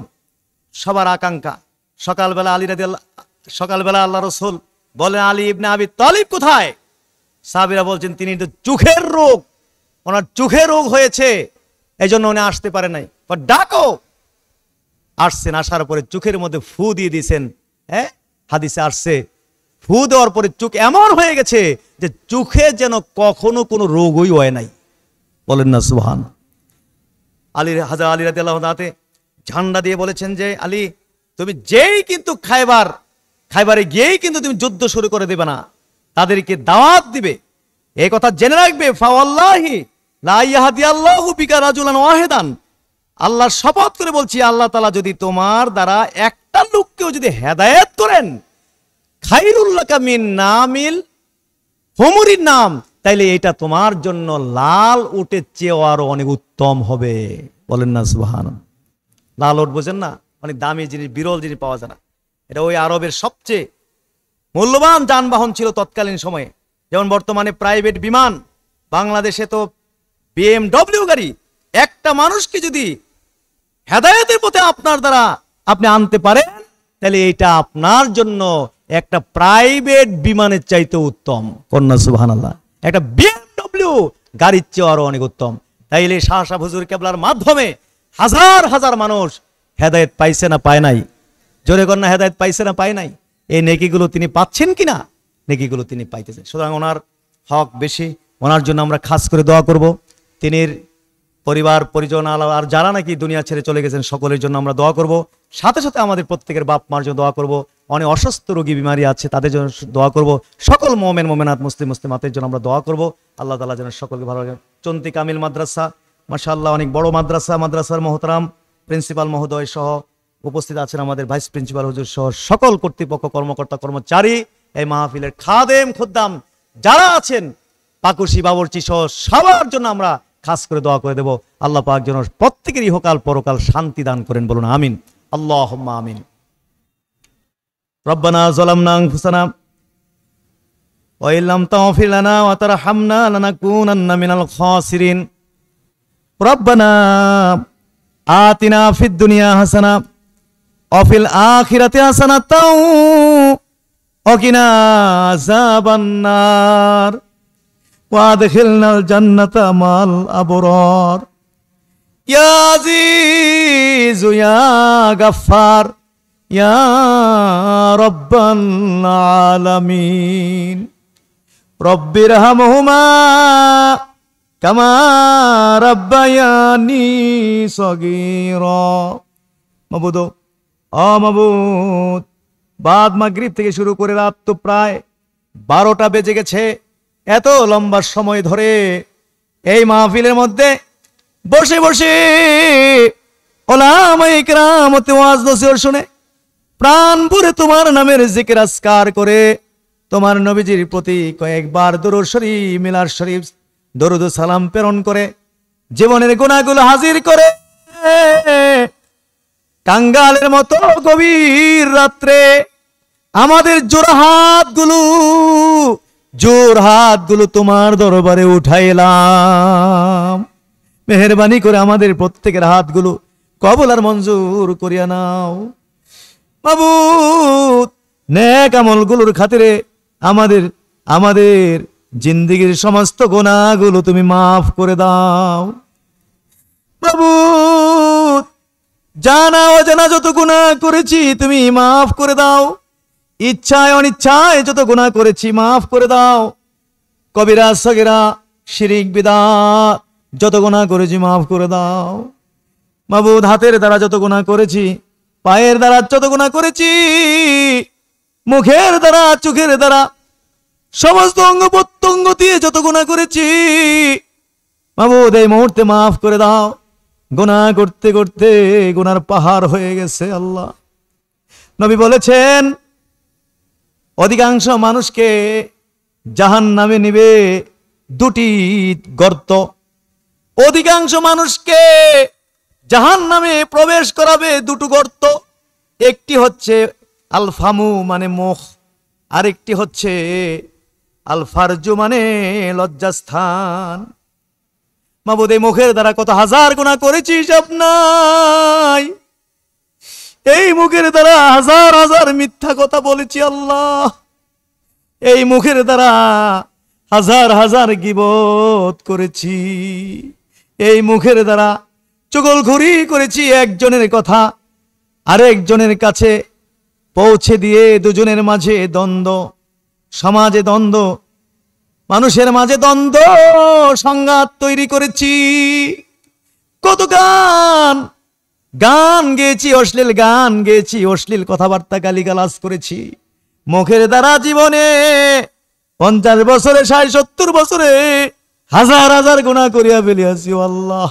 সবার আকাঙ্ক্ষা। সকালবেলা আল্লাহ রাসূল বলেন আলী ইবনে আবি তালিব কোথায়? সাহাবীরা বলছেন তিনি তো চোখের রোগ, ওনার চোখের রোগ হয়েছে, এই জন্য উনি আসতে পারে নাই। ডাকো। আসছেন, আসার পরে চোখের মধ্যে ফু দিয়ে দিয়েছেন। হাদিসে আসছে ফু দেওয়ার পরে চোখ এমন হয়ে গেছে যে চোখে যেন কখনো কোনো রোগই হয় নাই। বলেন না সুবহান। হাজরত আলী রাদিয়াল্লাহু তাআলা ঝান্ডা দিয়ে বলেছেন যে আলী তুমি যেই কিন্তু খায়বারে গিয়েই কিন্তু তুমি যুদ্ধ শুরু করে দেবে না, তাদেরকে দাওয়াত দিবে। এই কথা জেনে রাখবে, ফাওয়াল্লাহি লা ইয়াহদিয়াল্লাহু বিকা রাজুলান ওয়াহিদান, আল্লাহর শপথ করে বলছি, আল্লাহ তাআলা যদি তোমার দ্বারা একটা লোককেও যদি হেদায়েত করেন, খায়রুল লাকা মিন নামিল হুমুরিন নাম, তাইলে এটা তোমার জন্য লাল উটের চেয়েও আরো অনেক উত্তম হবে। বলেন না সুবহানাল্লাহ। লাল উট বোঝেন না? অনেক দামি জিনিস, বিরল জিনিস পাওয়া যায় না। এটা ওই আরবের সবচেয়ে মূল্যবান যানবাহন ছিল তৎকালীন সময়ে। যেমন বর্তমানে প্রাইভেট বিমান, বাংলাদেশে তো BMW গাড়ি। একটা মানুষকে যদি হেদায়েতের পথে আপনার দ্বারা আপনি আনতে পারেন, তাহলে এটা আপনার জন্য একটা প্রাইভেট বিমানের চাইতে উত্তম। কন্যা সুবহানাল্লাহ। একটা BMW গাড়ির চেয়ে আরো অনেক উত্তম। তাইলে শাহ সাহেব হুজুর কেবলার মাধ্যমে হাজার হাজার মানুষ হেদায়েত পাইছে না পায় নাই? জোরে কন্যা হেদায়েত পাইছে না পায় নাই? এই নেকিগুলো তিনি পাচ্ছেন কিনা? নেকিগুলো তিনি পাইতেছেন। সুতরাং ওনার হক বেশি, ওনার জন্য আমরা খাস করে দোয়া করব। তিনি পরিবার পরিজন আর যারা নাকি দুনিয়া ছেড়ে চলে গেছেন সকলের জন্য আমরা দোয়া করব। সাথে সাথে আমাদের প্রত্যেকের বাপ মার জন্য দোয়া করব। অনেক অসুস্থ রোগী বিমারি আছে তাদের জন্য দোয়া করব। সকল মুমিন মুমিনাত মুসলিমাতের জন্য আমরা দোয়া করব। আল্লাহ তাআলা যেন সকলকে ভালো রাখেন। চন্তি কামিল মাদ্রাসা মাশাআল্লাহ অনেক বড় মাদ্রাসা। মাদ্রাসার মহতারাম প্রিন্সিপাল মহোদয় সহ উপস্থিত আছেন আমাদের ভাইস প্রিন্সিপাল হুজুর সহ সকল কর্তৃপক্ষ, কর্মকর্তা, কর্মচারী, এই মাহফিলের খাদেম খুদ্দাম যারা আছেন, পাকুশি বাবরচি সহ সবার জন্য আমরা খাস করে দোয়া করে দেব। আল্লাহ পাক যেন প্রত্যেকের ইহকাল পরকাল শান্তি দান করেন। বলুন আমিন। আল্লাহুম্মা আমিন। রব্বানা যালামনা আনফুসানা ওয়া ইল্লাম তাগফির লানা ওয়া তারহামনা লানাকুনান্না মিনাল খাসিরিন। রব্বানা আতিনা ফিদ দুনিয়া হাসানা ওয়া ফিল আখিরাতি হাসানাতাও ওয়া কিনা আযাবান নার ওয়া আদখিলনাল জান্নাতা মাল আবরার। ইয়া আজিজু ইয়া গাফফার ইয়া রাব্বাল আলামিন। রব্বিরহামহুমা কামা রাব্বায়ানি সগীরা। মাবুদ, মাবুদ, বাদ মাগরিব থেকে শুরু করে রাত তো প্রায় 12টা বেজে গেছে। এত লম্বা সময় ধরে এই মাহফিলের মধ্যে বসে বসে ওলামায়ে কেরাম ওয়াজ নসিহত শুনে প্রাণ ভরে তোমার নামের জিকির আজকার করে তোমার নবীজির প্রতি কয়েকবার দরুদ শরীফ, মিলাদ শরীফ, দরুদ ও সালাম প্রেরণ করে জীবনের গুনাহগুলো হাজির করে কাঙ্গালের মতো গভীর রাত্রে আমাদের জোর হাতগুলো তোমার দরবারে উঠাইলাম। মেহেরবানি করে আমাদের প্রত্যেকের হাতগুলো কবুল আর মঞ্জুর করিয়া নাও মাবুদ। নেক আমলগুলোর খাতিরে আমাদের জিন্দেগীর সমস্ত গুনাহগুলো তুমি মাফ করে দাও মাবুদ। জানা অজানা যত গুনাহ করেছি তুমি মাফ করে দাও। ইচ্ছায় অনিচ্ছায় যত গুনাহ করেছি মাফ করে দাও। কবিরা সগীরা শিরিক বিদআত যত গুনাহ করেছি মাফ করে দাও মাবুদ। হাতের দ্বারা যত গুনাহ করেছি, পায়ের দ্বারা যত গুনাহ করেছি, মুখের দ্বারা, চোখের দ্বারা, সমস্ত অঙ্গ প্রত্যঙ্গ দিয়ে যত গুনাহ করেছি মাবুদ এই মুহূর্তে মাফ করে দাও। গুনাহ করতে করতে গুনার পাহাড় হয়ে গেছে আল্লাহ। নবী বলেছেন অধিকাংশ মানুষকে জাহান্নামে নিবে 2টি গর্ত। অধিকাংশ মানুষকে জাহান্নামে প্রবেশ করাবে 2টো গর্ত। একটি হচ্ছে আল ফামু মানে মুখ, আরেকটি হচ্ছে আল ফারজু মানে লজ্জাস্থান। মাবুদ এই মুখের দ্বারা কত হাজার গুনাহ করেছি হিসাব নাই। এই মুখের দ্বারা হাজার হাজার মিথ্যা কথা বলেছি আল্লাহ। এই মুখের দ্বারা হাজার হাজার গীবত করেছি। এই মুখের দ্বারা চুগলখড়ি করেছি। একজনের কথা আরেকজনের কাছে পৌঁছে দিয়ে দুজনের মাঝে দ্বন্দ্ব, সমাজে দ্বন্দ্ব, মানুষের মাঝে দ্বন্দ্ব, সংঘাত তৈরি করেছি। কত গান গেয়েছি, অশ্লীল গান গেয়েছি, অশ্লীল কথাবার্তা গালিগালাজ করেছি। মুখের দ্বারা জীবনে 50 বছরে, 60-70 বছরে হাজার হাজার গুনাহ করিয়া ফেলিয়াছি আল্লাহ।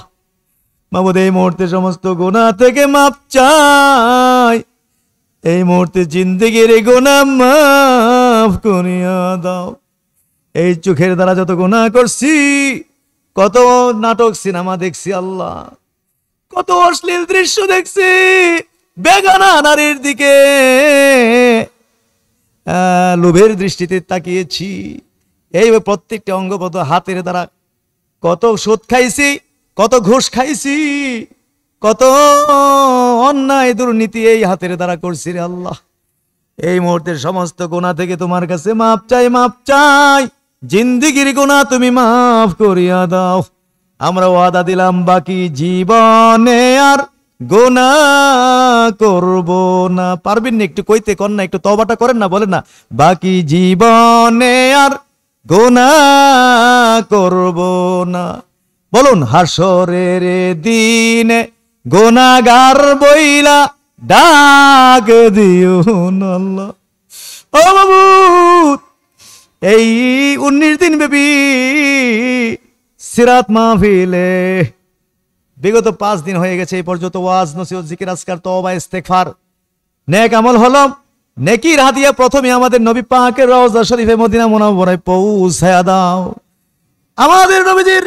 মাবুদ এই মুহূর্তে সমস্ত গুনাহ থেকে মাপ চাই। এই মুহূর্তে জিন্দেগির গুনাহ মাফ করিয়া দাও। এই চোখের দ্বারা যত গুনাহ করছি, কত নাটক সিনেমা দেখছি আল্লাহ, কত অশ্লীল দৃশ্য দেখছি, বেগানা নারীর দিকে লোভের দৃষ্টিতে তাকিয়েছি। এই প্রত্যেকটি অঙ্গপদ হাতের দ্বারা কত সুদ খাইছি, কত ঘুষ খাইছি, কত অন্যায় দুর্নীতি এই হাতের দ্বারা করছি রে আল্লাহ। এই মুহূর্তের সমস্ত গুনাহ থেকে তোমার কাছে মাপ চাই, মাপ চাই। জিন্দেগির গুনাহ তুমি মাফ করিয়া দাও। আমরা ওয়াদা দিলাম বাকি জীবনে আর গুনাহ করব না। পারবেন না একটু কইতে? কর না, একটু তওবাটা করেন না, বলেন না বাকি জীবনে আর গুনাহ করব না। বলুন হাসরের দিনে গুনাহগার বইলা ডাক দিও না আল্লাহ। ও মাবুদ এই 19 দিন ব্যাপী সিরাত মাহফিলে বিগত 5 দিন হয়ে গেছে এই পর্যন্ত ওয়াজ নসিহত জিকির আজকার তওবা ইস্তেগফার নেক আমল হলো। নেকির হাদিয়া প্রথমে আমাদের নবী পাকের রওজা শরীফে মদিনা মুনাওয়ারায় পৌঁছায়া দাও। আমাদের নবীজির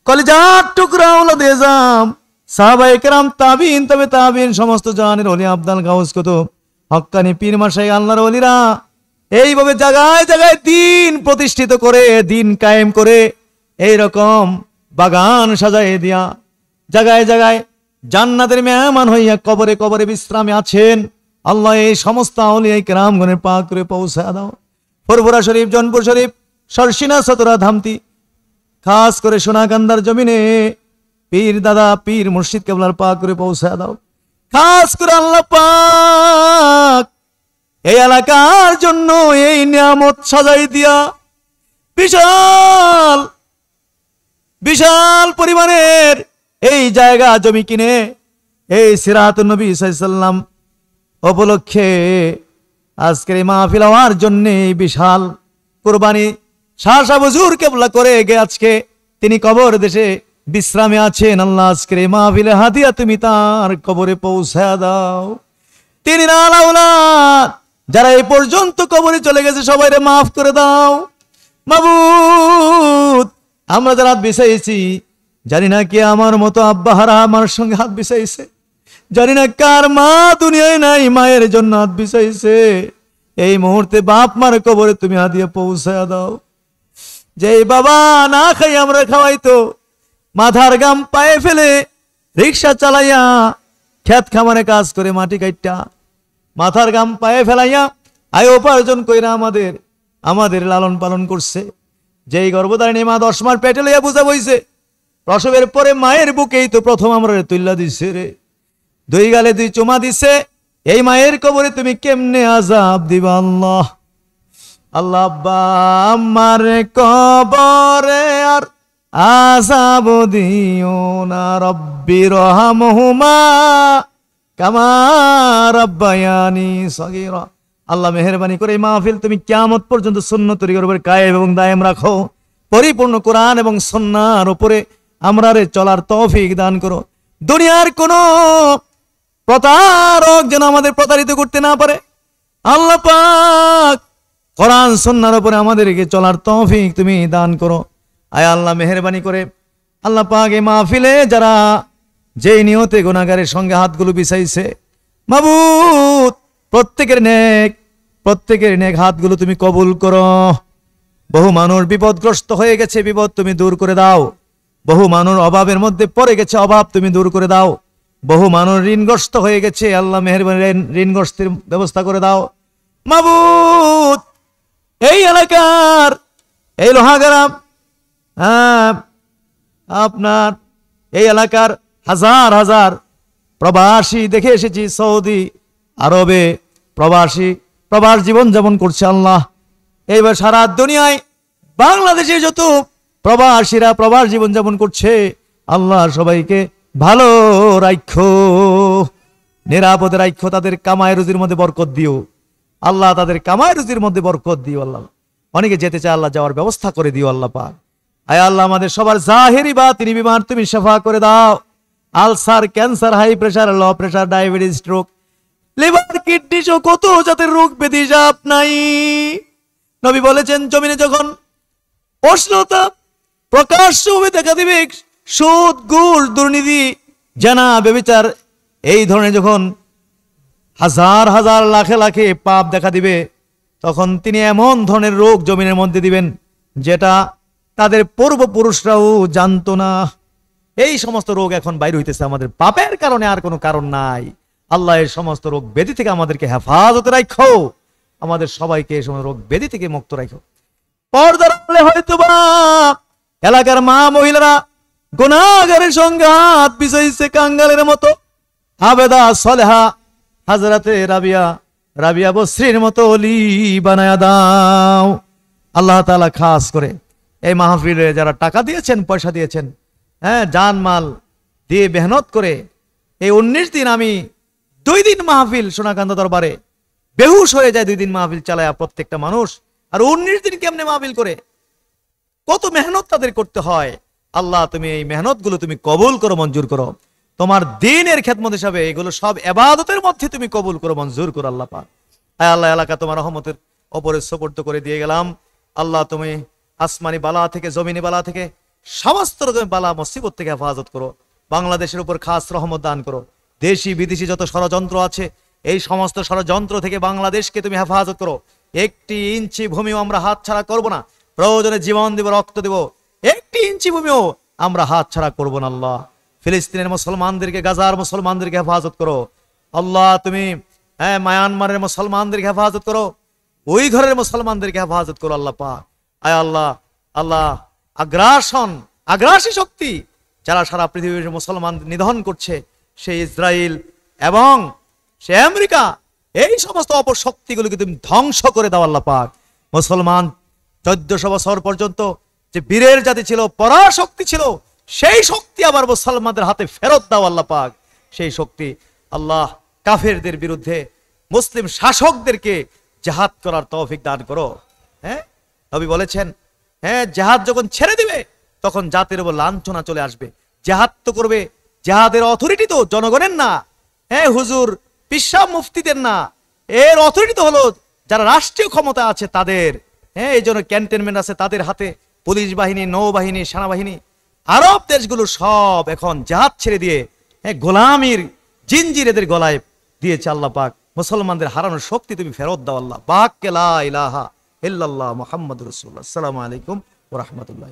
কলিজার টুকরা ওলাদে আযম সাহাবায়ে কেরাম, তাবিঈন, তবে তাবিঈন, সমস্ত জাহানের ওলি আব্দাল গাউস কুতুব হক্কানি পীর মাশায়েখ আল্লাহর ওলিরা এইভাবে জায়গায় জায়গায় দিন প্রতিষ্ঠিত করে, দিন কায়েম করে, এইরকম বাগান সাজায় দিয়া জায়গায় জায়গায় জান্নাতের মেহমান হইয়া কবরে কবরে বিশ্রামে আছেন। আল্লাহ এই সমস্ত আউলিয়া কেরামগণের পাক করে পৌঁছায় দাও। ফুরফুরা শরীফ, জৌনপুর শরীফ, সরসিনা, সতরা, ধামতি, খাস করে সোনাকান্দার জমিনে পীর দাদা পীর মুর্শিদ কেবলার পাক করে পৌঁছায় দাও। খাস করে আল্লাহ পাক এই এলাকার জন্য এই নিয়ামত সাজাই দিয়া বিশাল বিশাল পরিমাণের এই জায়গা জমি কিনে এই সিরাতুন নবী সাল্লাল্লাহু আলাইহি ওয়াসাল্লাম উপলক্ষে আজকের এই মাহফিল হওয়ার জন্য এই বিশাল কুরবানি শাহ হুজুর কেবলা করে গে আজকে তিনি কবর দেশে বিশ্রামে আছেন। আল্লাহ আজকের এই মাহফিলে হাদিয়া তুমি তার কবরে পৌঁছায়া দাও। তিনি না আওলাদ যারা এই পর্যন্ত কবরে চলে গেছে সবাইরে মাফ করে দাও মাবুদ। আমরা যারা হাত বিছাইছি জানি না কে আমার মতো আব্বাহারা আমার সঙ্গে হাত বিছাইছে, জানি না কার মা দুনিয়ায় নাই মায়ের জন্য হাত বিছাইছে। এই মুহূর্তে বাপ মার কবরে তুমি হাদিয়া পৌঁছায়া দাও। যে বাবা না খাই আমরা খাওয়াইতো, মাথার গাম পায়ে ফেলে রিক্সা চালাইয়া খেত খামারে কাজ করে মাটি কাইটা মাথার গাম পায়ে ফেলাইয়া আয় উপার্জন কইরা আমাদের লালন পালন করছে। যেই গর্ভধারিণী মা 10 মাস পেটে লইয়া বুঝা বইছে, প্রসবের পরে মায়ের বুকেই তো প্রথম আমরা তুল্লা দিছে রে, 2 গালে 2 চুমা দিছে। এই মায়ের কবরে তুমি কেমনে আযাব দিবা আল্লাহ। আল্লাহ আব্বা আমার কবরে আর আযাব দিও না, রব্বি রহমহুমা কামা রাব্বায়ানি সগীরা। আল্লাহ মেহেরবানি করে এই মাহফিল তুমি কিয়ামত পর্যন্ত সুন্নাত তরিকার উপরে কায়েম এবং দায়েম রাখো। পরিপূর্ণ কোরআন এবং সুন্নাহর উপরে আমরারে চলার তৌফিক দান করো। দুনিয়ার কোন প্রতারক যেন আমাদের প্রতারিত করতে না পারে। আল্লাহ পাক কোরআন সুন্নাহর উপরে আমাদেরকে চলার তৌফিক তুমি দান করো। আয় আল্লাহ মেহেরবানি করে আল্লাহ পাক এই মাহফিলে যারা যেই নিয়তে গুনাহগারের সঙ্গে হাতগুলো বিছাইছে মাবুদ, প্রত্যেকের নেক হাতগুলো তুমি কবুল করো। বহু মানুষ বিপদগ্রস্ত হয়ে গেছে, বিপদ তুমি দূর করে দাও। বহু মানুষ অভাবের মধ্যে পড়ে গেছে, অভাব তুমি দূর করে দাও। বহু মানুষ ঋণগ্রস্ত হয়ে গেছে, আল্লাহ মেহেরবানি ঋণগ্রস্তের ব্যবস্থা করে দাও মাবুদ। এই এলাকার এই লোহাগাড়া আপনার এই এলাকার হাজার হাজার প্রবাসী দেখে এসেছি, সৌদি আরবে প্রবাস জীবন যাপন করছে। আল্লাহ এইবার সারা দুনিয়ায় বাংলাদেশে যত প্রবাসীরা প্রবাস জীবন যাপন করছে, আল্লাহ সবাইকে ভালো রাখো, নিরাপদে রাখো, তাদের কামাই রুজির মধ্যে বরকত দিও আল্লাহ, তাদের কামাই রুজির মধ্যে বরকত দিও আল্লাহ। অনেকে যেতে চায় আল্লাহ, যাওয়ার ব্যবস্থা করে দিও আল্লাহ পাক। আয় আল্লাহ আমাদের সবার জাহেরি বাতিনি বিমার তুমি শিফা করে দাও। Ulcer, cancer, high pressure, low pressure, diabetes, stroke, liver, kidney সহ কত জাতের রোগ ব্যাধি জাপ নাই। নবী বলেছেন জমিনে যখন অশ্লীলতা প্রকাশ্যভাবে দেখা দিবে, সুদ, ঘুষ, দুর্নীতি, জানা, ব্যভিচার, এই ধরনের যখন হাজার হাজার লাখে লাখে পাপ দেখা দিবে, তখন তিনি এমন ধরনের রোগ জমিনের মধ্যে দিবেন যেটা তাদের পূর্বপুরুষরাও জানতো না। এই সমস্ত রোগ এখন বাইরে হইতেছে আমাদের পাপের কারণে, আর কোনো কারণ নাই। আল্লাহ এই সমস্ত রোগ ব্যাধি থেকে আমাদেরকে হেফাজতে রাখো, আমাদের সবাইকে এই সমস্ত রোগ ব্যাধি থেকে মুক্ত রাখো। পর্দার আড়ালে হয়তো বা এলাকার মা মহিলারা গুনাহগারের সঙ্গে হাত বিছাইছে কাঙ্গালের মতো। আবেদা সলেহা হাজরাতে রাবিয়া বসরির মতো অলি বানায়া দাও আল্লাহ তাআলা। খাস করে এই মাহফিলে যারা টাকা দিয়েছেন, পয়সা দিয়েছেন, জানমাল দিয়ে মেহনত করে এই 19 দিন, আমি 2 দিন মাহফিল সোনাকান্দা দরবারে বেহুশ হয়ে যায়, 2 দিন মাহফিল চালায় প্রত্যেকটা মানুষ। আর 19 দিন কেমনে মাহফিল করে, কত মেহনত তাদের করতে হয়। আল্লাহ তুমি এই মেহনত গুলো তুমি কবুল করো, মঞ্জুর করো। তোমার দ্বীনের খেদমত হিসাবে এগুলো সব ইবাদতের মধ্যে তুমি কবুল করো, মঞ্জুর করো আল্লাহ পাক। আয় আল্লাহ এলাকা তোমার রহমতের ওপরে সুপর্দ করে দিয়ে গেলাম। আল্লাহ তুমি আসমানি বালা থেকে, জমিনি বালা থেকে, সমস্ত রকমের বালা মুসিবত থেকে হেফাজত করো। বাংলাদেশের উপর খাস রহমত দান করো। দেশি বিদেশি যত ষড়যন্ত্র আছে, এই সমস্ত ষড়যন্ত্র থেকে বাংলাদেশকে তুমি হেফাজত করো। একটি ইঞ্চি ভূমিও আমরা হাত ছাড়া করব না। প্রয়োজনে জীবন দেব, রক্ত দেব, একটি ইঞ্চি ভূমিও আমরা হাত ছাড়া করব না। আল্লাহ ফিলিস্তিনের মুসলমানদেরকে, গাজার মুসলমানদেরকে হেফাজত করো আল্লাহ। তুমি মায়ানমারের মুসলমানদেরকে হেফাজত করো, ওই ঘরের মুসলমানদেরকে হেফাজত করো আল্লাহ পাক। আয় আল্লাহ, আল্লাহ আগ্রাসী শক্তি যারা সারা পৃথিবীর মুসলমান নিধন করছে, সেই ইসরায়েল এবং সে আমেরিকা, এই সমস্ত অপশক্তিগুলোকে তুমি ধ্বংস করে দাও আল্লাহ পাক। মুসলমান 1400 বছর পর্যন্ত যে বীরের জাতি ছিল, পরাশক্তি ছিল, সেই শক্তি আবার মুসলমানদের হাতে ফেরত দাও আল্লাহ পাক। সেই শক্তি আল্লাহ কাফেরদের বিরুদ্ধে মুসলিম শাসকদেরকে জিহাদ করার তৌফিক দান করো। নবী বলেছেন, জিহাদ যখন ছেড়ে দিবে তখন জাতির উপর লাঞ্ছনা চলে আসবে। জিহাদ তো করবে, জিহাদের অথরিটি তো জনগণের না, হুজুর পিশা মুফতিদের না, এর অথরিটি তো হলো যারা রাষ্ট্রীয় ক্ষমতা আছে তাদের। এই জন্য ক্যান্টনমেন্ট আছে তাদের হাতে, পুলিশ বাহিনী, নৌবাহিনী, সেনাবাহিনী। আরব দেশগুলো সব এখন জিহাদ ছেড়ে দিয়ে গোলামির জিনজির এদের গলায় দিয়েছে আল্লাহ পাক। মুসলমানদের হারানোর শক্তি তুমি ফেরত দাও আল্লাহ পাক। লা ইলাহা ইল্লাল্লাহ মুহাম্মাদুর রাসূলুল্লাহ। আসসালামু আলাইকুম ওয়া রাহমাতুল্লাহ।